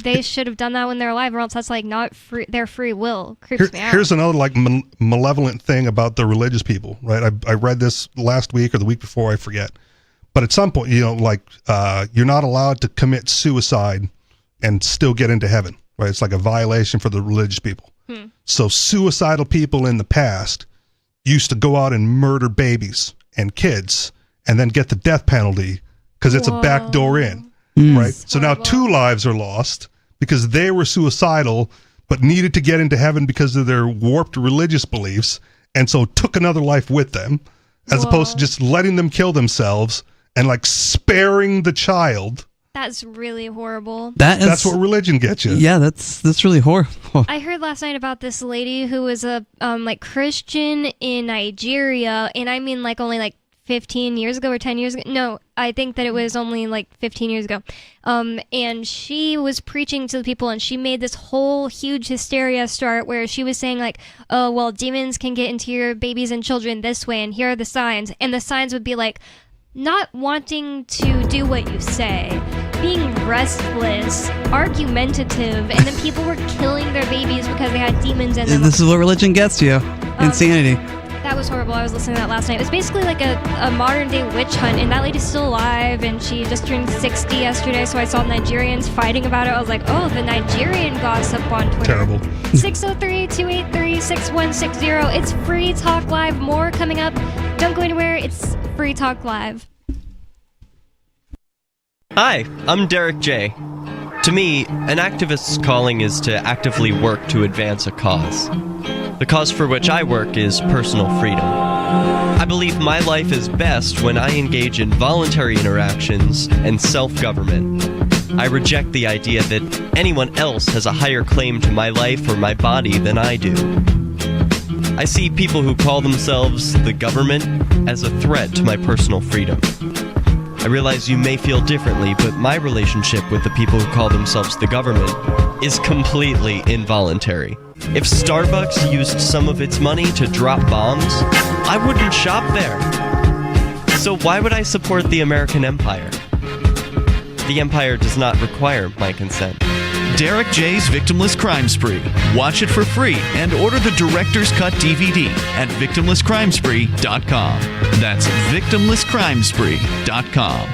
they should have done that when they're alive, or else that's like not their free will. Creeps me out.
Here's another like malevolent thing about the religious people, right? I read this last week or the week before, I forget. But at some point, you're not allowed to commit suicide and still get into heaven, right? It's like a violation for the religious people. So suicidal people in the past used to go out and murder babies and kids and then get the death penalty because it's a back door in. Right. So now 2 lives are lost because they were suicidal, but needed to get into heaven because of their warped religious beliefs. And so took another life with them as opposed to just letting them kill themselves and like sparing the child.
That's really horrible.
That's what religion gets you.
Yeah, that's really horrible.
I heard last night about this lady who was a like Christian in Nigeria, and I mean like only like 15 years ago or 10 years ago. No, I think that it was only like 15 years ago. And she was preaching to the people, and she made this whole huge hysteria start where she was saying like, oh, well, demons can get into your babies and children this way, and here are the signs. And the signs would be like, not wanting to do what you say, being restless, argumentative, and then people were killing their babies because they had demons in them.
This is what religion gets you. Insanity.
That was horrible. I was listening to that last night. It was basically like a modern-day witch hunt, and that lady's still alive, and she just turned 60 yesterday, so I saw Nigerians fighting about it. I was like, oh, the Nigerian gossip on Twitter.
Terrible.
603-283-6160. It's Free Talk Live. More coming up. Don't go anywhere. It's Free Talk Live.
Hi, I'm Derek J. To me, an activist's calling is to actively work to advance a cause. The cause for which I work is personal freedom. I believe my life is best when I engage in voluntary interactions and self-government. I reject the idea that anyone else has a higher claim to my life or my body than I do. I see people who call themselves the government as a threat to my personal freedom. I realize you may feel differently, but my relationship with the people who call themselves the government is completely involuntary. If Starbucks used some of its money to drop bombs, I wouldn't shop there. So why would I support the American empire? The empire does not require my consent.
Derek J's Victimless Crime Spree. Watch it for free and order the Director's Cut DVD at victimlesscrimespree.com. That's victimlesscrimespree.com.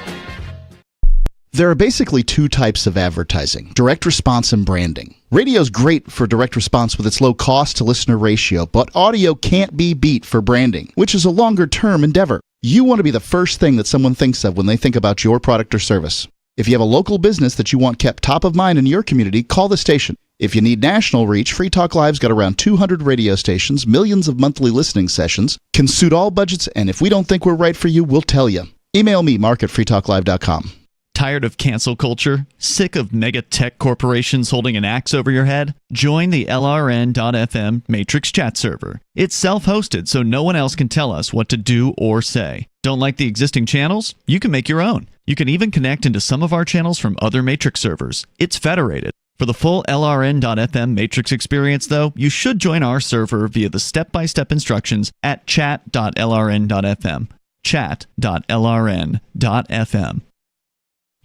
There are basically two types of advertising, direct response and branding. Radio's great for direct response with its low cost to listener ratio, but audio can't be beat for branding, which is a longer term endeavor. You want to be the first thing that someone thinks of when they think about your product or service. If you have a local business that you want kept top of mind in your community, call the station. If you need national reach, Free Talk Live's got around 200 radio stations, millions of monthly listening sessions, can suit all budgets, and if we don't think we're right for you, we'll tell you. Email me, mark@freetalklive.com.
Tired of cancel culture? Sick of mega tech corporations holding an axe over your head? Join the LRN.FM Matrix chat server. It's self-hosted, so no one else can tell us what to do or say. Don't like the existing channels? You can make your own. You can even connect into some of our channels from other Matrix servers. It's federated. For the full LRN.FM Matrix experience, though, you should join our server via the step-by-step instructions at chat.lrn.fm. chat.lrn.fm.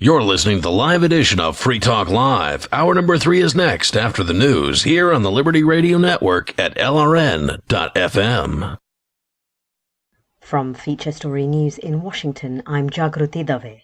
You're listening to the live edition of Free Talk Live. Hour number 3 is next after the news here on the Liberty Radio Network at LRN.FM.
From Feature Story News in Washington, I'm Jagruti Dave.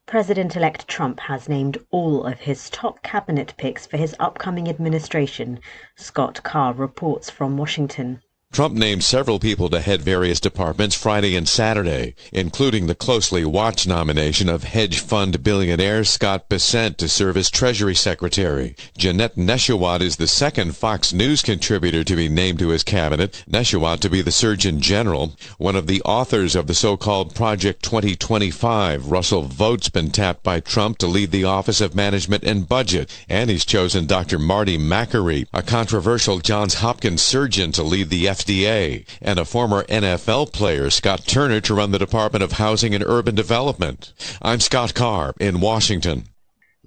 President-elect Trump has named all of his top cabinet picks for his upcoming administration. Scott Carr reports from Washington.
Trump named several people to head various departments Friday and Saturday, including the closely watched nomination of hedge fund billionaire Scott Bessent to serve as Treasury Secretary. Jeanette Neshawat is the second Fox News contributor to be named to his cabinet, Neshawat to be the Surgeon General. One of the authors of the so-called Project 2025, Russell Vought's been tapped by Trump to lead the Office of Management and Budget, and he's chosen Dr. Marty Makary, a controversial Johns Hopkins surgeon, to lead the FDA, and a former NFL player, Scott Turner, to run the Department of Housing and Urban Development. I'm Scott Carr in Washington.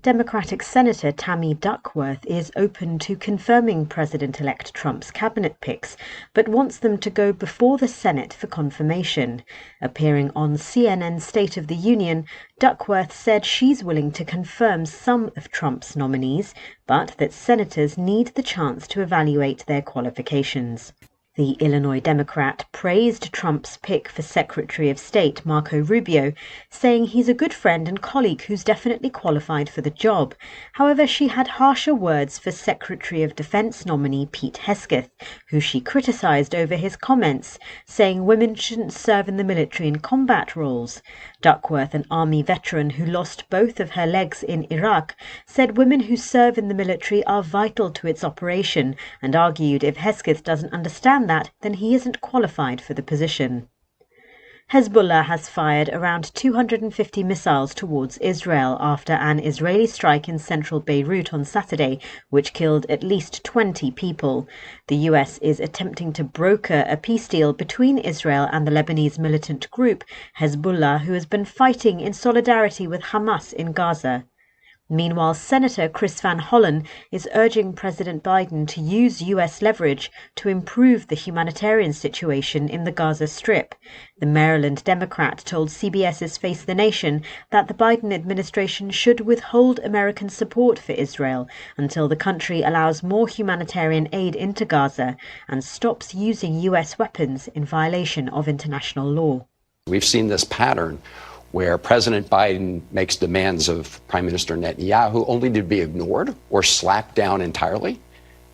Democratic Senator Tammy Duckworth is open to confirming President-elect Trump's cabinet picks, but wants them to go before the Senate for confirmation. Appearing on CNN's State of the Union, Duckworth said she's willing to confirm some of Trump's nominees, but that senators need the chance to evaluate their qualifications. The Illinois Democrat praised Trump's pick for Secretary of State Marco Rubio, saying he's a good friend and colleague who's definitely qualified for the job. However, she had harsher words for Secretary of Defense nominee Pete Hegseth, who she criticized over his comments, saying women shouldn't serve in the military in combat roles. Duckworth, an Army veteran who lost both of her legs in Iraq, said women who serve in the military are vital to its operation, and argued if Hegseth doesn't understand that, then he isn't qualified for the position. Hezbollah has fired around 250 missiles towards Israel after an Israeli strike in central Beirut on Saturday, which killed at least 20 people. The US is attempting to broker a peace deal between Israel and the Lebanese militant group Hezbollah, who has been fighting in solidarity with Hamas in Gaza. Meanwhile, Senator Chris Van Hollen is urging President Biden to use U.S. leverage to improve the humanitarian situation in the Gaza Strip. The Maryland Democrat told CBS's Face the Nation that the Biden administration should withhold American support for Israel until the country allows more humanitarian aid into Gaza and stops using U.S. weapons in violation of international law.
We've seen this pattern where President Biden makes demands of Prime Minister Netanyahu only to be ignored or slapped down entirely.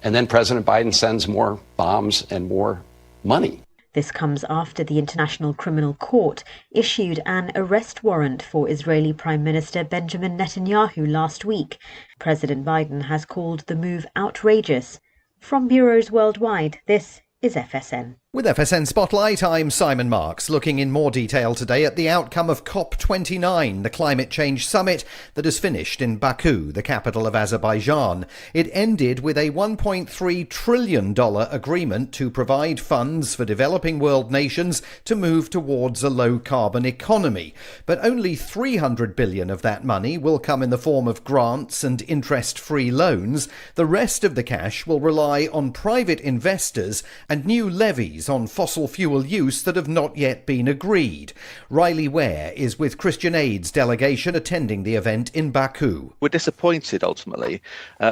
And then President Biden sends more bombs and more money.
This comes after the International Criminal Court issued an arrest warrant for Israeli Prime Minister Benjamin Netanyahu last week. President Biden has called the move outrageous. From bureaus worldwide, this is FSN.
With FSN Spotlight, I'm Simon Marks, looking in more detail today at the outcome of COP29, the climate change summit that has finished in Baku, the capital of Azerbaijan. It ended with a $1.3 trillion agreement to provide funds for developing world nations to move towards a low-carbon economy. But only $300 billion of that money will come in the form of grants and interest-free loans. The rest of the cash will rely on private investors and new levies policies on fossil fuel use that have not yet been agreed. Riley Ware is with Christian Aid's delegation attending the event in Baku.
We're disappointed ultimately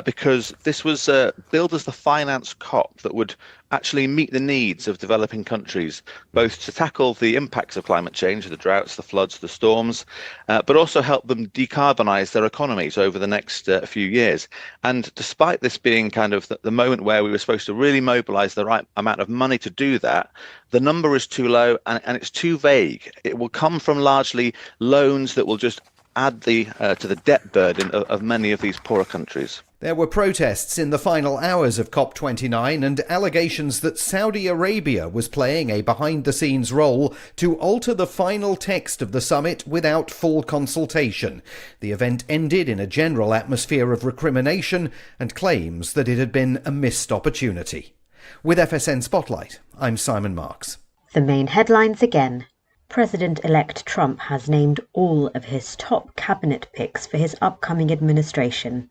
because this was billed as the finance COP that would actually meet the needs of developing countries, both to tackle the impacts of climate change, the droughts, the floods, the storms, but also help them decarbonise their economies over the next few years. And despite this being kind of the moment where we were supposed to really mobilise the right amount of money to do that, the number is too low and it's too vague. It will come from largely loans that will just add to the debt burden of many of these poorer countries.
There were protests in the final hours of COP29 and allegations that Saudi Arabia was playing a behind-the-scenes role to alter the final text of the summit without full consultation. The event ended in a general atmosphere of recrimination and claims that it had been a missed opportunity. With FSN Spotlight, I'm Simon Marks.
The main headlines again. President-elect Trump has named all of his top cabinet picks for his upcoming administration.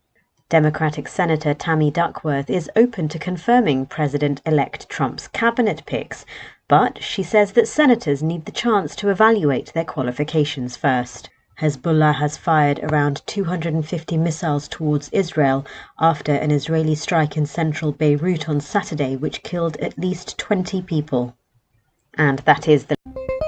Democratic Senator Tammy Duckworth is open to confirming President-elect Trump's cabinet picks, but she says that senators need the chance to evaluate their qualifications first. Hezbollah has fired around 250 missiles towards Israel after an Israeli strike in central Beirut on Saturday, which killed at least 20 people. And that is the...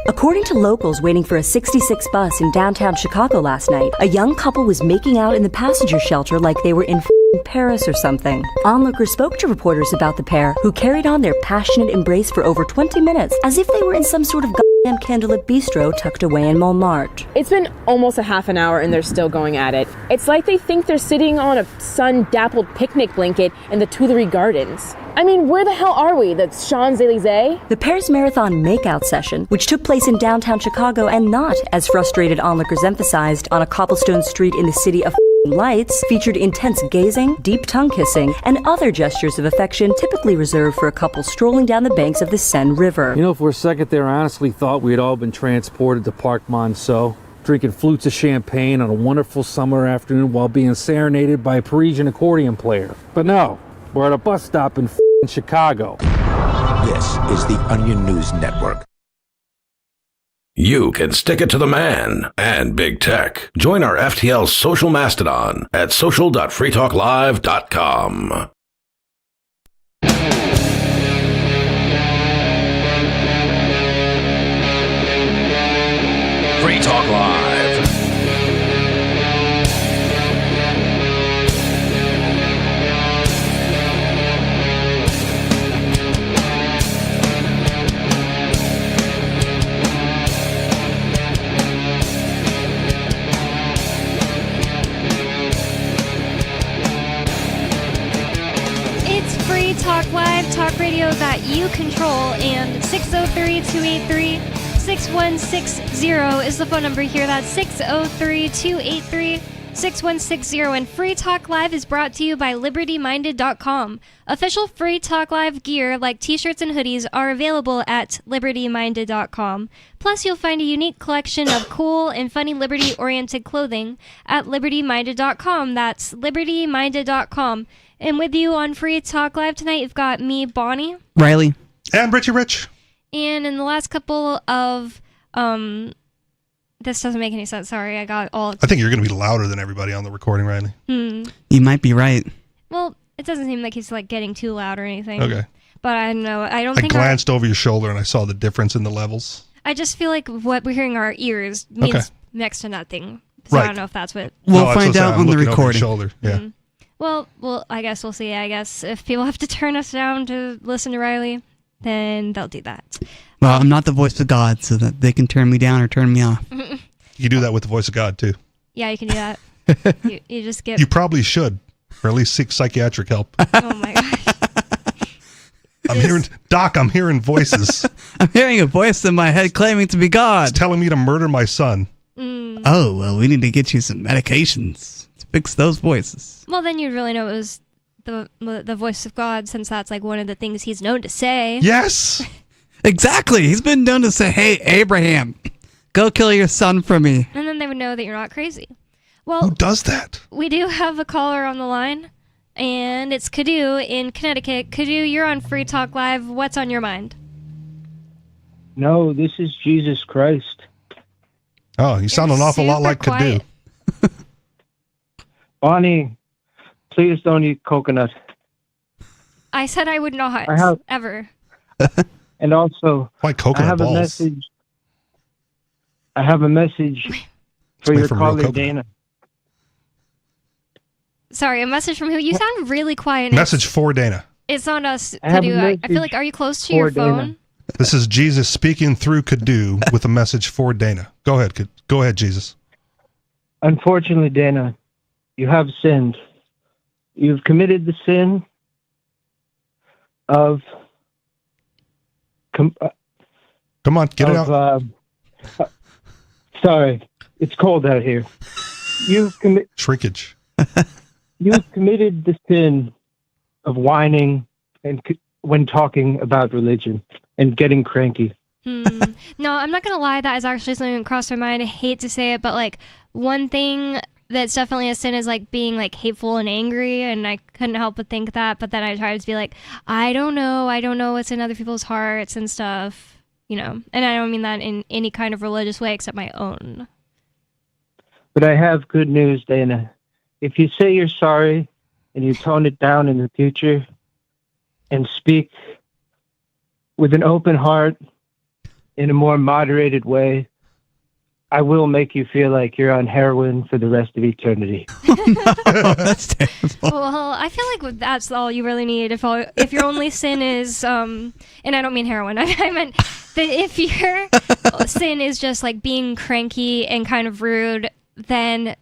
According to locals waiting for a 66 bus in downtown Chicago last night, a young couple was making out in the passenger shelter like they were in Paris or something. Onlookers spoke to reporters about the pair, who carried on their passionate embrace for over 20 minutes, as if they were in some sort of goddamn candlelit bistro tucked away in Montmartre.
It's been almost a half an hour and they're still going at it. It's like they think they're sitting on a sun-dappled picnic blanket in the Tuileries Gardens. I mean, where the hell are we? The Champs-Elysees?
The pair's marathon makeout session, which took place in downtown Chicago and not, as frustrated onlookers emphasized, on a cobblestone street in the city of lights, featured intense gazing, deep tongue kissing, and other gestures of affection typically reserved for a couple strolling down the banks of the Seine River.
You know, for a second there, I honestly thought we had all been transported to Parc Monceau, drinking flutes of champagne on a wonderful summer afternoon while being serenaded by a Parisian accordion player. But no, we're at a bus stop in Chicago.
This is the Onion News Network.
You can stick it to the man and big tech. Join our FTL social mastodon at social.freetalklive.com. Free Talk Live.
Talk Live, talk radio that you control, and 603-283-6160 is the phone number here. That's 603-283-6160, and Free Talk Live is brought to you by LibertyMinded.com. Official Free Talk Live gear like t-shirts and hoodies are available at LibertyMinded.com. Plus, you'll find a unique collection of cool and funny liberty-oriented clothing at LibertyMinded.com. That's LibertyMinded.com. And with you on Free Talk Live tonight, you've got me, Bonnie.
Riley.
And Richie Rich.
And in the last couple of, this doesn't make any sense. Sorry, I got all...
I think you're going to be louder than everybody on the recording, Riley.
You might be right.
Well, it doesn't seem like he's like getting too loud or anything.
Okay.
But I don't know. I
I glanced over your shoulder and I saw the difference in the levels.
I just feel like what we're hearing in our ears means next to nothing. So
right.
I don't know if that's what...
We'll find out on the recording.
Shoulder. Yeah.
Well, I guess we'll see. I guess if people have to turn us down to listen to Riley, then they'll do that.
Well, I'm not the voice of God, so that they can turn me down or turn me off.
You do that with the voice of God, too.
Yeah, you can do that. you just get...
You probably should, or at least seek psychiatric help.
Oh, my gosh.
I'm hearing voices.
I'm hearing a voice in my head claiming to be God.
It's telling me to murder my son.
Oh, well, we need to get you some medications. Fix those voices.
Well, then you'd really know it was the voice of God, since that's like one of the things he's known to say.
Yes!
Exactly. He's been known to say, hey, Abraham, go kill your son for me.
And then they would know that you're not crazy. Well,
who does that?
We do have a caller on the line, and it's Kadu in Connecticut. Kadu, you're on Free Talk Live. What's on your mind?
No, this is Jesus Christ.
Oh, you sound an awful lot like Kadu.
Bonnie, please don't eat coconut.
I said I would not
I have-
ever.
And also,
Why coconut
I have
balls?
a message. I have a message for
made
your
from real
colleague
coconut.
Dana.
Sorry, a message from who? You sound really quiet. and
Message for Dana.
It's on us,
I have a
Kadu. I feel
message
like, are you close to
for
your
Dana.
phone?
This is Jesus speaking through Kadu with a message for Dana. Go ahead, go ahead, Jesus.
Unfortunately, Dana, you have sinned. You've committed the sin of.
Come on, get it out.
Sorry, it's cold out here.
Shrinkage.
You've committed the sin of whining and when talking about religion and getting cranky.
No, I'm not gonna lie. That is actually something that crossed my mind. I hate to say it, but like one thing that's definitely a sin is like being like hateful and angry, and I couldn't help but think that. But then I tried to be like, I don't know what's in other people's hearts and stuff, you know. And I don't mean that in any kind of religious way except my own.
But I have good news, Dana. If you say you're sorry and you tone it down in the future and speak with an open heart in a more moderated way, I will make you feel like you're on heroin for the rest of eternity.
That's terrible.
Well, I feel like that's all you really need. If your only sin is, and I don't mean heroin. I meant that if your sin is just like being cranky and kind of rude, then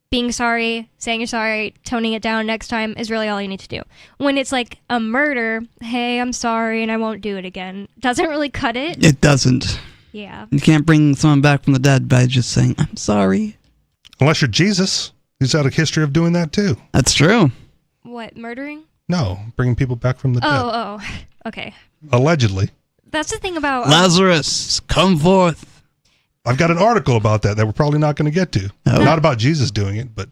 being sorry, saying you're sorry, toning it down next time is really all you need to do. When it's like a murder, hey, I'm sorry and I won't do it again, doesn't really cut it.
It doesn't.
Yeah.
You can't bring someone back from the dead by just saying, I'm sorry.
Unless you're Jesus. He's had a history of doing that too.
That's true.
What, murdering?
No, bringing people back from the dead.
Oh, okay.
Allegedly.
That's the thing about
Lazarus, come forth.
I've got an article about that we're probably not going to get to.
Oh.
Not about Jesus doing it, but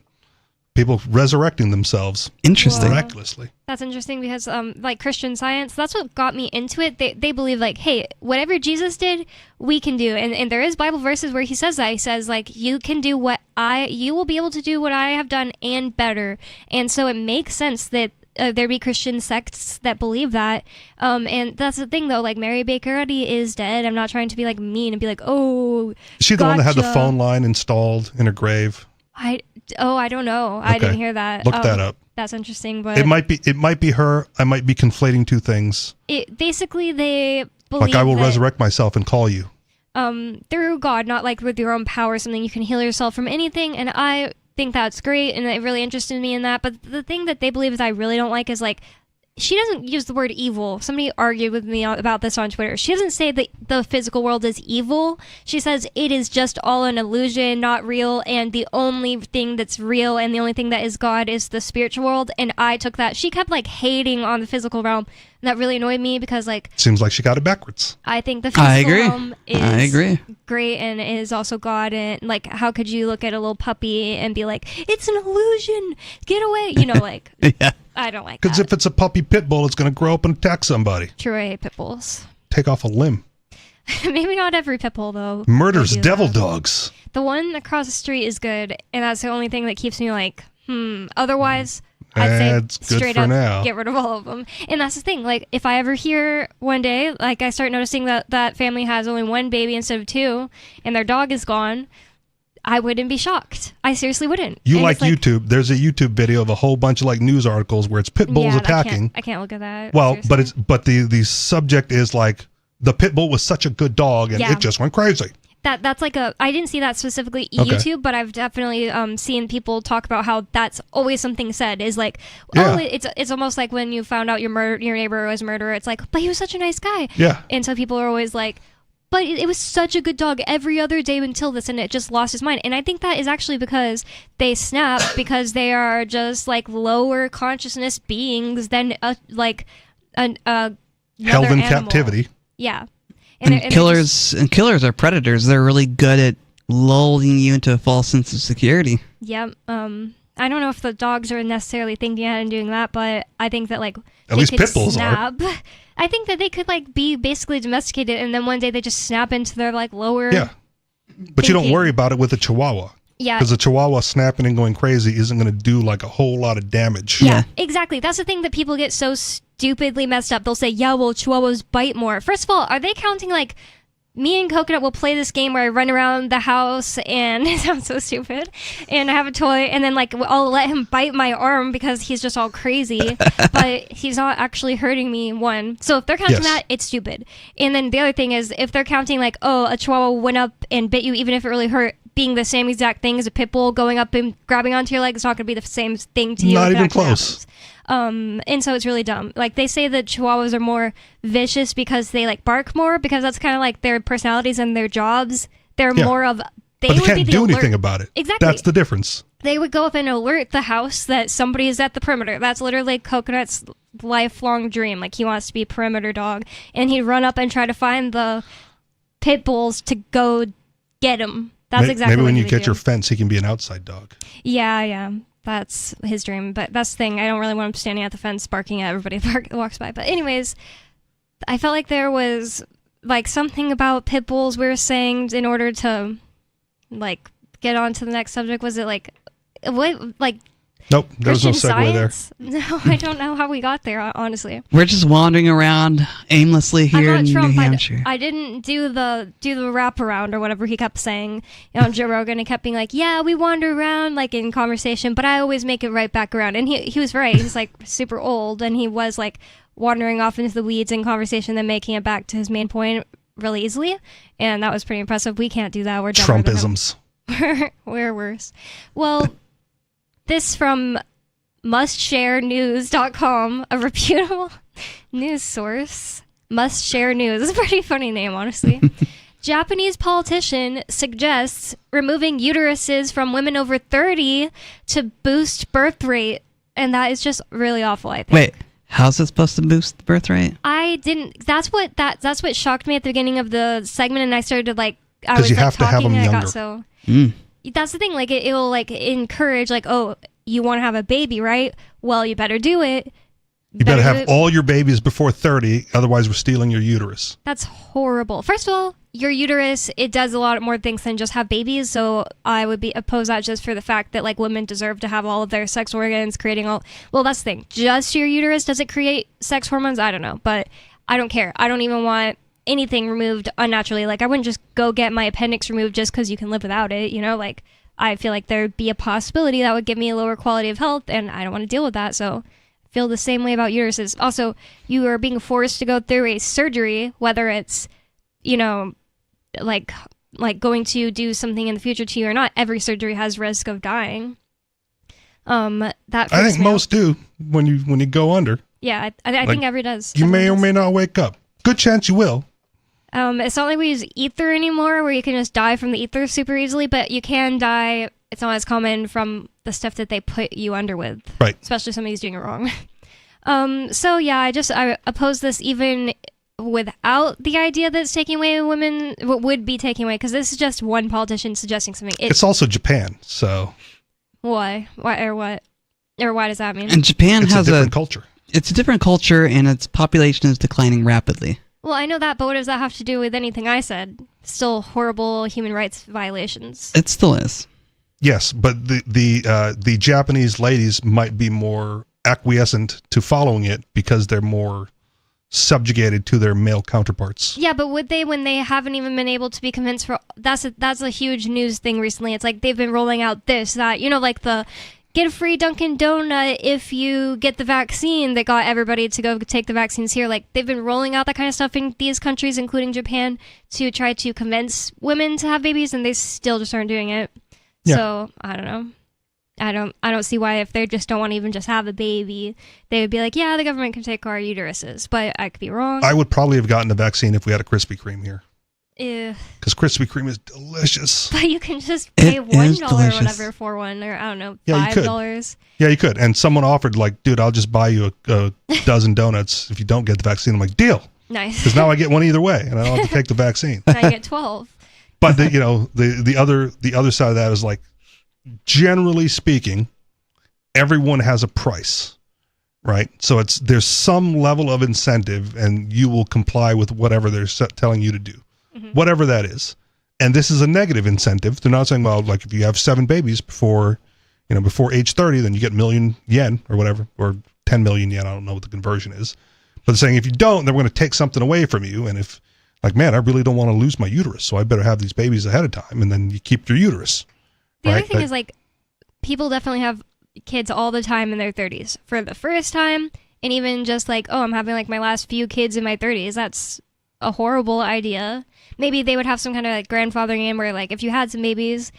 people resurrecting themselves.
Interesting.
Miraculously.
That's interesting because, like Christian Science, that's what got me into it. They believe like, hey, whatever Jesus did, we can do. And there is Bible verses where he says that. He says like, you will be able to do what I have done and better. And so it makes sense that there be Christian sects that believe that. And that's the thing though, like Mary Baker Eddy is dead. I'm not trying to be like mean and be like, oh,
Is she the one that had the phone line installed in her grave?
I don't know. I didn't hear that.
Look that up.
That's interesting, but
It might be her. I might be conflating two things.
Basically they believe
Like I will
that,
resurrect myself and call you.
through God, not like with your own power or something. You can heal yourself from anything, and I think that's great, and it really interested me in that. But the thing that they believe is I really don't like is like, she doesn't use the word evil. Somebody argued with me about this on Twitter. She doesn't say that the physical world is evil. She says it is just all an illusion, not real, and the only thing that's real and the only thing that is God is the spiritual world. And I took that. She kept like hating on the physical realm. And that really annoyed me because like,
Seems like she got it backwards.
I think the physical realm is
I agree.
great and is also God. And like, how could you look at a little puppy and be like, it's an illusion, get away? You know, like,
yeah.
I don't like
Because
that.
if it's a puppy pit bull, it's going to grow up and attack somebody.
True, I hate pit bulls.
Take off a limb.
Maybe not every pit bull though.
Murders
They do
devil
that.
dogs.
The one across the street is good, and that's the only thing that keeps me like, Otherwise, I'd say
That's good
straight
for
up
now.
get rid of all of them. And that's the thing. Like, if I ever hear one day, like, I start noticing that that family has only one baby instead of two, and their dog is gone, I wouldn't be shocked. I seriously wouldn't.
You
And
like
it's
YouTube. There's a YouTube video of a whole bunch of like news articles where it's pit bulls
yeah,
attacking.
I can't look at that.
Well,
seriously.
but the subject is like the pit bull was such a good dog and
Yeah.
it just went crazy.
That's like I didn't see that specifically
Okay.
YouTube, but I've definitely seen people talk about how that's always something said is like,
Yeah.
oh, it's almost like when you found out your neighbor was a murderer. It's like, but he was such a nice guy.
Yeah.
And so people are always like, but it was such a good dog every other day until this, and it just lost his mind. And I think that is actually because they snap because they are just like lower consciousness beings than
Held
another
in
animal.
captivity.
Yeah.
And,
they're
killers are predators. They're really good at lulling you into a false sense of security.
Yep. I don't know if the dogs are necessarily thinking ahead and doing that, but I think that like
at least pit bulls are.
I think that they could like be basically domesticated, and then one day they just snap into their like lower.
Yeah, but you don't worry about it with a Chihuahua.
Yeah,
because a Chihuahua snapping and going crazy isn't going to do like a whole lot of damage.
Yeah, exactly. That's the thing that people get so stupidly messed up. They'll say, "Yeah, well, Chihuahuas bite more." First of all, are they counting like? Me and Coconut will play this game where I run around the house and it sounds so stupid. And I have a toy, and then like I'll let him bite my arm because he's just all crazy, but he's not actually hurting me. One, so if they're counting that, it's stupid. And then the other thing is if they're counting like, oh, a Chihuahua went up and bit you, even if it really hurt, being the same exact thing as a pit bull going up and grabbing onto your leg, it's not going to be the same thing to you.
Not even close.
And so it's really dumb. Like they say that Chihuahuas are more vicious because they like bark more, because that's kind of like their personalities and their jobs. They're more of
but they can't do anything about it.
Exactly.
That's the difference.
They would go up and alert the house that somebody is at the perimeter. That's literally Coconut's lifelong dream. Like he wants to be a perimeter dog, and he'd run up and try to find the pit bulls to go get him. That's exactly
maybe
what
when
he
you
would
get
do.
your fence, he can be an outside dog.
Yeah. That's his dream, but that's the thing. I don't really want him standing at the fence barking at everybody that walks by. But anyways, I felt like there was like something about pit bulls we were saying in order to like get on to the next subject. Was it like what like?
Nope, there was no
Christian
segue
Science? No, I don't know how we got there. Honestly,
We're just wandering around aimlessly here in New Hampshire.
I didn't do the wraparound or whatever he kept saying on Joe Rogan. He kept being like, "Yeah, we wander around like in conversation, but I always make it right back around." And he was right. He's like super old, and he was like wandering off into the weeds in conversation, then making it back to his main point really easily. And that was pretty impressive. We can't do that. We're dumber than him.
Trumpisms.
We're worse. Well. This from mustsharenews.com, a reputable news source. Must Share News. It's a pretty funny name, honestly. Japanese politician suggests removing uteruses from women over 30 to boost birth rate. And that is just really awful, I think.
Wait, how's it supposed to boost the birth rate?
I didn't. That's what shocked me at the beginning of the segment, and I started to like. I was
you
like
have to have
talking,
them
and I
younger.
got so. That's the thing. Like it will like encourage like, oh, you want to have a baby, right? Well, you better do it.
You better have all your babies before 30, otherwise we're stealing your uterus.
That's horrible. First of all, your uterus, it does a lot more things than just have babies, so I would be oppose that just for the fact that like women deserve to have all of their sex organs creating all. Well, that's the thing. Just your uterus, does it create sex hormones? I don't know, but I don't care. I don't even want anything removed unnaturally. Like I wouldn't just go get my appendix removed just because you can live without it, you know? Like I feel like there'd be a possibility that would give me a lower quality of health, and I don't want to deal with that, so I feel the same way about uteruses. Also, you are being forced to go through a surgery, whether it's, you know, like going to do something in the future to you or not. Every surgery has risk of dying. I
think most do when you go under.
Yeah, I think every does.
You may or may not wake up. Good chance you will.
It's not like we use ether anymore, where you can just die from the ether super easily, but you can die. It's not as common from the stuff that they put you under with.
Right.
Especially somebody's doing it wrong. So yeah, I oppose this even without the idea that it's taking away women, would be taking away, because this is just one politician suggesting something.
It's also Japan, so.
Why? Or what? Or why does that mean?
And Japan has
a different culture.
It's a different culture, and its population is declining rapidly.
Well, I know that, but what does that have to do with anything I said? Still horrible human rights violations.
It still is.
Yes, but the Japanese ladies might be more acquiescent to following it because they're more subjugated to their male counterparts.
Yeah, but would they when they haven't even been able to be convinced for... That's a huge news thing recently. It's like they've been rolling out this, that, you know, like the... Get a free Dunkin' Donut if you get the vaccine that got everybody to go take the vaccines here. Like, they've been rolling out that kind of stuff in these countries, including Japan, to try to convince women to have babies, and they still just aren't doing it. Yeah. So, I don't know. I don't see why, if they just don't want to even just have a baby, they would be like, yeah, the government can take our uteruses. But I could be wrong.
I would probably have gotten the vaccine if we had a Krispy Kreme here.
Ew.
Because Krispy Kreme is delicious.
But you can just pay $1 or whatever for one, or I don't know, $5.
Yeah, you could. And someone offered, like, dude, I'll just buy you a dozen donuts if you don't get the vaccine. I'm like, deal.
Nice.
Because now I get one either way, and I don't have to take the vaccine.
Now you get 12.
But the other side of that is like, generally speaking, everyone has a price, right? So there's some level of incentive, and you will comply with whatever they're telling you to do, whatever that is. And this is a negative incentive. They're not saying, well, like if you have 7 babies before age 30, then you get 1 million yen or whatever, or 10 million yen. I don't know what the conversion is. But they're saying if you don't, they're going to take something away from you. And if, like, man, I really don't want to lose my uterus, so I better have these babies ahead of time, and then you keep your uterus.
The
right?
other thing is, like, people definitely have kids all the time in their 30s for the first time, and even just like, oh, I'm having like my last few kids in my 30s. That's a horrible idea. Maybe they would have some kind of like grandfathering in where, like, if you had some babies,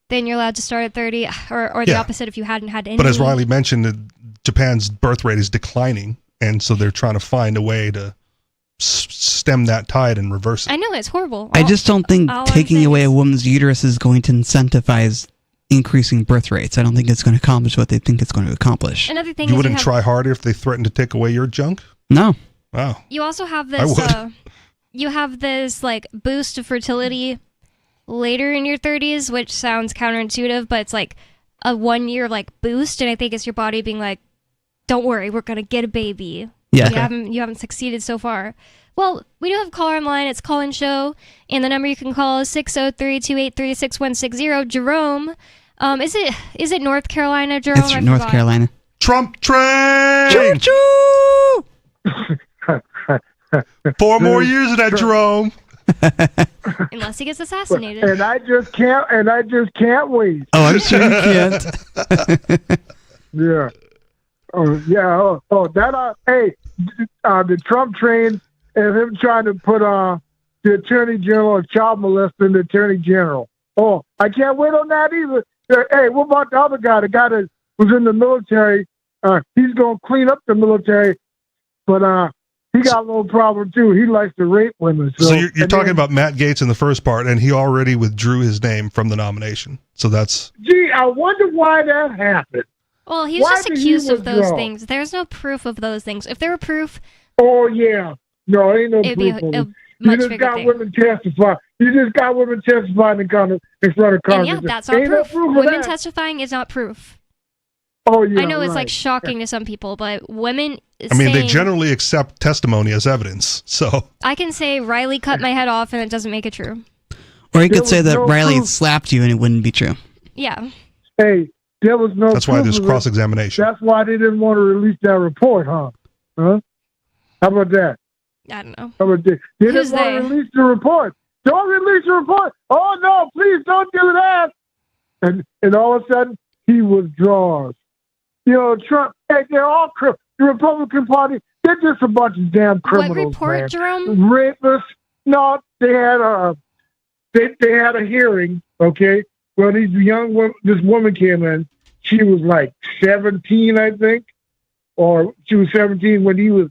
then you're allowed to start at 30, or the opposite if you hadn't had any.
But as Riley mentioned, Japan's birth rate is declining, and so they're trying to find a way to stem that tide and reverse it.
I know, it's horrible.
I just don't think
all I'm
taking
saying
away
is-
a woman's uterus is going to incentivize increasing birth rates. I don't think it's going to accomplish what they think it's going to accomplish.
Another thing
You
is
wouldn't
have,
try harder if they threatened to take away your junk?
No.
Wow.
You also have
I
this.
would.
You have this like boost of fertility later in your 30s, which sounds counterintuitive, but it's like a 1 year like boost, and I think it's your body being like, "Don't worry, we're gonna get a baby."
Yeah.
You haven't succeeded so far. Well, we do have a caller online. It's call-in show, and the number you can call is 603-283-6160. Jerome, is it North Carolina, Jerome?
It's North Carolina.
Trump train!
Choo-choo!
4 more years of that, Jerome.
Unless he gets assassinated.
And I just can't wait.
Oh, I'm sure you can't.
Yeah. Oh yeah. The Trump train and him trying to put the Attorney General or child molesting the Attorney General. Oh, I can't wait on that either. Hey, what about the other guy? The guy that was in the military. He's gonna clean up the military, but he got a little problem too. He likes to rape women.
So you're talking about Matt Gaetz in the first part, and he already withdrew his name from the nomination. So that's...
Gee, I wonder why that happened.
Well, he was
Why
just
did
accused
he
of those
withdraw?
things. There's no proof of those things. If there were proof,
Oh yeah, no, ain't no
it'd be
proof.
a
of it.
much
You just
bigger
got
thing.
women testify. You just got women testifying in front of
And
Congress.
yeah, that's not
Ain't no
proof.
proof of
Women
that.
testifying is not proof.
Oh yeah,
I know it's like
right.
shocking to some people, but women.
I mean, they
saying,
generally accept testimony as evidence, so...
I can say Riley cut my head off, and it doesn't make it true.
Or you could
There
say
was
that
no
Riley
proof.
slapped you and it wouldn't be true.
Yeah.
Hey, there was no.
That's why
proof
there's
of it.
cross-examination.
That's why they didn't want to release that report, huh? Huh? How about that?
I don't know.
How about that? They didn't
Who's
want
they?
to release the report. Don't release the report. Oh no, please don't do that. And all of a sudden he withdraws. You know, Trump. Hey, they're all the Republican Party. They're just a bunch of damn criminals.
What report,
man.
Jerome?
Rapists. No, they had a hearing. Okay, well, this woman came in. She was like 17, I think, or she was 17 when he was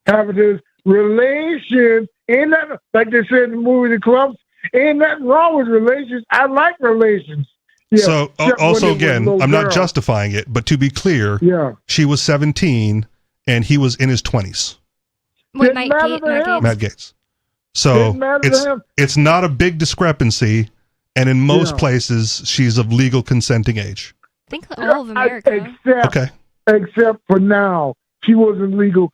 having his relations. Ain't that like they said in the movie The Clubs? Ain't nothing wrong with relations. I like relations. Yeah,
So,
except
also
when it was
again,
little
I'm not
girls.
justifying it, but to be clear,
Yeah.
she was 17 and he was in his 20s.
What,
Didn't matter to him.
Matt Gaetz. So
Didn't matter to him.
it's not a big discrepancy, and in most
Yeah.
places, she's of legal consenting age.
I think all of America.
Except for now, she wasn't legal.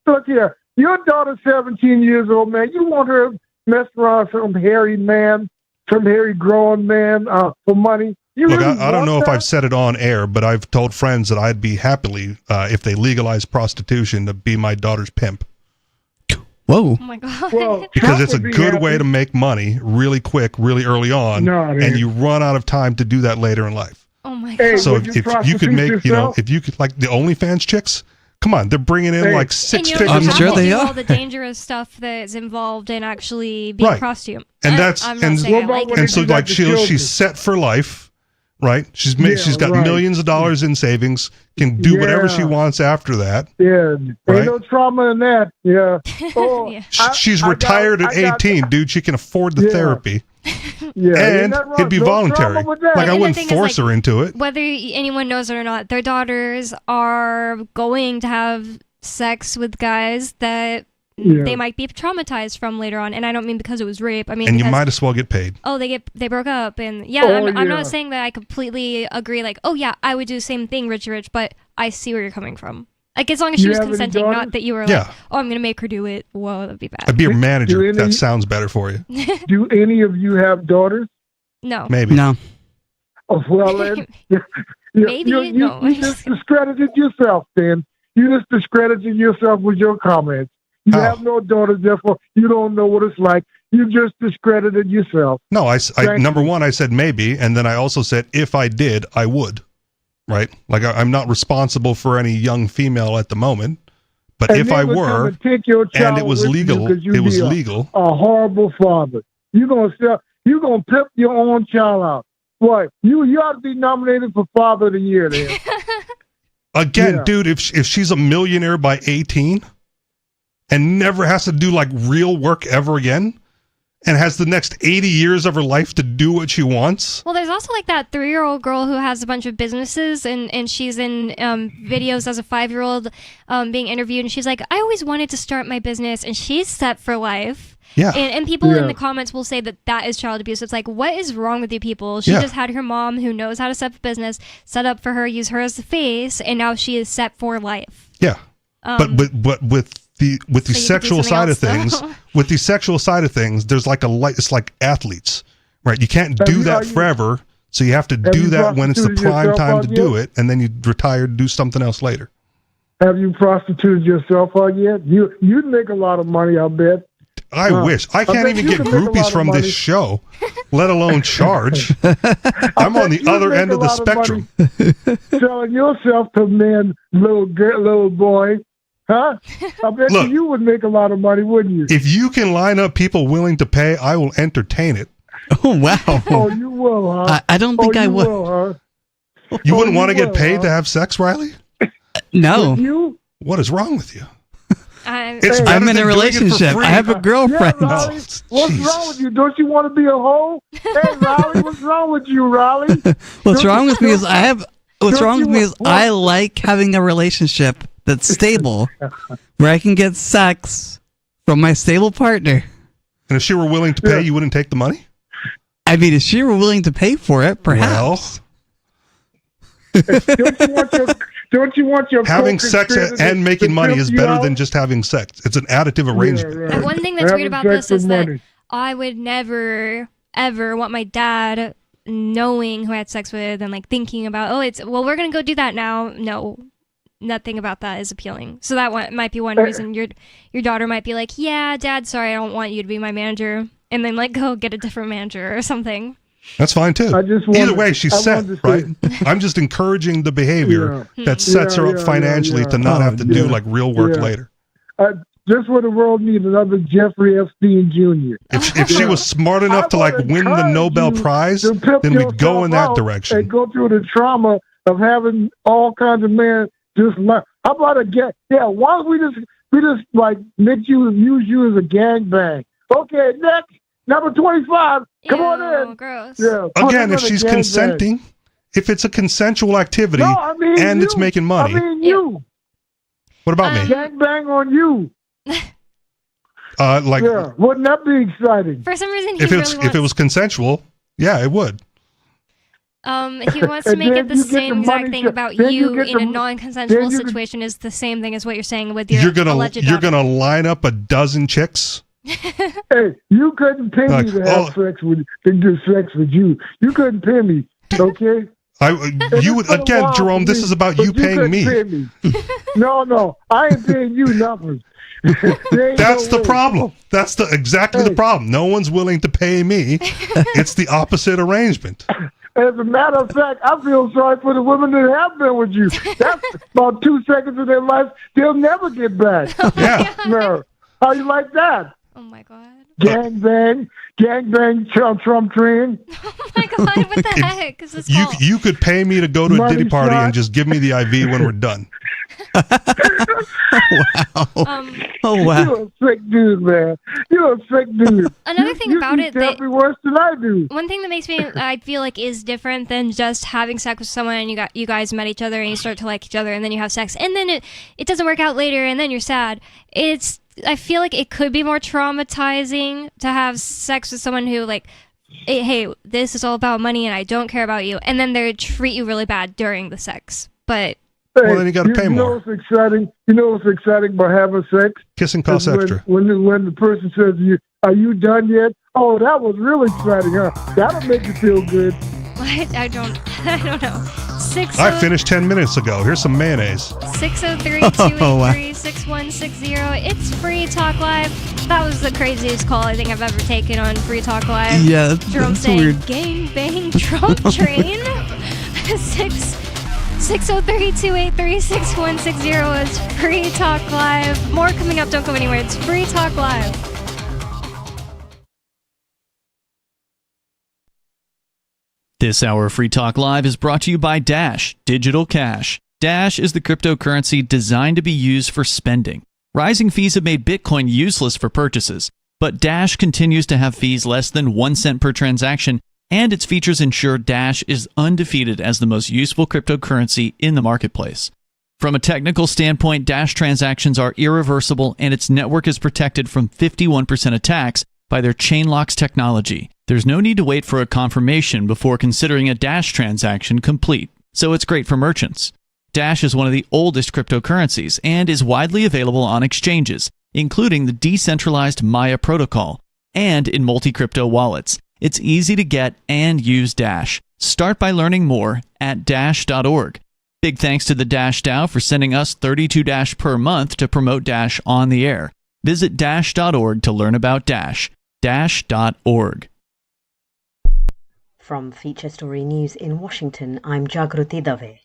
Look here, your daughter's 17 years old, man. You want her messing around with some hairy man, some hairy grown man for money? You
Look,
really
I don't
want
know if
that?
I've said it on air, but I've told friends that I'd be happily, if they legalize prostitution, to be my daughter's pimp.
Whoa.
Oh my god.
Well,
Because
Trump
it's a
would be
good
happy.
way to make money really quick, really early on,
No, it
and
ain't.
you run out of time to do that later in life.
Oh my
Hey,
god.
So
would
if you could
prostitute
make,
yourself?
if you could, like the OnlyFans chicks, come on, they're bringing in
Hey.
like
And
six
you
figures.
don't
I'm
have
sure
to
they
do
are.
all the dangerous stuff that's involved in actually being
Right.
a prostitute.
And
I'm
that's
not saying I
What about
like
when
it.
and so
do that
like
to children?
she's set for life, right? She's got
right.
millions of dollars in savings, can do whatever she
Yeah.
wants after that.
Yeah,
Right?
ain't no trauma in that. Yeah. Oh,
Yeah.
She's
I got-
retired at
I got-
18, dude. She can afford the
Yeah.
therapy,
Yeah, ain't
and
nothing wrong.
it'd be
No
voluntary.
trauma with that.
Like I
And the
wouldn't
thing is,
force
like,
her into it.
Whether anyone knows it or not, their daughters are going to have sex with guys that they might be traumatized from later on. And I don't mean because it was rape. I mean,
and you
because,
might as well get paid.
oh, they broke up, and I'm not saying that I completely agree. Like, oh yeah, I would do the same thing, Richie Rich, but I see where you're coming from. Like, as long as she was consenting, not that you were like, oh, I'm gonna make her do it. Whoa, that'd be bad.
I'd be a manager. That sounds better for you.
Do any of you have daughters?
No.
Maybe.
No.
Oh, well, then,
Maybe, no.
You just discredited yourself, then. You just discredited yourself with your comments. You have no daughters, therefore you don't know what it's like. You just discredited yourself.
No, I number one, I said maybe, and then I also said if I did, I would. Right? Like I'm not responsible for any young female at the moment, but if I were, and it was legal, it was legal.
A horrible father. You're gonna pimp your own child out. What? You ought to be nominated for Father of the Year then.
Again, dude, if she's a millionaire by 18 and never has to do like real work ever again and has the next 80 years of her life to do what she wants.
Well, there's also like that 3-year-old girl who has a bunch of businesses and she's in videos as a 5-year-old being interviewed, and she's like, I always wanted to start my business, and she's set for life.
Yeah.
And people in the comments will say that is child abuse. It's like, what is wrong with you people? She just had her mom who knows how to set up a business, set up for her, use her as the face, and now she is set for life.
Yeah. But with the sexual side of things, with the sexual side of things, there's like it's like athletes, right? You can't do that forever, so you have to do that when it's the prime time to do it, and then you retire to do something else later.
Have you prostituted yourself out yet? You'd make a lot of money, I bet.
I wish. I can't even get groupies from this show, let alone charge. I'm on the other end of the spectrum.
Selling yourself to men, little boy. Huh? I bet you would make a lot of money, wouldn't you?
If you can line up people willing to pay, I will entertain it.
Oh, wow.
Oh, you will, huh?
I don't think I would.
You wouldn't want to get paid to have sex, Riley?
No.
What is wrong with you?
I'm in a relationship. I have a girlfriend.
Yeah, Riley, what's wrong with you? Don't you want to be a hoe? Hey, Riley, what's wrong with you, Riley?
What's wrong with me is I like having a relationship that's stable, where I can get sex from my stable partner.
And if she were willing to pay, you wouldn't take the money?
I mean, if she were willing to pay for it, perhaps.
Don't you want your
having sex and making money is better than just having sex. It's an additive arrangement.
Yeah, right. One thing that's weird about this is that I would never, ever want my dad knowing who I had sex with and like thinking about, we're going to go do that now. No, nothing about that is appealing. So that might be one reason your daughter might be like, yeah, Dad, sorry, I don't want you to be my manager. And then like go get a different manager or something.
That's fine too. Either way, she's set, right? I'm just encouraging the behavior that sets her up financially to not have to do like real work later.
Just what the world needs, another Jeffrey Epstein Jr.
If she was smart enough to like win the Nobel Prize, then we'd go in that direction.
And go through the trauma of having all kinds of men just like, how about why don't we just like use you as a gangbang? Okay, next. Number 25. Come on in.
Gross.
Yeah,
again, if she's consenting, if it's a consensual activity and it's making money.
I mean you.
What about me?
Gangbang on you. Wouldn't that be exciting?
For some reason,
if it was consensual, yeah, it would.
He wants to make it the same exact thing about you in a non-consensual situation is the same thing as what you're saying with your alleged daughter.
You're gonna line up a dozen chicks.
Hey, you couldn't pay me to have sex with you. You couldn't pay me, okay?
You would again, Jerome. This is about you paying me.
Pay me. No, I ain't paying you nothing.
That's the problem. That's exactly the problem. No one's willing to pay me. It's the opposite arrangement.
As a matter of fact, I feel sorry for the women that have been with you. That's about 2 seconds of their life they'll never get back.
Yeah.
No. How you like that?
Oh my God.
Gangbang, Trump train.
Oh my God, what the heck is this called?
You could pay me to go to a Diddy party and just give me the IV when we're done.
Oh wow!
You're a sick dude, man. You're a sick dude.
Another thing about it that
worse than I do.
One thing that makes me I feel like is different than just having sex with someone and you guys met each other and you start to like each other and then you have sex and then it doesn't work out later and then you're sad. It's I feel like it could be more traumatizing to have sex with someone who, like, hey, this is all about money and I don't care about you, and then they treat you really bad during the sex. But
well, then you got to pay more.
What's exciting? You know what's exciting about having sex?
Kissing costs extra.
When the person says to you, "Are you done yet?" Oh, that was really exciting, huh? That'll make you feel good.
I don't know.
I finished 10 minutes ago. Here's some mayonnaise.
603-283-6160. It's Free Talk Live. That was the craziest call I think I've ever taken on Free Talk Live.
Yeah,
Jerome
that's
saying,
weird.
"Gang bang Trump train." 603-283-6160 is Free Talk Live. More coming up. Don't go anywhere. It's Free Talk Live.
This hour of Free Talk Live is brought to you by Dash Digital Cash. Dash is the cryptocurrency designed to be used for spending. Rising fees have made Bitcoin useless for purchases, but Dash continues to have fees less than 1 cent per transaction, and its features ensure Dash is undefeated as the most useful cryptocurrency in the marketplace. From a technical standpoint, Dash transactions are irreversible, and its network is protected from 51% attacks by their Chainlocks technology. There's no need to wait for a confirmation before considering a Dash transaction complete, so it's great for merchants. Dash is one of the oldest cryptocurrencies and is widely available on exchanges, including the decentralized Maya protocol, and in multi-crypto wallets. It's easy to get and use Dash. Start by learning more at dash.org. Big thanks to the Dash DAO for sending us 32 Dash per month to promote Dash on the air. Visit dash.org to learn about Dash. Dash.org.
From Feature Story News in Washington, I'm Jagruti Dave.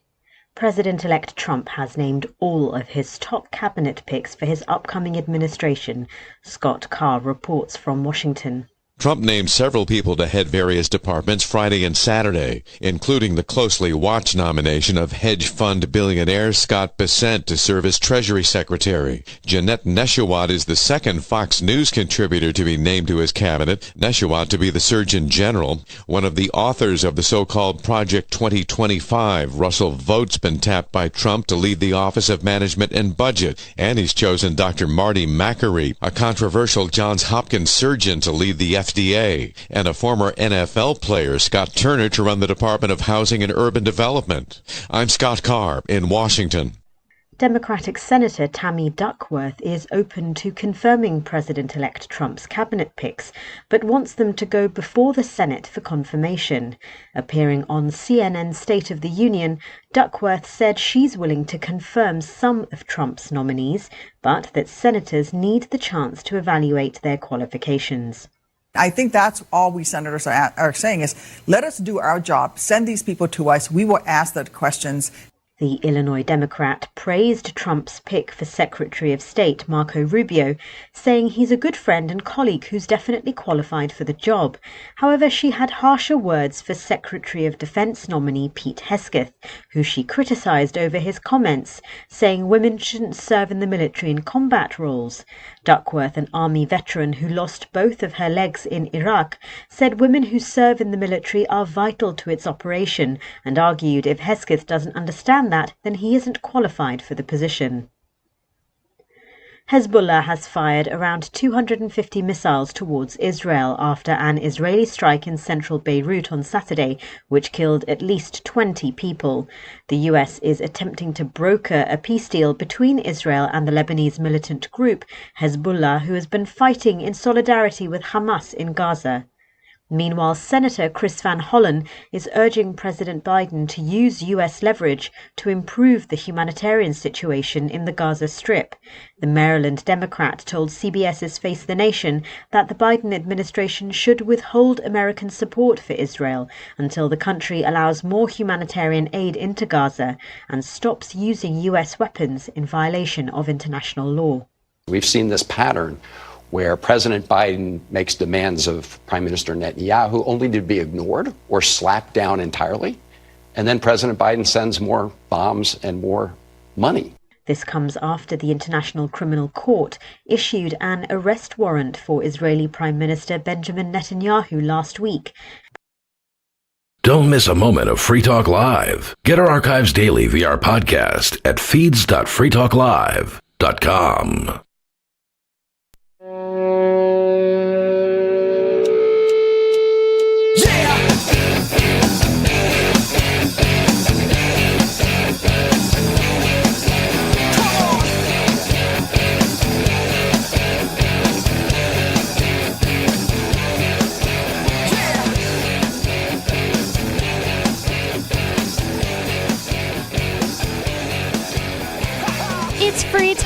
President-elect Trump has named all of his top cabinet picks for his upcoming administration. Scott Carr reports from Washington.
Trump named several people to head various departments Friday and Saturday, including the closely watched nomination of hedge fund billionaire Scott Bessent to serve as Treasury Secretary. Jeanette Neshawat is the second Fox News contributor to be named to his cabinet, Neshawat to be the Surgeon General. One of the authors of the so-called Project 2025, Russell Vought's been tapped by Trump to lead the Office of Management and Budget, and he's chosen Dr. Marty Makary, a controversial Johns Hopkins surgeon, to lead the FDA, and a former NFL player, Scott Turner, to run the Department of Housing and Urban Development. I'm Scott Carr in Washington.
Democratic Senator Tammy Duckworth is open to confirming President-elect Trump's cabinet picks, but wants them to go before the Senate for confirmation. Appearing on CNN's State of the Union, Duckworth said she's willing to confirm some of Trump's nominees, but that senators need the chance to evaluate their qualifications.
I think that's all we senators are saying is, let us do our job, send these people to us, we will ask the questions.
The Illinois Democrat praised Trump's pick for Secretary of State, Marco Rubio, saying he's a good friend and colleague who's definitely qualified for the job. However, she had harsher words for Secretary of Defense nominee Pete Hegseth, who she criticized over his comments, saying women shouldn't serve in the military in combat roles. Duckworth, an Army veteran who lost both of her legs in Iraq, said women who serve in the military are vital to its operation, and argued if Hegseth doesn't understand that, then he isn't qualified for the position. Hezbollah has fired around 250 missiles towards Israel after an Israeli strike in central Beirut on Saturday, which killed at least 20 people. The US is attempting to broker a peace deal between Israel and the Lebanese militant group Hezbollah, who has been fighting in solidarity with Hamas in Gaza. Meanwhile, Senator Chris Van Hollen is urging President Biden to use U.S. leverage to improve the humanitarian situation in the Gaza Strip. The Maryland Democrat told CBS's Face the Nation that the Biden administration should withhold American support for Israel until the country allows more humanitarian aid into Gaza and stops using U.S. weapons in violation of international law.
We've seen this pattern where President Biden makes demands of Prime Minister Netanyahu only to be ignored or slapped down entirely. And then President Biden sends more bombs and more money.
This comes after the International Criminal Court issued an arrest warrant for Israeli Prime Minister Benjamin Netanyahu last week.
Don't miss a moment of Free Talk Live. Get our archives daily via our podcast at feeds.freetalklive.com.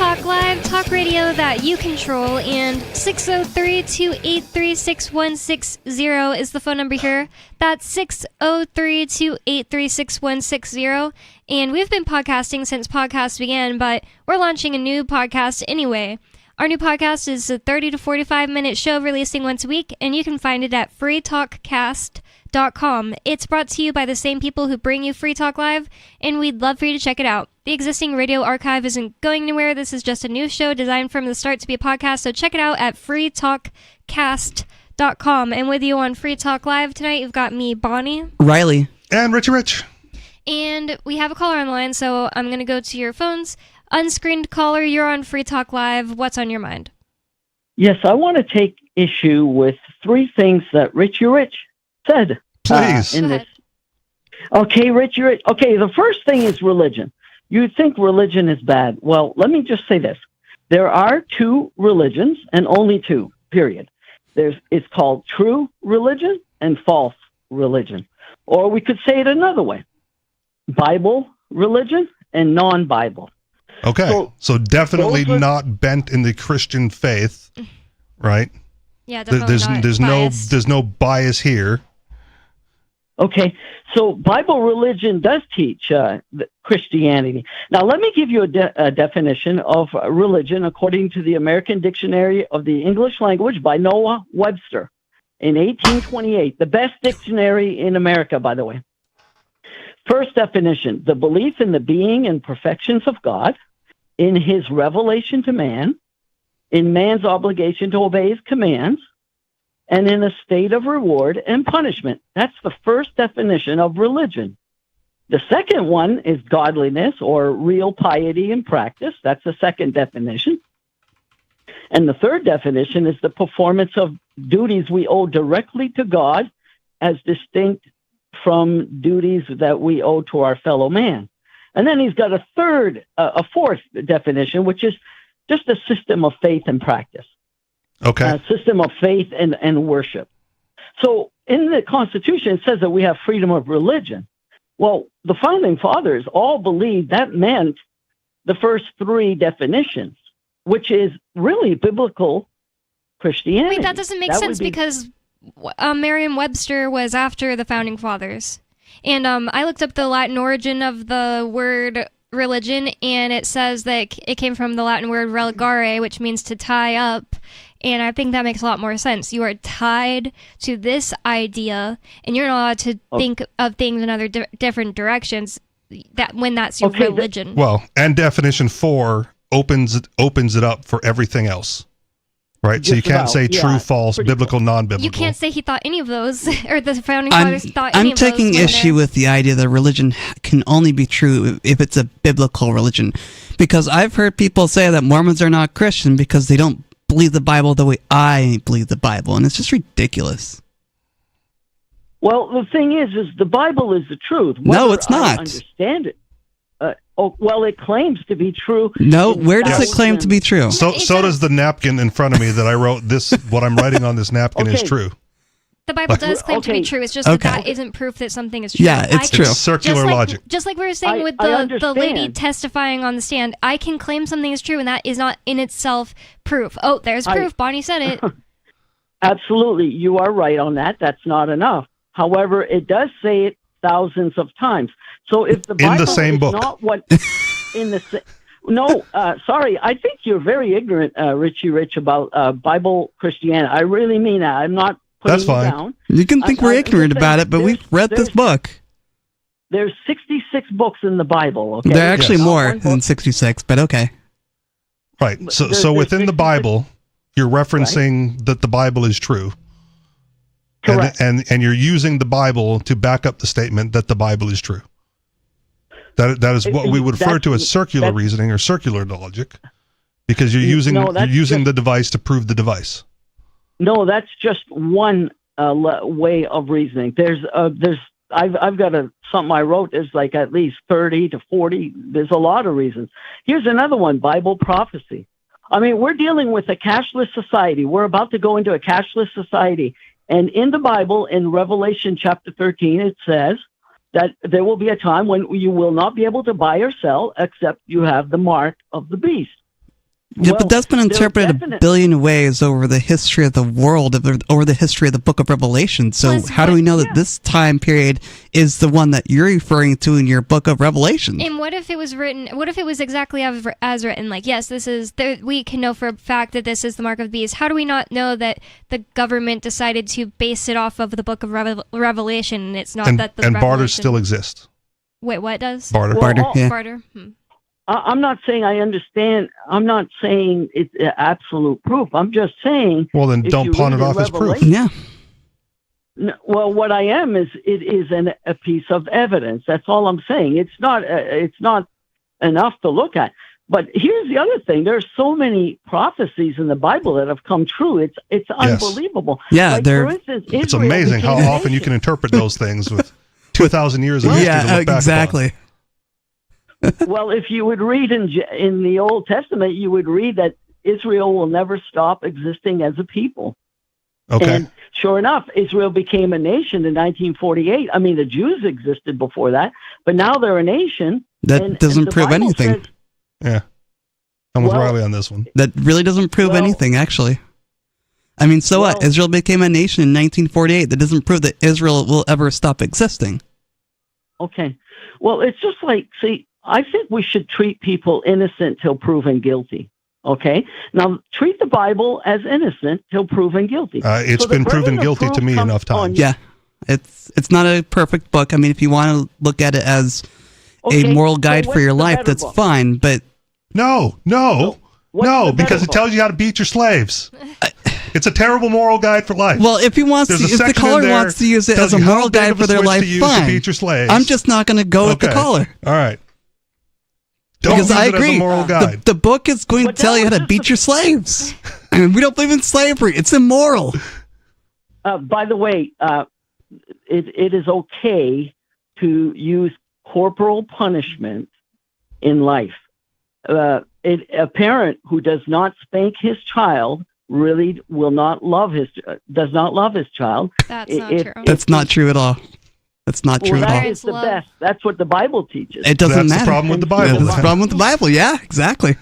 Talk Live, talk radio that you control, and 603-283-6160 is the phone number here. That's 603-283-6160. And we've been podcasting since podcasts began, but we're launching a new podcast anyway. Our new podcast is a 30 to 45 minute show releasing once a week, and you can find it at freetalkcast.com. It's brought to you by the same people who bring you Free Talk Live, and we'd love for you to check it out. The existing radio archive isn't going anywhere. This is just a new show designed from the start to be a podcast, so check it out at freetalkcast.com. And with you on Free Talk Live tonight, you've got me, Bonnie.
Riley.
And Richie Rich.
And we have a caller online, so I'm going to go to your phones. Unscreened caller, you're on Free Talk Live. What's on your mind?
Yes, I want to take issue with three things that Richie Rich said.
Please.
In this. Okay, Richie Rich. Okay, the first thing is religion. You think religion is bad. Well, let me just say this. There are two religions, and only two, period. It's called true religion and false religion. Or we could say it another way. Bible religion and non-Bible.
Okay, so definitely not bent in the Christian faith, right?
Yeah, definitely
there's no bias here.
Okay, so Bible religion does teach Christianity. Now, let me give you a definition of religion according to the American Dictionary of the English Language by Noah Webster in 1828, the best dictionary in America, by the way. First definition, the belief in the being and perfections of God, in his revelation to man, in man's obligation to obey his commands, and in a state of reward and punishment. That's the first definition of religion. The second one is godliness or real piety in practice. That's the second definition. And the third definition is the performance of duties we owe directly to God as distinct from duties that we owe to our fellow man. And then he's got a fourth definition, which is just a system of faith and practice.
Okay.
A system of faith and worship. So in the Constitution, it says that we have freedom of religion. Well, the Founding Fathers all believed that meant the first three definitions, which is really biblical Christianity.
Wait, that doesn't make sense because Merriam-Webster was after the Founding Fathers. And I looked up the Latin origin of the word religion, and it says that it came from the Latin word religare, which means to tie up. And I think that makes a lot more sense. You are tied to this idea, and you're not allowed to think of things in other different directions. When that's your religion.
Well, and definition 4 opens it up for everything else, right? So you can't say true, false, biblical, non-biblical.
You can't say he thought any of those, or the Founding Fathers thought any
I'm
of those.
taking issue with the idea that religion can only be true if it's a biblical religion, because I've heard people say that Mormons are not Christian because they don't believe the Bible the way I believe the Bible, and it's just ridiculous.
Well, the thing is the Bible is the truth.
No, it's not.
I understand it. Well, it claims to be true.
No, where does it claim to be true?
So does the napkin in front of me that I wrote this. What I'm writing on this napkin is true.
The Bible does claim to be true. It's just that isn't proof that something is true.
Yeah, it's true.
It's circular logic.
Just like we were saying with the lady testifying on the stand, I can claim something is true, and that is not in itself proof. Oh, there's proof. Bonnie said it.
Absolutely. You are right on that. That's not enough. However, it does say it thousands of times. So if the Bible
in the same
is
book.
not what in the no, sorry, I think you're very ignorant, Richie Rich, about Bible Christianity. I really mean that. I'm not putting
That's fine.
you down.
You can think we're ignorant about it, but we've read this book.
There's 66 books in the Bible. Okay?
There are actually more than 66, but okay.
Right. So within the Bible, you're referencing that the Bible is true.
Correct.
And you're using the Bible to back up the statement that the Bible is true. That is what we would refer to as circular reasoning or circular logic, because you're using the device to prove the device.
No, that's just one way of reasoning. I've got something I wrote. There's like at least 30 to 40. There's a lot of reasons. Here's another one: Bible prophecy. I mean, we're dealing with a cashless society. We're about to go into a cashless society. And in the Bible, in Revelation chapter 13, it says that there will be a time when you will not be able to buy or sell except you have the mark of the beast.
Yeah, but that's been interpreted a billion ways over the history of the world, over the history of the Book of Revelation. So how do we know that this time period is the one that you're referring to in your Book of Revelation?
And what if it was written? What if it was exactly as written? Like, yes, this is. We can know for a fact that this is the mark of the beast. How do we not know that the government decided to base it off of the Book of Revelation? And it's not that the
and
Revelation...
barter still exists.
Wait, what does
barter?
Yeah.
Barter.
I'm not saying I understand. I'm not saying it's absolute proof. I'm just saying.
Well, then don't pawn it off as proof.
Yeah.
No, well, what I am is it is a piece of evidence. That's all I'm saying. It's not enough to look at. But here's the other thing: there's so many prophecies in the Bible that have come true. It's unbelievable.
Yeah,
like, for instance,
it's
Israel
amazing how
became a
often you
nation.
can interpret those things with 2,000 years of history to look back
exactly.
Well, if you would read in the Old Testament, you would read that Israel will never stop existing as a people.
Okay.
And sure enough, Israel became a nation in 1948. I mean, the Jews existed before that, but now they're a nation.
That doesn't prove
Bible
anything.
says-
Yeah. I'm with
Well,
Riley on this one.
That really doesn't prove anything, actually. I mean, so what? Israel became a nation in 1948. That doesn't prove that Israel will ever stop existing.
Okay. Well, it's just like, see, I think we should treat people innocent till proven guilty. Okay? Now, treat the Bible as innocent till proven guilty.
It's
So the
been proven
burden of
guilty to
proof
me
comes
enough
on
times.
you.
Yeah. It's not a perfect book. I mean, if you want to look at it as a moral guide for your life, that's fine. But
No, because it tells you how to beat your slaves. It's a terrible moral guide for life.
Well, if he wants
There's
to,
a
if the
section in
caller
there
wants to use it
tells
as a
you how
moral
big
guide
of a
for their
switch
life,
to use
fine.
to beat your slaves.
I'm just not going to go with the
Okay.
caller.
All right. Don't
Because
use
I
it as a
agree.
moral guide.
The book is going to tell you how to beat your slaves. I mean, we don't believe in slavery. It's immoral.
By the way, it is okay to use corporal punishment in life. A parent who does not spank his child really does not love his child.
That's not true.
That's not true at all. That's not true at all.
That is the best. That's what the Bible teaches.
It doesn't
That's
matter.
the problem with the Bible.
That's the problem with the Bible. Yeah, exactly.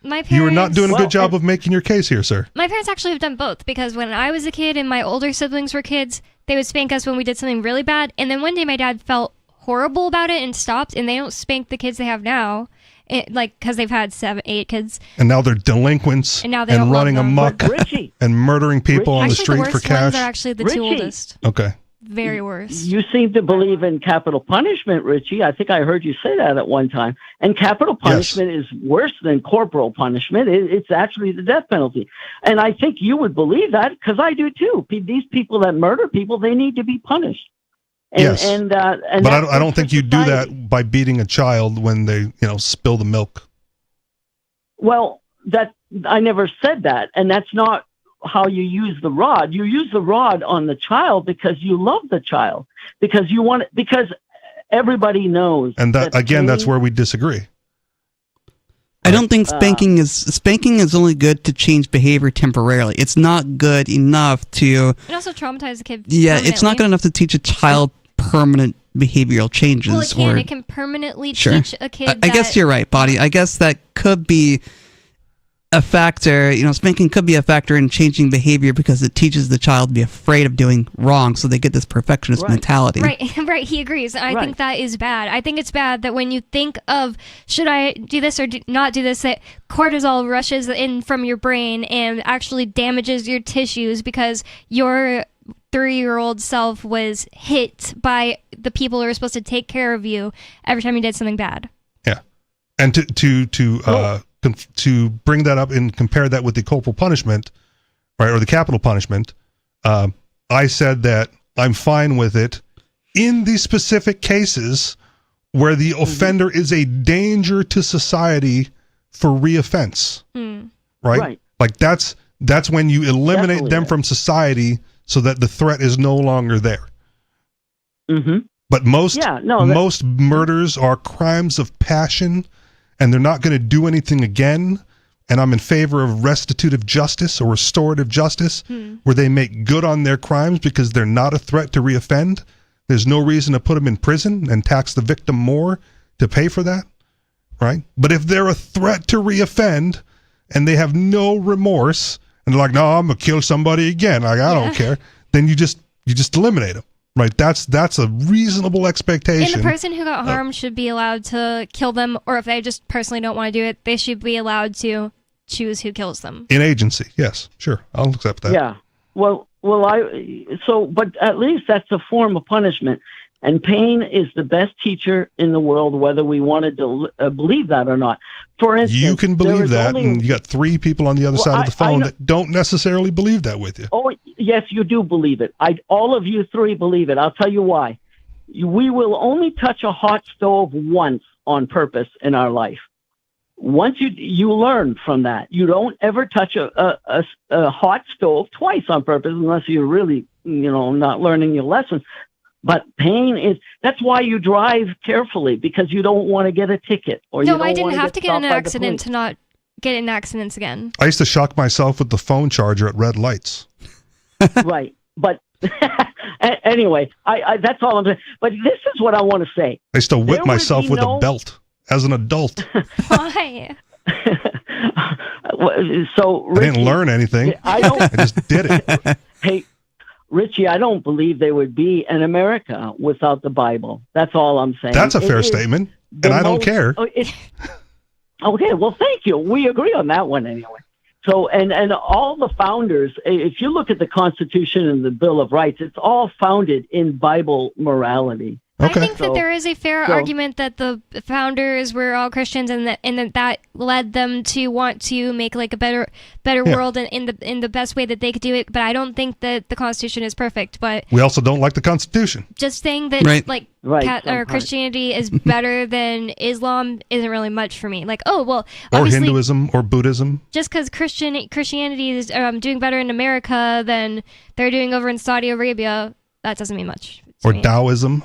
My parents,
You are not doing a good job of making your case here, sir.
My parents actually have done both, because when I was a kid and my older siblings were kids, they would spank us when we did something really bad. And then one day my dad felt horrible about it and stopped, and they don't spank the kids they have now, because they've had 7, 8 kids.
And now they're delinquents
And now they don't
running
love them.
amok and murdering people on the
Actually,
street
the
for
worst
cash.
ones are actually the two
Richie.
oldest.
Okay.
Very worse.
You seem to believe in capital punishment, Richie. I think I heard you say that at one time. And capital punishment is worse than corporal punishment. It's actually the death penalty. And I think you would believe that, because I do too. These people that murder people, they need to be punished. And,
Yes.
And
But I don't think you do that by beating a child when they, spill the milk.
Well, I never said that, and that's not how you use the rod. You use the rod on the child because you love the child, because everybody knows.
And that's where we disagree.
I don't think spanking is only good to change behavior temporarily. It's not good enough to.
It also traumatizes a kid.
Yeah, it's not good enough to teach a child permanent behavioral changes.
Well, it can.
Or,
It can permanently
Sure.
teach a kid.
I guess you're right, Bonnie. I guess that could be a factor. Spanking could be a factor in changing behavior because it teaches the child to be afraid of doing wrong, so they get this perfectionist mentality.
Right, right. He agrees. I think that is bad. I think it's bad that when you think of, should I do this or not do this, that cortisol rushes in from your brain and actually damages your tissues because your 3-year-old self was hit by the people who are supposed to take care of you every time you did something bad.
Yeah. And to bring that up and compare that with the corporal punishment, right, or the capital punishment, I said that I'm fine with it in the specific cases where the offender is a danger to society for reoffense, right? Like that's when you eliminate them from society so that the threat is no longer there.
Mm-hmm.
But most murders are crimes of passion, and they're not going to do anything again. And I'm in favor of restitutive justice or restorative justice, where they make good on their crimes because they're not a threat to reoffend. There's no reason to put them in prison and tax the victim more to pay for that, right? But if they're a threat to reoffend and they have no remorse, and they're like, no, I'm gonna kill somebody again. Like, I don't care. Then you just eliminate them, right? That's a reasonable expectation.
And the person who got harmed should be allowed to kill them, or if they just personally don't want to do it, they should be allowed to choose who kills them.
In agency, yes, sure, I'll accept that.
Yeah. But at least that's a form of punishment. And pain is the best teacher in the world, whether we wanted to believe that or not. For instance,
you can believe that, and you got 3 people on the other side of the phone that don't necessarily believe that with you.
Oh, yes, you do believe it. All of you 3 believe it. I'll tell you why. We will only touch a hot stove once on purpose in our life. Once you learn from that, you don't ever touch a hot stove twice on purpose unless you're really, not learning your lessons. But pain that's why you drive carefully, because you don't want to get a ticket. I
didn't have to get in an accident to not get in accidents again.
I used to shock myself with the phone charger at red lights.
Right. But anyway, I that's all I'm saying. But this is what I want to say.
I used to whip myself with a belt as an adult.
Why?
So Richie,
I didn't learn anything. I just did it.
Hey, Richie, I don't believe there would be an America without the Bible. That's all I'm saying.
That's a fair statement, and I don't care.
Okay, well, thank you. We agree on that one anyway. So, and all the founders, if you look at the Constitution and the Bill of Rights, it's all founded in Bible morality.
Okay. I think that there is a fair argument that the founders were all Christians, and that led them to want to make like a better world in the best way that they could do it. But I don't think that the Constitution is perfect. But
we also don't like the Constitution.
Just saying that Christianity is better than Islam isn't really much for me. Like, or
Hinduism or Buddhism.
Just because Christianity is doing better in America than they're doing over in Saudi Arabia, that doesn't mean much.
Or Taoism.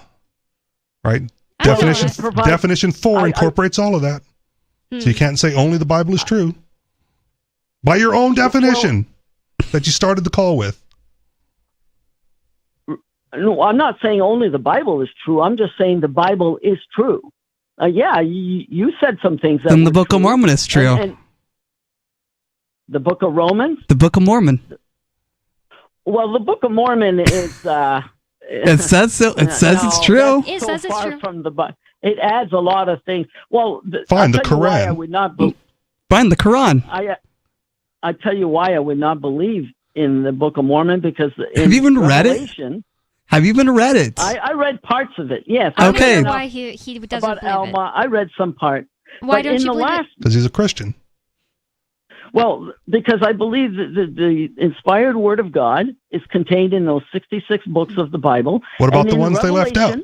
Right? Definition 4 incorporates all of that. So you can't say only the Bible is true. By your own definition that you started the call with.
No, I'm not saying only the Bible is true. I'm just saying the Bible is true. You said some things.
Then the Book of Mormon is true.
And the Book of Romans?
The Book of Mormon.
Well, the Book of Mormon is...
It says so. It says it's true.
It says it's true.
From it adds a lot of things. Well,
find the Quran.
I would not
find the Quran.
I tell you why I would not believe in the Book of Mormon, because
have you even read it? Have you even read it?
I read parts of it. Yes.
Okay.
Why he doesn't
about
believe
Alma? I read some part.
Why don't you believe it?
Because he's a Christian.
Well, because I believe that the inspired Word of God is contained in those 66 books of the Bible.
What about the ones they left out?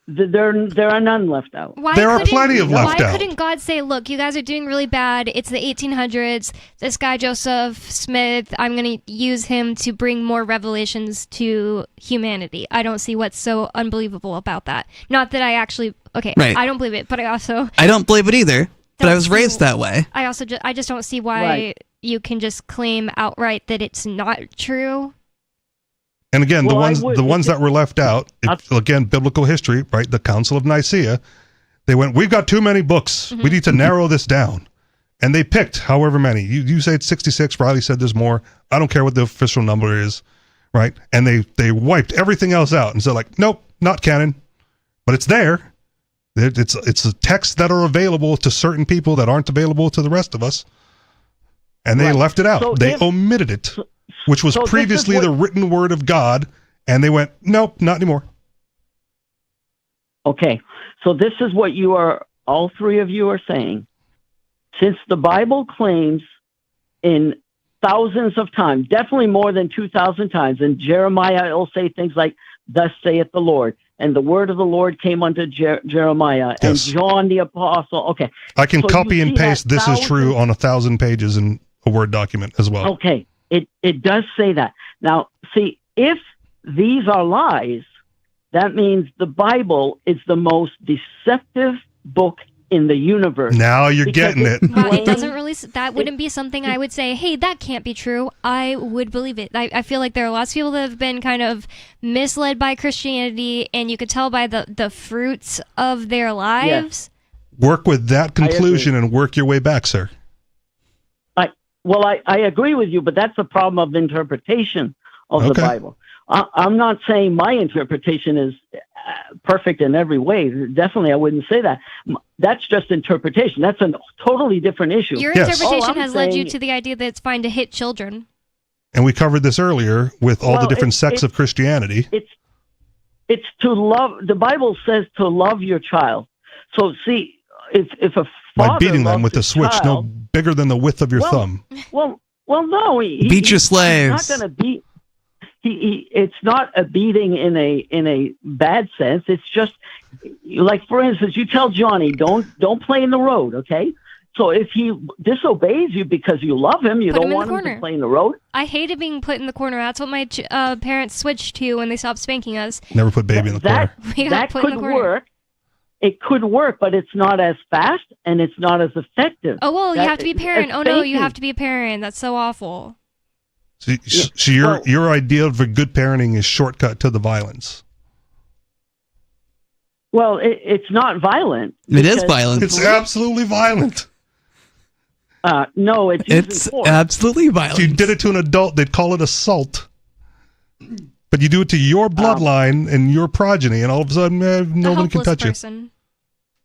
There are none left out.
There are plenty of left out.
Why couldn't God say, look, you guys are doing really bad. It's the 1800s. This guy, Joseph Smith, I'm going to use him to bring more revelations to humanity. I don't see what's so unbelievable about that. Not that I actually... Okay,
right.
I don't believe it, but I also...
I don't believe it either. But I was raised that way.
I just don't see why you can just claim outright that it's not true.
And again, the ones that were left out, again, biblical history, right? The Council of Nicaea, they went, we've got too many books. We need to narrow this down. And they picked however many. You say it's 66, Riley said there's more. I don't care what the official number is, right? And they wiped everything else out and said like, nope, not canon. But it's there. It's a texts that are available to certain people that aren't available to the rest of us. And they left it out. So they omitted it, which was previously the written word of God. And they went, nope, not anymore.
Okay. So this is what all 3 of you are saying. Since the Bible claims in thousands of times, definitely more than 2,000 times, and Jeremiah will say things like, thus saith the Lord. And the word of the Lord came unto Jeremiah, and John the apostle. Okay.
I can copy and paste this is true on 1,000 pages in a Word document as well.
Okay. It does say that. Now, see, if these are lies, that means the Bible is the most deceptive book in the universe.
Now you're getting it.
Well, it doesn't really. That wouldn't be something I would say, hey, that can't be true. I would believe it. I feel like there are lots of people that have been kind of misled by Christianity, and you could tell by the fruits of their lives
Work with that conclusion and work your way back, sir.
I agree with you, but that's the problem of interpretation of the Bible. I'm not saying my interpretation is perfect in every way. Definitely, I wouldn't say that. That's just interpretation. That's a totally different issue.
Your interpretation has led you to the idea that it's fine to hit children.
And we covered this earlier with all the different sects of Christianity.
It's to love. The Bible says to love your child. So see, if a father
by beating them with a switch
child,
no bigger than the width of your thumb.
Well, no.
Beat your slaves.
He's not going to beat. It's not a beating in a bad sense. It's just like, for instance, you tell Johnny, don't play in the road, okay? So if he disobeys you because you love him, you don't want him to play in the road.
I hated being put in the corner. That's what my parents switched to when they stopped spanking us.
Never put baby in the corner.
That could work. It could work, but it's not as fast and it's not as effective.
Oh, well, you have to be a parent. Oh, no, you have to be a parent. That's so awful.
So your idea of a good parenting is shortcut to the violence.
Well, it's not violent.
It is violent.
It's absolutely violent.
No, it's
absolutely violent.
If you did it to an adult, they'd call it assault. But you do it to your bloodline and your progeny, and all of a sudden, nobody can touch you.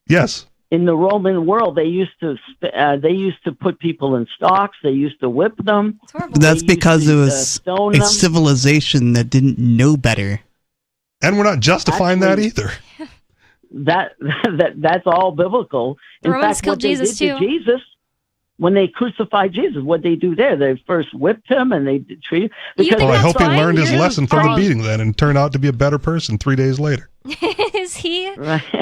Yes.
In the Roman world, they used to put people in stocks. They used to whip them.
That's because it was a civilization that didn't know better.
And we're not justifying that either.
That's all biblical.
The Romans killed Jesus too.
Jesus, when they crucified Jesus, what they do there? They first whipped him and they treated.
Well, I hope he learned his lesson from the beating then and turned out to be a better person 3 days later.
Is he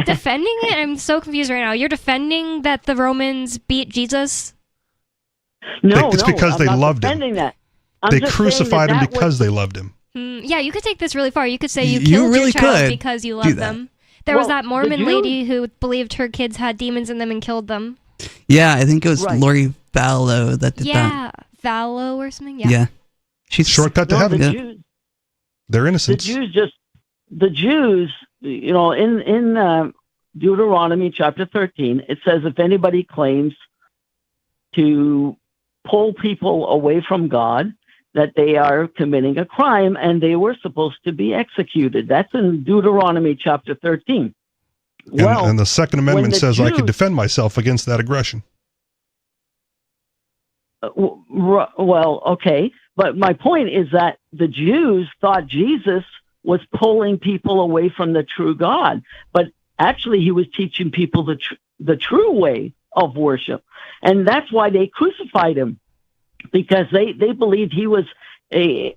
defending it? I'm so confused right now. You're defending that the Romans beat Jesus?
No,
it's because they loved him.
That.
They crucified him because they loved him.
Yeah, you could take this really far. You could say you killed your child because you loved them. There was that Mormon lady who believed her kids had demons in them and killed them.
Yeah, I think it was Lori Vallow that did that.
Yeah, Vallow or something.
Yeah. She's
shortcut to heaven. They're innocents.
The Jews, in Deuteronomy chapter 13, it says if anybody claims to pull people away from God, that they are committing a crime and they were supposed to be executed. That's in Deuteronomy chapter 13.
And the Second Amendment says I could defend myself against that aggression.
Well, okay. But my point is that the Jews thought Jesus was pulling people away from the true God. But actually, he was teaching people the true way of worship. And that's why they crucified him, because they believed he was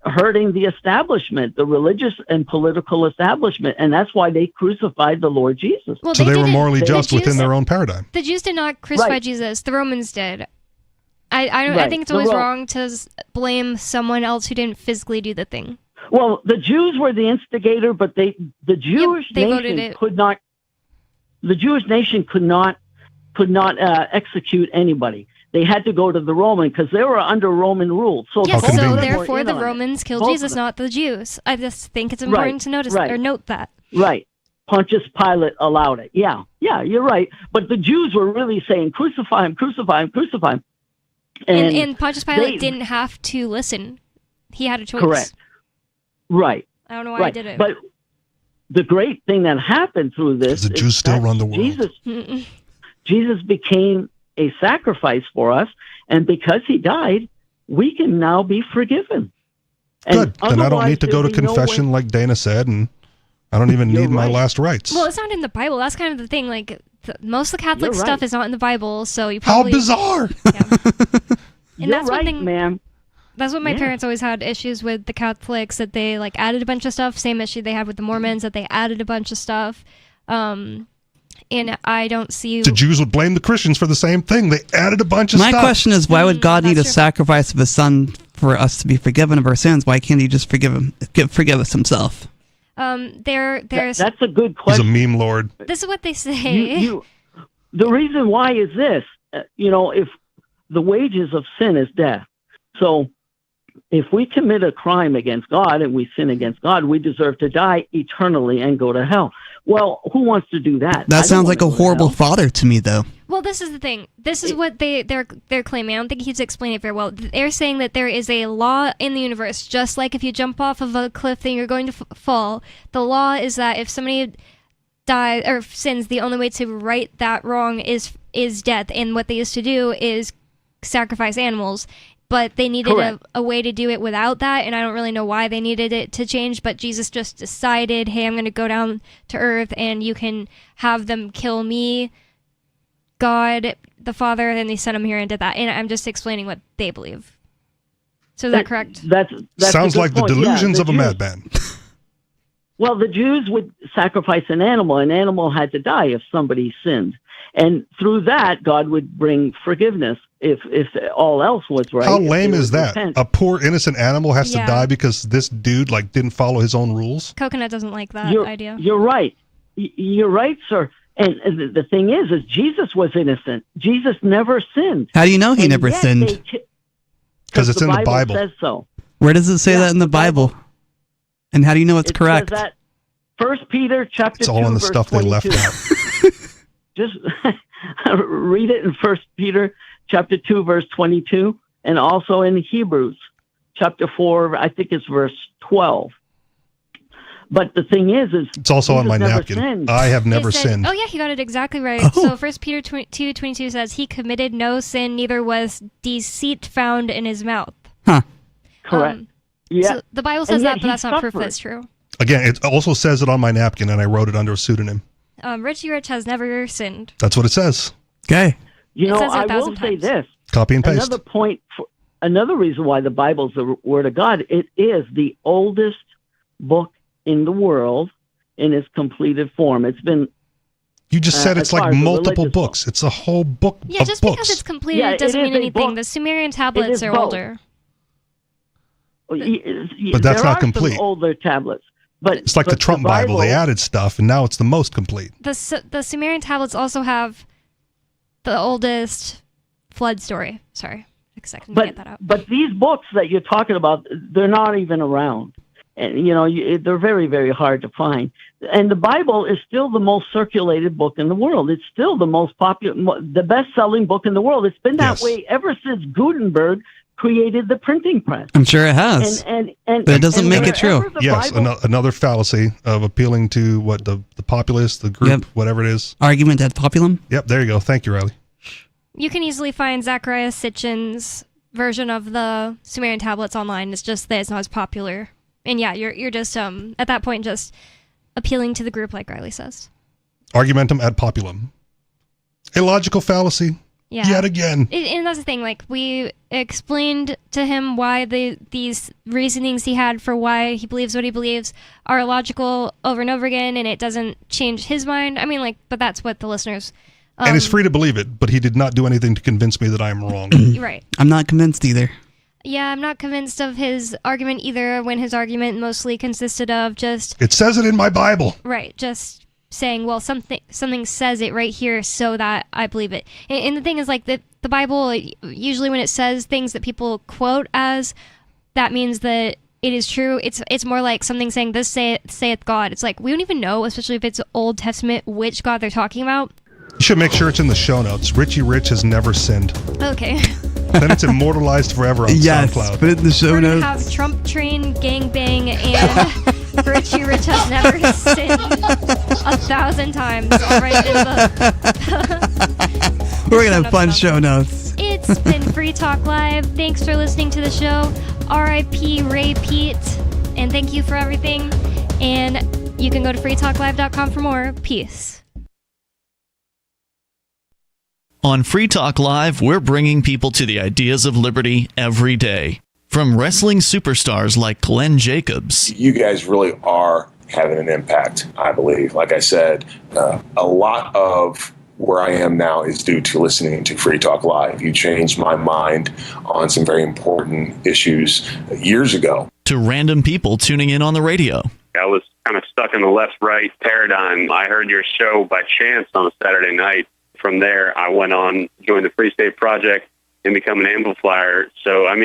hurting the establishment, the religious and political establishment, and that's why they crucified the Lord Jesus.
Well,
so they were morally just within their own paradigm.
The Jews did not crucify Jesus. The Romans did. I think it's always wrong to blame someone else who didn't physically do the thing.
Well, the Jews were the instigator, but the Jewish nation could not. The Jewish nation could not execute anybody. They had to go to the Roman because they were under Roman rule. So
therefore the Romans killed Jesus, not the Jews. I just think it's important to note that.
Right. Pontius Pilate allowed it. Yeah, you're right. But the Jews were really saying, crucify him, crucify him, crucify him.
And Pontius Pilate didn't have to listen. He had a choice.
Correct. Right.
I don't know why I did it.
But the great thing that happened through this
the Jews still run the world.
Jesus became a sacrifice for us, and because he died, we can now be forgiven.
Good. Then I don't need to go to confession like Dana said, and I don't even need my last rites.
Well, it's not in the Bible. That's kind of the thing. Like, most of the Catholic stuff is not in the Bible, so you probably...
How bizarre!
Yeah. And
that's right, one thing,
ma'am. That's what my parents always had issues with the Catholics, that they added a bunch of stuff. Same issue they had with the Mormons, that they added a bunch of stuff. And I don't see...
The Jews would blame the Christians for the same thing. They added a bunch of stuff.
My question is, why would God need a sacrifice of his son for us to be forgiven of our sins? Why can't he just forgive us himself?
There's...
That's a good question.
He's a meme lord.
This is what they say.
The reason why is this. If the wages of sin is death. So if we commit a crime against God and we sin against God, we deserve to die eternally and go to hell. Well, who wants to do that?
That sounds like a horrible father to me, though.
Well, this is the thing. This is what they're claiming. I don't think he's explaining it very well. They're saying that there is a law in the universe, just like if you jump off of a cliff, then you're going to fall. The law is that if somebody dies or sins, the only way to right that wrong is death. And what they used to do is sacrifice animals. But they needed a way to do it without that, and I don't really know why they needed it to change, but Jesus just decided, hey, I'm going to go down to earth, and you can have them kill me, God, the Father, and they sent him here and did that. And I'm just explaining what they believe. So is that correct?
That's
Sounds like
point.
the delusions of a
Jews,
madman.
Well, the Jews would sacrifice an animal. An animal had to die if somebody sinned. And through that, God would bring forgiveness if all else was right.
How lame is that?
Repent.
A poor innocent animal has to die because this dude didn't follow his own rules?
Coconut doesn't like that idea.
You're right. You're right, sir. And the thing is Jesus was innocent. Jesus never sinned.
How do you know he never sinned?
Because it's in the Bible.
Says so.
Where does it say that in the Bible? And how do you know it's correct?
Says that 1 Peter chapter 2,
it's all in the
verse
stuff
22.
they left out.
Just read it in 1 Peter chapter 2, verse 22, and also in Hebrews chapter 4, I think it's verse 12. But the thing is
it's also on my
never
napkin.
sinned.
I have never sinned.
Oh, yeah, he got it exactly right. So 1 Peter 2:22 says, he committed no sin, neither was deceit found in his mouth.
Huh.
Correct.
So the Bible says that, but that's not proof that's true.
Again, it also says it on my napkin, and I wrote it under a pseudonym.
Richie Rich has never sinned.
That's what it says.
Okay.
You know,
says it
I
1,000
will say
times.
this.
Copy and paste.
Another point, another reason why the Bible's the Word of God, it is the oldest book in the world in its completed form. It's been...
You just said it's like multiple books. It's a whole book
Yeah,
of
just
books.
because it's completed it doesn't mean anything. The Sumerian tablets are older.
But that's not complete.
Some older tablets. But
it's like the Trump Bible. They added stuff, and now it's the most complete.
The Sumerian tablets also have the oldest flood story. Sorry, a second to get that out.
But these books that you're talking about, they're not even around. And, they're very, very hard to find. And the Bible is still the most circulated book in the world. It's still the most popular, the best-selling book in the world. It's been that way ever since Gutenberg created the printing press.
I'm sure it has. But it doesn't make it true.
Yes, another fallacy of appealing to what the populace, the group, whatever it is.
Argument ad populum.
Yep, there you go. Thank you, Riley.
You can easily find Zachariah Sitchin's version of the Sumerian tablets online. It's just that it's not as popular. And yeah, you're just at that point just appealing to the group, like Riley says.
Argumentum ad populum. A logical fallacy.
Yeah.
Yet again.
And that's the thing. Like, we explained to him why these reasonings he had for why he believes what he believes are logical over and over again, and it doesn't change his mind. I mean, but that's what the listeners...
and he's free to believe it, but he did not do anything to convince me that I am wrong.
Right.
I'm not convinced either.
Yeah, I'm not convinced of his argument either, when his argument mostly consisted of just...
It says it in my Bible.
Right, just saying, well, something says it right here so that I believe it. And the thing is, like, the Bible, usually when it says things that people quote as, that means that it is true. It's more like something saying, this saith God. It's like, we don't even know, especially if it's Old Testament, which God they're talking about.
You should make sure it's in the show notes. Richie Rich has never sinned.
Okay.
Then it's immortalized forever on SoundCloud.
Put it in the show notes.
We have Trump Train, Gangbang, and Richie Rich has never sinned 1,000 times. All right,
we're going to have fun show notes.
It's been Free Talk Live. Thanks for listening to the show. R.I.P. Ray Pete. And thank you for everything. And you can go to freetalklive.com for more. Peace.
On Free Talk Live, we're bringing people to the ideas of liberty every day. From wrestling superstars like Glenn Jacobs.
You guys really are having an impact, I believe. Like I said, a lot of where I am now is due to listening to Free Talk Live. You changed my mind on some very important issues years ago.
To random people tuning in on the radio.
I was kind of stuck in the left-right paradigm. I heard your show by chance on a Saturday night. From there, I went on, joined the Free State Project, and become an amplifier. So, I mean,